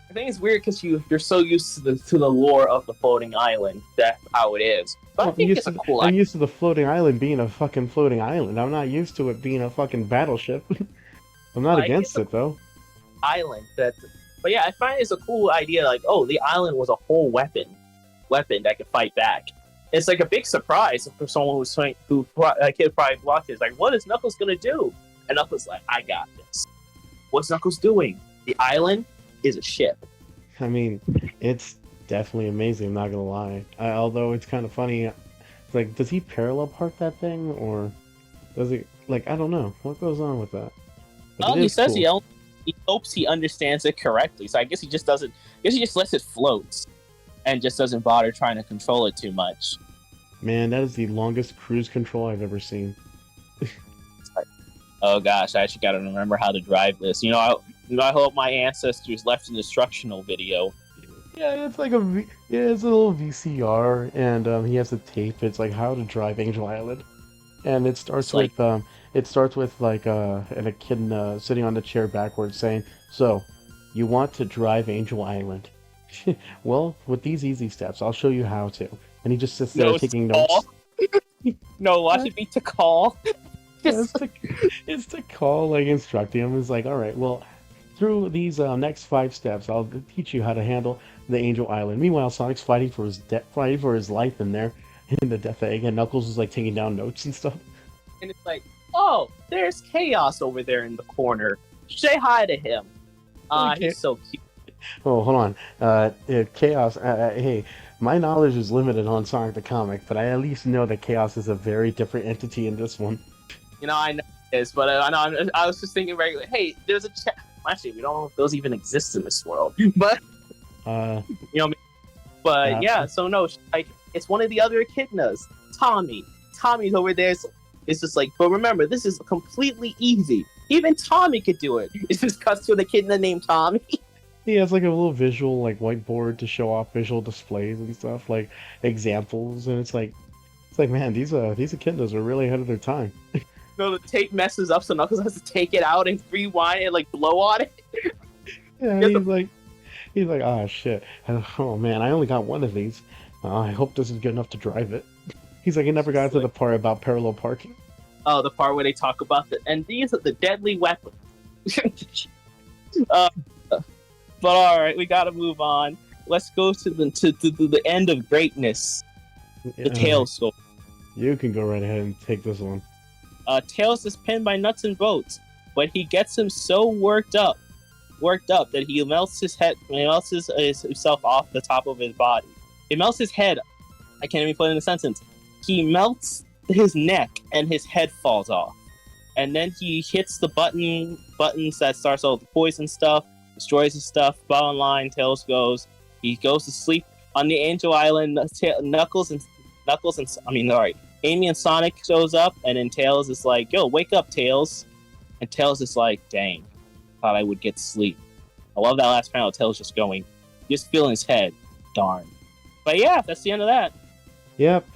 I think it's weird because you're so used to the lore of the floating island. That's how it is. But I think it's a cool I'm idea. used to the floating island being a fucking floating island. I'm not used to it being a fucking battleship. I'm not Like, against it though. Island but yeah, I find it's a cool idea. Like, oh, the island was a whole weapon that could fight back. It's like a big surprise for someone who kid probably watches. Like, what is Knuckles gonna do? And Knuckles like, I got this. What's Knuckles doing? The island is a ship. I mean, it's definitely amazing. I'm not gonna lie. Although it's kind of funny. It's like, does he parallel park that thing, or does he? Like, I don't know what goes on with that. But Well, it he is says cool. he hopes he understands it correctly. So I guess he just doesn't. I guess he just lets it float, and just doesn't bother trying to control it too much. Man, that is the longest cruise control I've ever seen. Oh gosh, I actually got to remember how to drive this. I hope my ancestors left an instructional video. Yeah, it's like it's a little VCR, and he has a tape. It's like how to drive Angel Island, and it starts It's like, with like and a kid sitting on the chair backwards saying, "So, you want to drive Angel Island? Well, with these easy steps, I'll show you how to." And he just sits there no, taking call. notes. No, watch it be to call. Yeah, it's to call, like instructing him. It's like, all right, well, through these next 5 steps, I'll teach you how to handle the Angel Island. Meanwhile, Sonic's fighting for his life in there in the Death Egg, and Knuckles is like taking down notes and stuff. And it's like, oh, there's Chaos over there in the corner. Say hi to him. Okay. He's so cute. Oh, hold on. Chaos. Hey, my knowledge is limited on Sonic the comic, but I at least know that Chaos is a very different entity in this one. I know it is, but I was just thinking regularly. Hey, there's a chat. Actually, we don't know if those even exist in this world, but Uh, you know. But yeah, so no, like it's one of the other echidnas, Tommy. Tommy's over there. It's just like, but remember, this is completely easy. Even Tommy could do it. It's just cuts to an echidna named Tommy. he has like a little visual like whiteboard to show off visual displays and stuff, like examples, and it's like man, these echidnas are really ahead of their time. The tape messes up, so Knuckles has to take it out and rewind it, like blow on it. Yeah, he's like, oh shit, oh man, I only got one of these. I hope this is good enough to drive it. He's like, he never got to the part about parallel parking. Oh, the part where they talk about and these are the deadly weapons. But all right, we got to move on. Let's go to the end of greatness. The Tails story. You can go right ahead and take this one. Tails is pinned by Nuts and Bolts, but he gets him so worked up that he melts himself off the top of his body. He melts his head. I can't even put it in a sentence. He melts his neck and his head falls off. And then he hits the buttons that starts all the poison stuff, destroys his stuff. Bottom line, Tails he goes to sleep on the Angel Island. Amy and Sonic shows up, and then Tails is like, yo, wake up, Tails. And Tails is like, dang, thought I would get sleep. I love that last panel. Tails just feeling his head. Darn. But yeah, that's the end of that. Yep.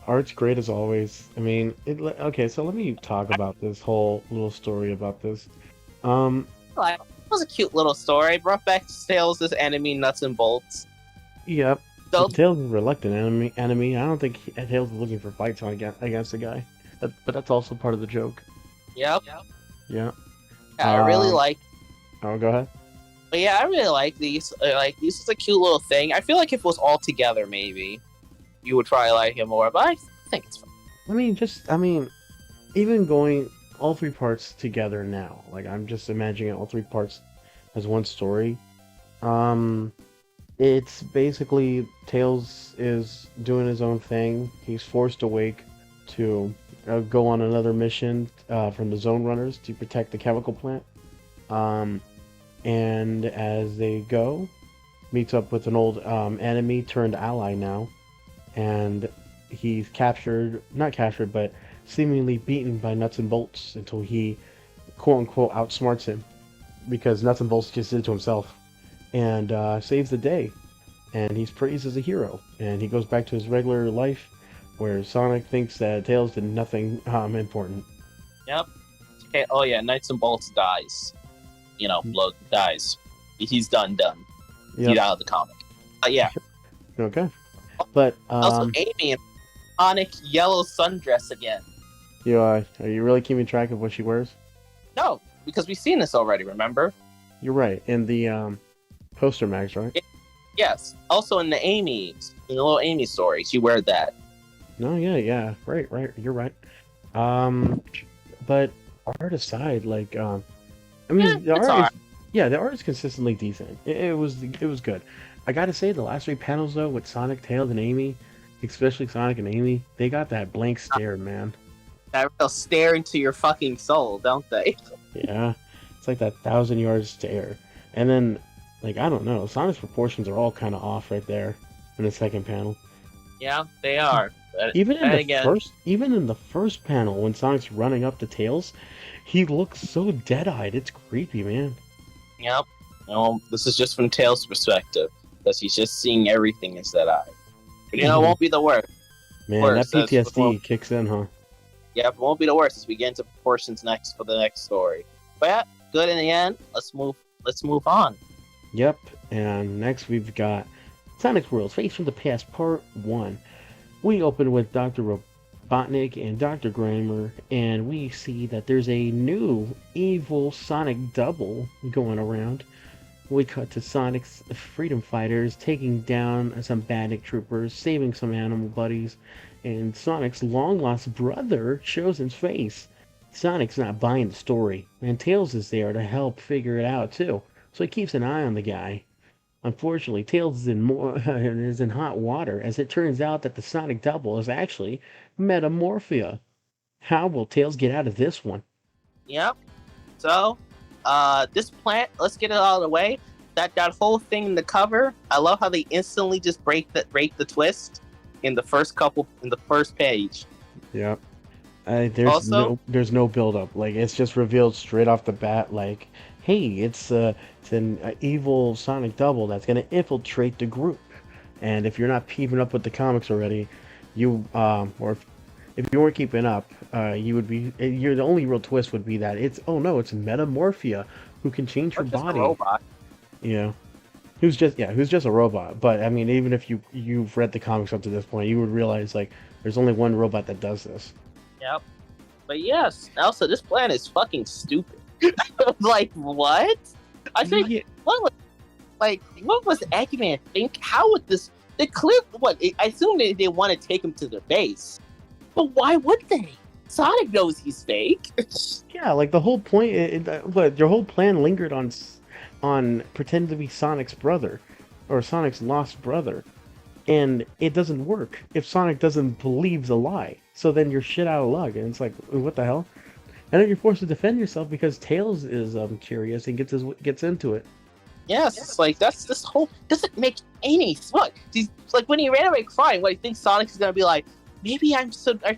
Art's great as always. I mean, okay, so let me talk about this whole little story about this. It was a cute little story. Brought back Tails' enemy, Nuts and Bolts. Yep. So, Tails is a reluctant enemy. I don't think Tails is looking for fights against the guy. But that's also part of the joke. Yep. Yeah. I really like. Oh, go ahead. But yeah, I really like these. This is a cute little thing. I feel like if it was all together, maybe you would probably like it more. But I think it's fun. I mean, even going all 3 parts together now, like I'm just imagining all 3 parts as one story. It's basically Tails is doing his own thing. He's forced awake to go on another mission from the Zone Runners to protect the chemical plant. And as they go, meets up with an old enemy turned ally now, and he's not captured, but seemingly beaten by Nuts and Bolts until he, quote unquote, outsmarts him, because Nuts and Bolts just did it to himself, and saves the day, and he's praised as a hero, and he goes back to his regular life, where Sonic thinks that Tails did nothing important. Yep. Okay. Oh yeah, Nuts and Bolts dies. Blood dies. He's done. Yep. He's out of the comic. Yeah. Okay. But also, Amy in Sonic yellow sundress again. Are you really keeping track of what she wears? No, because we've seen this already. Remember? You're right. In the poster mags, right? Yes. Also in the little Amy story, she wears that. No, yeah. Right. You're right. But art aside, the art is consistently decent. It was good. I gotta say, the last 3 panels though, with Sonic, Tails, and Amy, especially Sonic and Amy, they got that blank stare, man. That real stare into your fucking soul, don't they? Yeah, it's like that 1,000-yard stare. And then, I don't know, Sonic's proportions are all kind of off right there in the second panel. Yeah, they are. Even in the first panel, when Sonic's running up to Tails, he looks so dead-eyed. It's creepy, man. Yep. This is just from Tails' perspective, because he's just seeing everything as dead-eyed. But it won't be the worst. Man, that PTSD kicks in, huh? Yep, it won't be the worst as we get into proportions next for the next story. But yeah, good in the end. Let's move on. Yep, and next we've got Sonic's World, Face from the Past, Part 1. We open with Dr. Robotnik and Dr. Grimer, and we see that there's a new evil Sonic double going around. We cut to Sonic's freedom fighters taking down some bandit troopers, saving some animal buddies, and Sonic's long-lost brother shows his face. Sonic's not buying the story, and Tails is there to help figure it out too, so he keeps an eye on the guy. Unfortunately, Tails is is in hot water, as it turns out that the Sonic double is actually Metamorphia. How will Tails get out of this one? Yep. So, this plant, let's get it out of the way. That whole thing in the cover, I love how they instantly just break the twist in the first page. Yep. There's no build up. Like, it's just revealed straight off the bat. Like, hey, it's an evil Sonic double that's gonna infiltrate the group. And if you're not keeping up with the comics already, you or if you weren't keeping up, you would be. The only real twist would be that it's it's Metamorphia who can change her body. A robot. Yeah. Who's just a robot. But I mean, even if you've read the comics up to this point, you would realize like there's only one robot that does this. Yep. But yes, also this plan is fucking stupid. Like what? I think what was Eggman think? How would this? They clearly I assume they want to take him to their base, but why would they? Sonic knows he's fake. Yeah, like the whole point. Your whole plan lingered on pretending to be Sonic's brother, or Sonic's lost brother, and it doesn't work if Sonic doesn't believe the lie. So then you're shit out of luck, and it's like, what the hell? And then you're forced to defend yourself because Tails is curious and gets into it. Yes, it's like that's this whole doesn't make any what. He's like when he ran away crying. What he thinks Sonic's gonna be like? Maybe I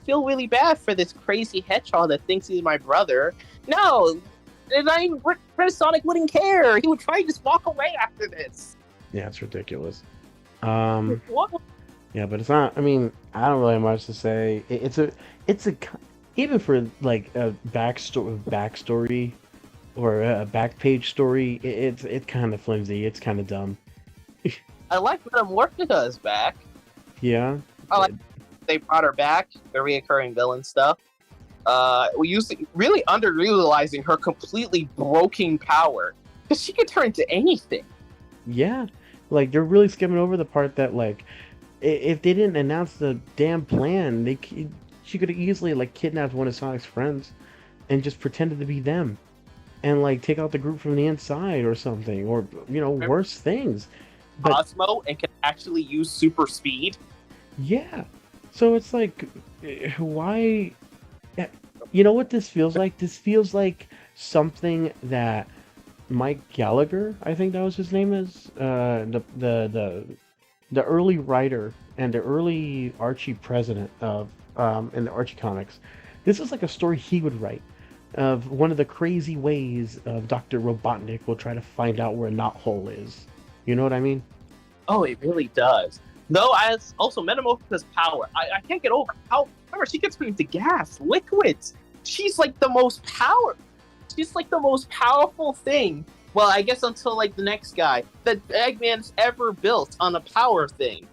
feel really bad for this crazy hedgehog that thinks he's my brother. No, and Sonic wouldn't care. He would try to just walk away after this. Yeah, it's ridiculous. What? Yeah, but it's not. I mean, I don't really have much to say. It's a even for like a backstory or a back page story. It's kind of flimsy. It's kind of dumb. I like Metamorphica is back. Yeah. I like they brought her back. The reoccurring villain stuff. We really underutilizing her completely broken power because she could turn into anything. Yeah, like they're really skimming over the part that like if they didn't announce the damn plan, she could have easily like kidnapped one of Sonic's friends and just pretended to be them and like take out the group from the inside or something, or worse things. But Cosmo and can actually use super speed. Yeah, so it's like why? You know what this feels like? This feels like something that Mike Gallagher, I think that was his name, is the early writer and the early Archie president of in the Archie comics. This is like a story he would write of one of the crazy ways of Dr. Robotnik will try to find out where Knothole is. You know what I mean? Oh, it really does. No, as also Metamorphica's power. I can't get over how. Remember, she gets into gas, liquids. She's like the most powerful thing. Well, I guess until like the next guy that Eggman's ever built on a power thing.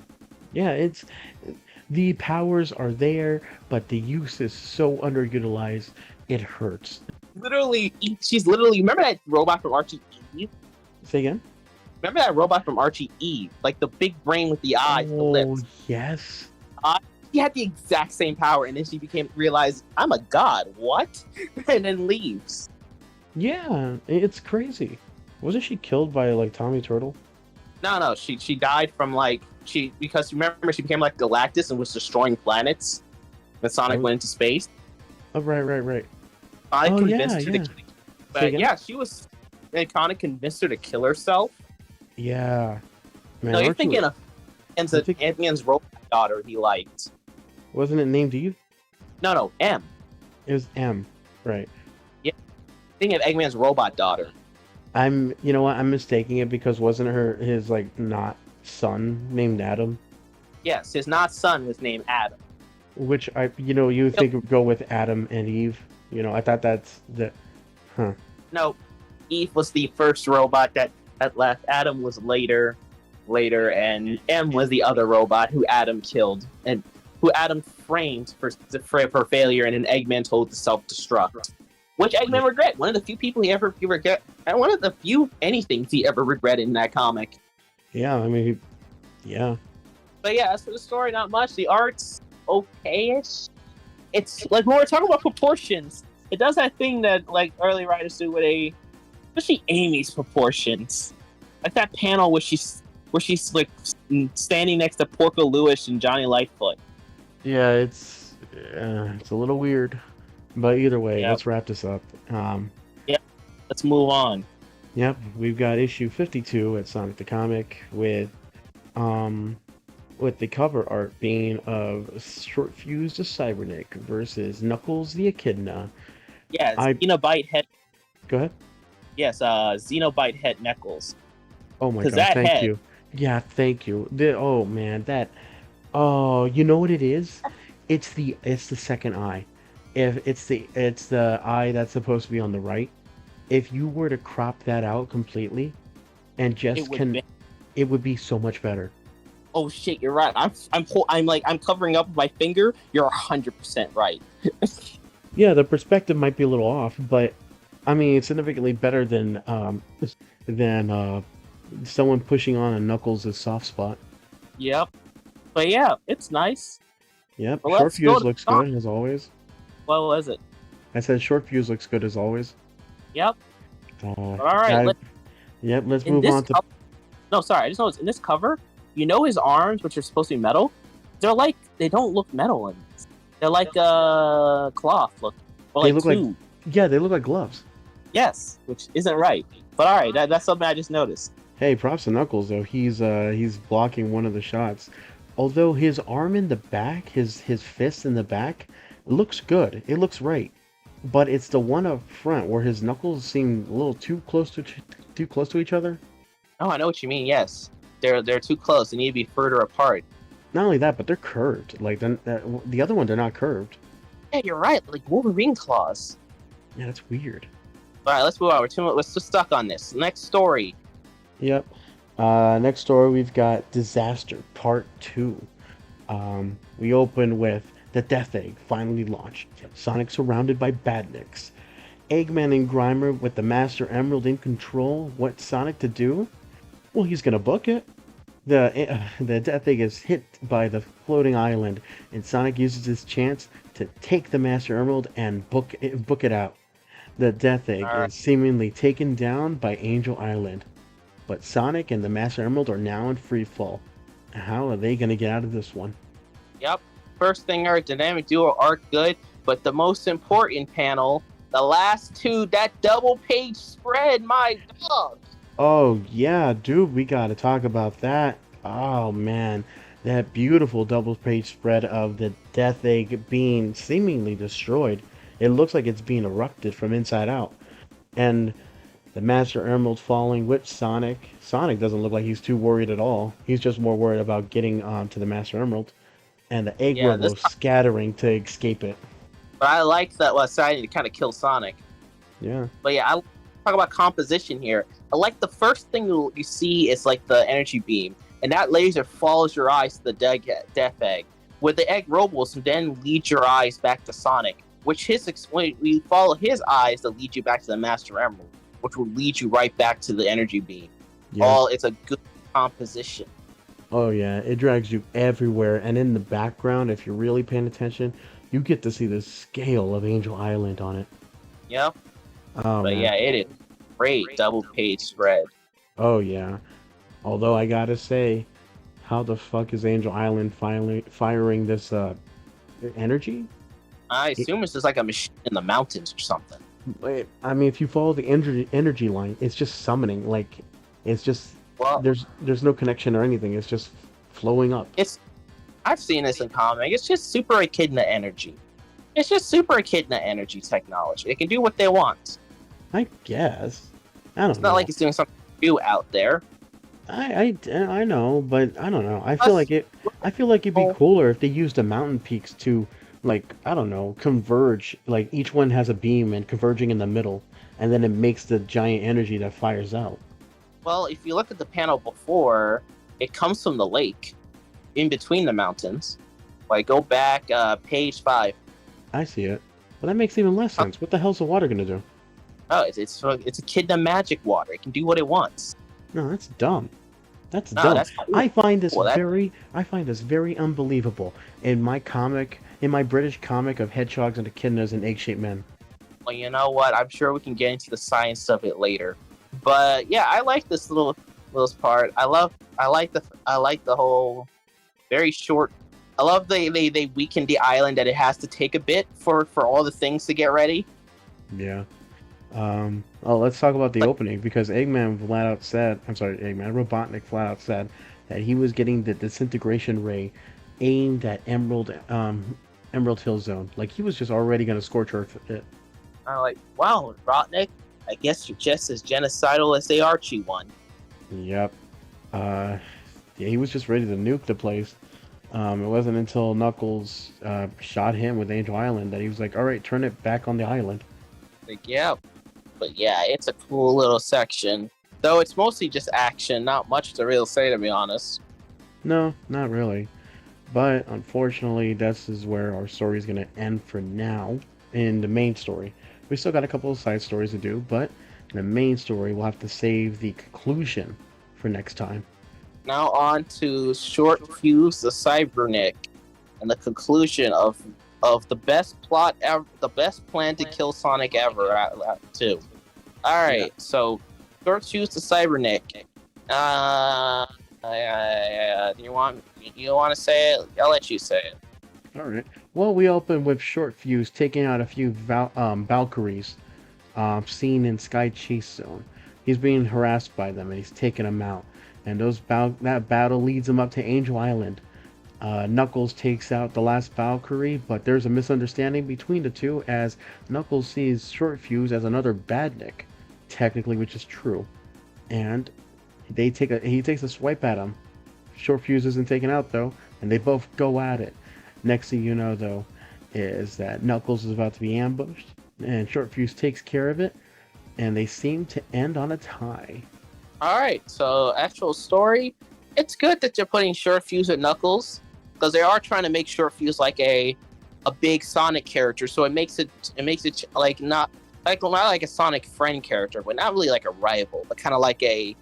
Yeah, the powers are there, but the use is so underutilized, it hurts. She's literally. Remember that robot from Archie Eve? Say again? Remember that robot from Archie Eve? Like the big brain with the eyes, the lips. Yes. She had the exact same power, and then she realized, I'm a god, what? And then leaves. Yeah, it's crazy. Wasn't she killed by like Tommy Turtle? No, she died from because remember she became like Galactus and was destroying planets. When Sonic went into space. Oh right. Sonic convinced her to kill. But yeah, she was. And Sonic convinced her to kill herself. Yeah. Man, no, you're thinking of Ant-Man's robot daughter he liked. Wasn't it named Eve? No, M. It was M, right? Yeah. Thinking of Eggman's robot daughter. You know what? I'm mistaking it because wasn't his like not son named Adam? Yes, his not son was named Adam. Which you would think would go with Adam and Eve. I thought that's the. Huh. No, Eve was the first robot that left. Adam was later, and M was the other robot who Adam killed. And who Adam framed for failure and an Eggman told to self-destruct. Which Eggman regret. One of the few people he regret, and one of the few anything he ever regretted in that comic. Yeah, I mean, yeah. But yeah, as for the story, not much. The art's okay-ish. It's like when we're talking about proportions, it does that thing that like early writers do with especially Amy's proportions. Like that panel where she's like standing next to Porco Lewis and Johnny Lightfoot. Yeah, it's a little weird, but either way, let's wrap this up. Let's move on. Yep, we've got issue 52 at Sonic the Comic with the cover art being of Short Fuse the Cybernik versus Knuckles the Echidna. Yeah, Xenobite head. Go ahead. Yes, Xenobite head Knuckles. Oh my god! Thank you. Yeah, thank you. Oh man, oh, you know what it is? It's the second eye. If it's the eye that's supposed to be on the right. If you were to crop that out completely, and just it would be so much better. Oh shit, you're right. I'm covering up with my finger. You're 100% right. Yeah, the perspective might be a little off, but I mean it's significantly better than someone pushing on a Knuckles' soft spot. Yep. But yeah, it's nice. Yep. Well, Short Fuse looks good as always. What was it? I said Short Fuse looks good as always. Yep. All right. Let's move on to. No, sorry. I just noticed in this cover, his arms, which are supposed to be metal, they don't look metal in this. They're like cloth look. Or they look like they look like gloves. Yes, which isn't right. But all right, that's something I just noticed. Hey, props to Knuckles though. He's blocking one of the shots. Although his arm in the back, his fist in the back, looks good. It looks right. But it's the one up front where his knuckles seem a little too close to each other. Oh, I know what you mean. Yes, they're too close. They need to be further apart. Not only that, but they're curved. Like the other one, they're not curved. Yeah, you're right. Like Wolverine claws. Yeah, that's weird. All right, let's move on. We're just stuck on this. Next story. Yep. Next story, we've got Disaster Part 2. We open with the Death Egg finally launched. Sonic surrounded by badniks. Eggman and Grimer with the Master Emerald in control. What's Sonic to do? Well, he's gonna book it. The Death Egg is hit by the floating island, and Sonic uses his chance to take the Master Emerald and book it out. The Death Egg is seemingly taken down by Angel Island, but Sonic and the Master Emerald are now in free fall. How are they gonna get out of this one? Yep. First thing, our dynamic duo arc good, but the most important panel, the last two, that double page spread, my dog. Oh yeah, dude, we gotta talk about that. Oh man, that beautiful double page spread of the Death Egg being seemingly destroyed. It looks like it's being erupted from inside out. And the Master Emerald falling with Sonic. Sonic doesn't look like he's too worried at all. He's just more worried about getting to the Master Emerald. And the egg robo scattering to escape it. But I like that deciding to kind of kill Sonic. Yeah. But yeah, I talk about composition here. I like the first thing you see is like the energy beam, and that laser follows your eyes to the Death Egg. With the egg robots, then lead your eyes back to Sonic, which we follow his eyes to lead you back to the Master Emerald, which will lead you right back to the energy beam. Yeah. It's a good composition. Oh yeah, it drags you everywhere, and in the background, if you're really paying attention, you get to see the scale of Angel Island on it. Yep. Oh, but man. Yeah, it is great double page spread. Oh yeah. Although I gotta say, how the fuck is Angel Island firing this energy? I assume it's just like a machine in the mountains or something. I mean, if you follow the energy line, it's just summoning. Like, it's just there's no connection or anything. It's just flowing up. I've seen this in comic. It's just Super Echidna energy. It's just Super Echidna energy technology. They can do what they want. I guess. I don't know. It's not like it's doing something new out there. I know, but I don't know. I feel like it'd be cooler if they used the mountain peaks to, like, I don't know, converge. Like each one has a beam and converging in the middle, and then it makes the giant energy that fires out. Well, if you look at the panel before, it comes from the lake, in between the mountains. Like go back, page 5. I see it. Well, that makes even less Oh, sense. What the hell's the water gonna do? it's a kid in magic water. It can do what it wants. No, that's dumb. That's No, dumb. that's cool. That I find this very unbelievable in my comic, in my British comic of hedgehogs and echidnas and egg-shaped men. well, you know what? I'm sure we can get into the science of it later. But yeah, I like this little part. I like the whole very short. I love they weakened the island that it has to take a bit for all the things to get ready. Yeah. Oh, let's talk about the Like, opening because Eggman, Robotnik flat out said that he was getting the disintegration ray aimed at Emerald Hill Zone. Like he was just already gonna scorch Earth with it. I'm like, wow, Rotnik, I guess you're just as genocidal as the Archie one. Yep. Yeah, he was just ready to nuke the place. It wasn't until Knuckles shot him with Angel Island that he was like, all right, turn it back on the island. Like, yeah, but yeah, it's a cool little section. Though it's mostly just action, not much to really say, to be honest. No, not really. But unfortunately, this is where our story is going to end for now in the main story. We still got a couple of side stories to do, but in the main story, we'll have to save the conclusion for next time. Now on to Short Fuse the Cybernick, and the conclusion of the best plot ever, the best plan to kill Sonic ever. Too. All right, Yeah. so Short Fuse the Cybernick. Do you want to say it? I'll let you say it. All right. Well, we open with Short Fuse taking out a few Valkyries seen in Sky Chase Zone. He's being harassed by them, and he's taking them out. And that battle leads him up to Angel Island. Knuckles takes out the last Valkyrie, but there's a misunderstanding between the two as Knuckles sees Short Fuse as another Badnik, technically, which is true. And he takes a swipe at him. Short Fuse isn't taken out though, and they both go at it. Next thing you know, though, is that Knuckles is about to be ambushed, and Short Fuse takes care of it, and they seem to end on a tie. All right, so actual story. It's good that you're putting Short Fuse at Knuckles, because they are trying to make Short Fuse like a big Sonic character, so it makes it like not like a Sonic friend character, but not really like a rival, but kind of like a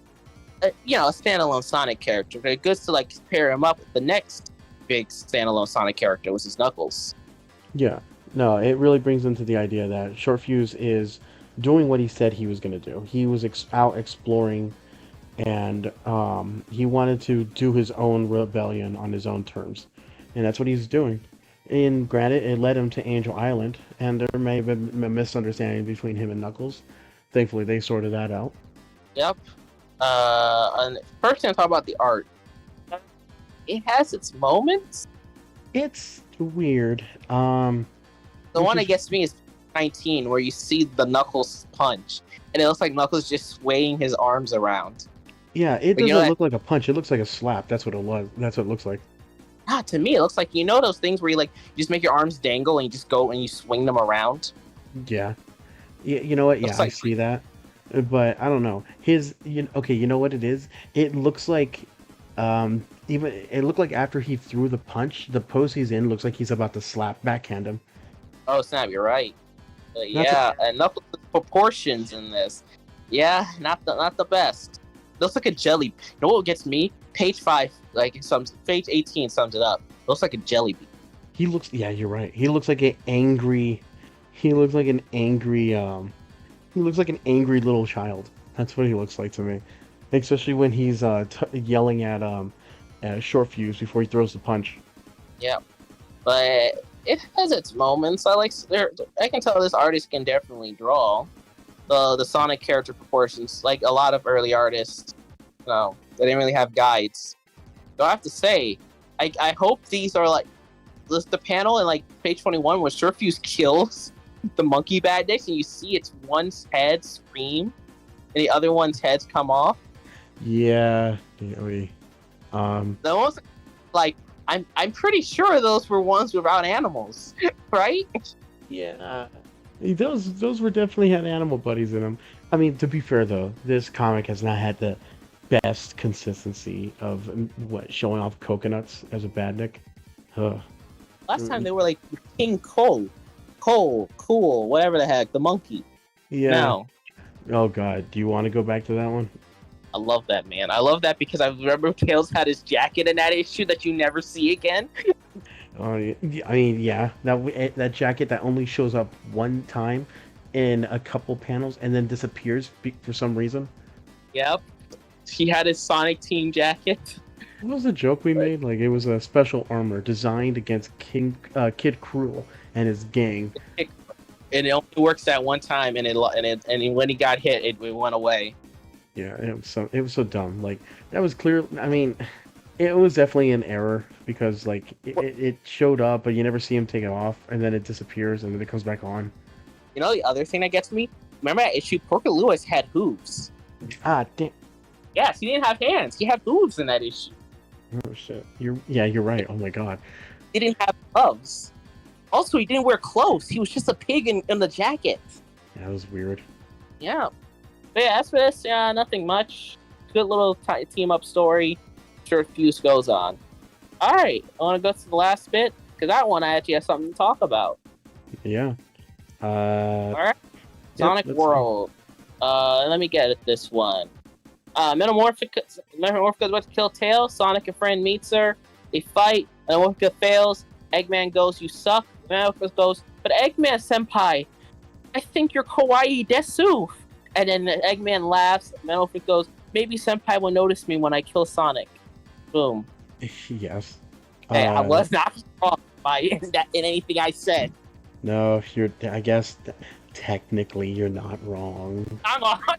standalone Sonic character. But it's good to like pair him up with the next big standalone Sonic character, which is Knuckles. Yeah, no, it really brings into the idea that Short Fuse is doing what he said he was going to do. He was out exploring, and he wanted to do his own rebellion on his own terms, and that's what he's doing. And granted, it led him to Angel Island, and there may have been a misunderstanding between him and Knuckles. Thankfully, they sorted that out. Yep. And first thing I talk about the art. It has its moments. It's weird. The one that gets me is 19, where you see the Knuckles punch, and it looks like Knuckles just swaying his arms around. Yeah, it But doesn't look like a punch. It looks like a slap. That's what it was. That's what it looks like. To me, it looks like those things where you just make your arms dangle and you just go and you swing them around. Yeah. You know what? Yeah, I see that. But I don't know. Okay, you know what it is? It looks like it looked like after he threw the punch, the pose he's in looks like he's about to backhand him. Oh snap, you're right. And Knuckles' proportions in this. Yeah, not the best. Looks like a jelly. You know what gets me? Page 5, page 18 sums it up. Looks like a jelly bean. Yeah, you're right. He looks like an angry little child. That's what he looks like to me. Especially when he's yelling at Short Fuse before he throws the punch. Yeah. But it has its moments. I can tell this artist can definitely draw the Sonic character proportions. Like a lot of early artists, they didn't really have guides. So I have to say, I hope these are like the panel in like page 21 where Short Fuse kills the monkey badniks and you see its one's head scream and the other one's heads come off. Yeah. The ones I'm pretty sure those were ones without animals, right? Yeah. Those were definitely had animal buddies in them. I mean, to be fair though, this comic has not had the best consistency of showing off coconuts as a badnik. Last time they were like King Cool, whatever the heck, the monkey. Yeah. Now, Oh God, do you want to go back to that one? I love that, man. I love that because I remember Tails had his jacket in that issue that you never see again. Oh, I mean, yeah, that jacket that only shows up one time in a couple panels and then disappears for some reason. Yep. He had his Sonic Team jacket. What was the joke we made? Like, it was a special armor designed against Kid Cruel and his gang. And it only works that one time, and when he got hit, it went away. Yeah, it was so dumb. Like, that was clear. I mean, it was definitely an error because like it showed up, but you never see him take it off, and then it disappears, and then it comes back on. You know the other thing that gets to me? Remember that issue? Porker Lewis had hooves. Ah, damn. Yes, he didn't have hands. He had hooves in that issue. Oh shit. You're right. Oh my God. He didn't have gloves. Also, he didn't wear clothes. He was just a pig in the jacket. That was weird. Yeah. But yeah, as for this, yeah, nothing much. Good little team up story. Sure, Fuse goes on. All right, I want to go to the last bit because that one I actually have something to talk about. Yeah. All right. Sonic World. Let me get at this one. Metamorphica's about to kill Tails. Sonic and friend meets her. They fight. Metamorphica fails. Eggman goes, "You suck." Metamorphica goes, "But Eggman Senpai, I think you're kawaii desu." And then Eggman laughs. Metamorphica goes, "Maybe Senpai will notice me when I kill Sonic." Boom. Yes. Hey, I was not wrong in anything I said. No, I guess technically you're not wrong. I'm 100%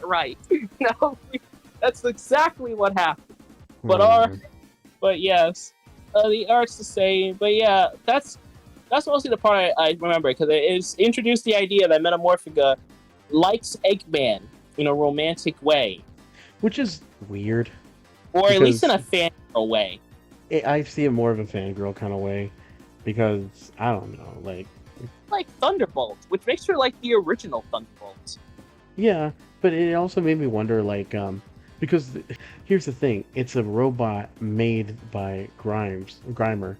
right. No, that's exactly what happened. But yes, the art's the same. But yeah, that's mostly the part I remember because it's introduced the idea that Metamorphica likes Eggman in a romantic way, which is weird, or at least in a fangirl way. I see it more of a fangirl kind of way because I don't know, like Thunderbolt, which makes her like the original Thunderbolt. Yeah, but it also made me wonder, because here's the thing: it's a robot made by Grimer.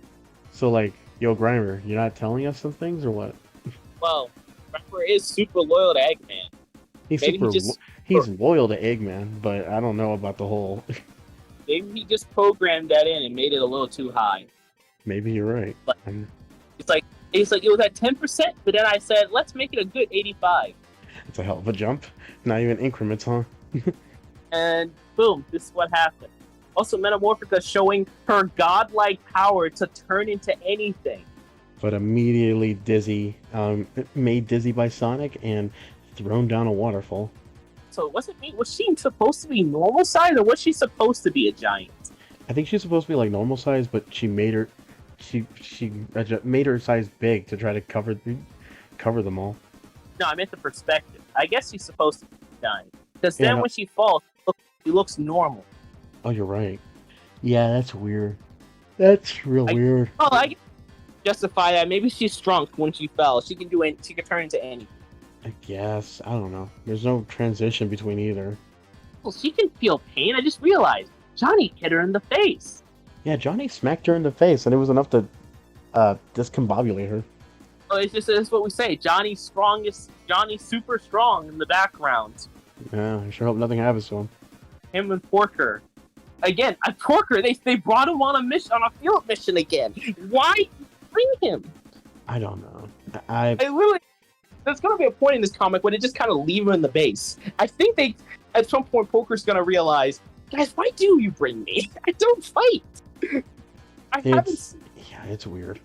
So, yo, Grimer, you're not telling us some things or what? Well, Grimer is super loyal to Eggman. He's loyal to Eggman, but I don't know about the whole. Maybe he just programmed that in and made it a little too high. Maybe you're right. But it's like it was at 10%, but then I said, let's make it a good 85. It's a hell of a jump. Not even increments, huh? And boom, this is what happened. Also, Metamorphica showing her godlike power to turn into anything. But immediately made dizzy by Sonic and thrown down a waterfall. So was she supposed to be normal size, or was she supposed to be a giant? I think she's supposed to be normal size, but she made her size big to try to cover them all. No, I meant the perspective. I guess she's supposed to be a giant. Because then when she falls, she looks normal. Oh, you're right. Yeah, that's weird. That's weird. Oh, I can justify that. Maybe she's shrunk when she fell. She can turn into anything. I guess. I don't know. There's no transition between either. Well, she can feel pain. I just realized Johnny hit her in the face. Yeah, Johnny smacked her in the face, and it was enough to discombobulate her. Oh, it's what we say. Johnny's super strong in the background. Yeah, I sure hope nothing happens to him. Him and Porker. Again, Porker, they brought him on a field mission again. Why bring him? I don't know. I literally, there's gonna be a point in this comic when they just kind of leave him in the base. I think at some point, Porker's gonna realize, guys, why do you bring me? I don't fight. It's weird.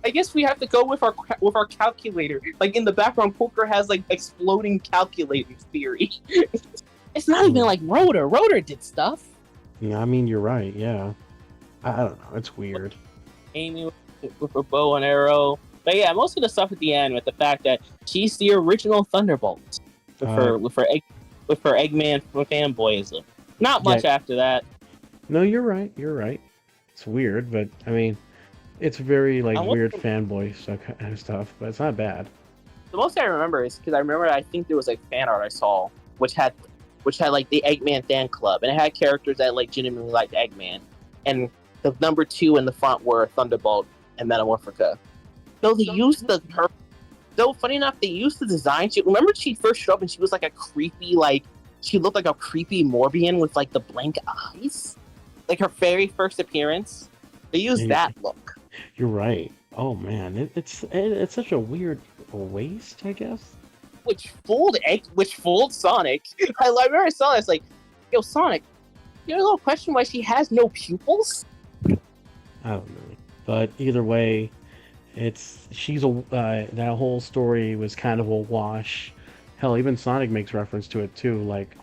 I guess we have to go with our calculator. In the background, Porker has exploding calculator theory. It's not even like Rotor. Rotor did stuff. Yeah, I mean you're right. Yeah, I don't know. It's weird. Amy with her bow and arrow, but yeah, most of the stuff at the end with the fact that she's the original Thunderbolt with her Eggman fanboyism. Not much after that. No, you're right. You're right. It's weird, but I mean, it's very weird fanboy stuff, but it's not bad. The most I remember is because I think there was fan art I saw which had the Eggman fan club, and it had characters that legitimately liked Eggman, and the number 2 in the front were Thunderbolt, and Metamorphica. No, they used her. Though funny enough, they used the design. Remember she first showed up and she was like a creepy, like she looked like a creepy Morbian with like the blank eyes, like her very first appearance. They used that look. You're right. Oh man, it's such a weird waste, I guess. Which fooled Sonic. I remember I saw this like, yo, Sonic, you have a little question why she has no pupils? I don't know, but either way, that whole story was kind of a wash. Hell, even Sonic makes reference to it too. Like,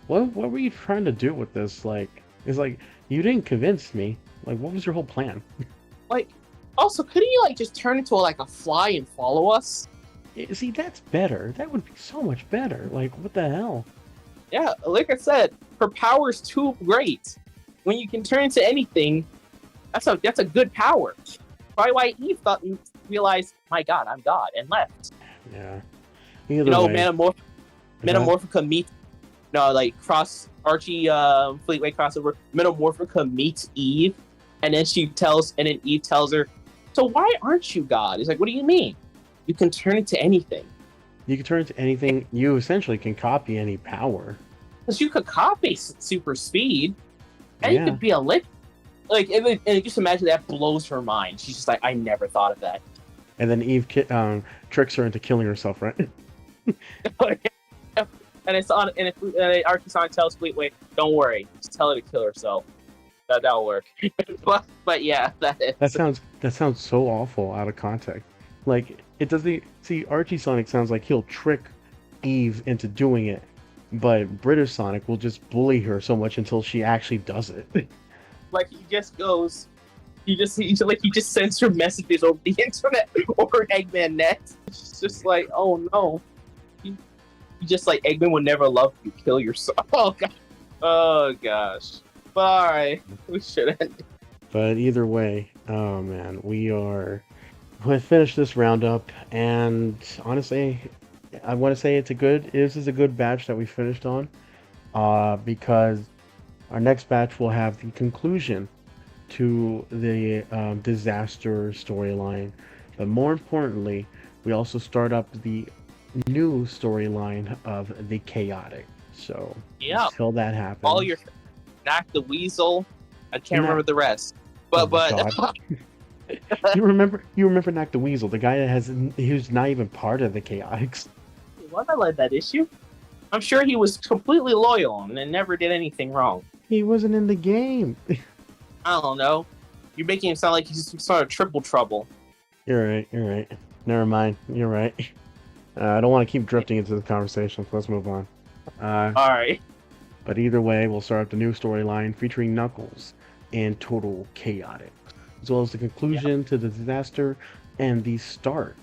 what were you trying to do with this? Like, it's like you didn't convince me. Like, what was your whole plan? Like, also, couldn't you like just turn into like a fly and follow us? See, that's better. That would be so much better. Like, what the hell? Yeah, like I said, her power's too great. When you can turn into anything, that's a good power. Probably why Eve realized, my God, I'm God, and left. Yeah. Either way. Metamorphica meets Archie Fleetway crossover. Metamorphica meets Eve, and then Eve tells her, "So why aren't you God?" He's like, "What do you mean? You can turn into anything. You can turn into anything. You essentially can copy any power. Because you could copy super speed, and you could be a lick." Like, and just imagine that blows her mind. She's just like, I never thought of that. And then Eve tricks her into killing herself, right? And Archie Sonic tells Fleetway, "Don't worry, just tell her to kill herself. That'll work." but yeah, that sounds so awful out of context. Like, it doesn't see Archie Sonic sounds like he'll trick Eve into doing it, but British Sonic will just bully her so much until she actually does it. Like, he just sends her messages over the internet or Eggman net. It's just like, oh no. You just like, Eggman would never love you, kill yourself. Oh god. Oh gosh. But alright, we should end. But either way, oh man, we finished this roundup, and honestly, I want to say this is a good batch that we finished on, because our next batch will have the conclusion to the disaster storyline, but more importantly, we also start up the new storyline of the chaotic. So until that happens, all your Knack the Weasel. I can't remember the rest, but you remember Knack the Weasel, the guy who's not even part of the Chaotix. Why did I let that issue? I'm sure he was completely loyal and never did anything wrong. He wasn't in the game. I don't know. You're making him sound like he's some sort of triple trouble. You're right. Never mind. You're right. I don't want to keep drifting into the conversation, so let's move on. Alright. But either way, we'll start up the new storyline featuring Knuckles and Total Chaotic, as well as the conclusion to the disaster and the start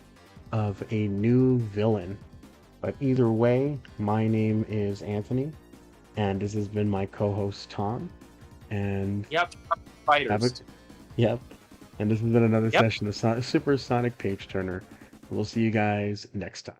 of a new villain. But either way, my name is Anthony, and this has been my co-host Tom. And fighters. And this has been another session of Supersonic Page Turner. We'll see you guys next time.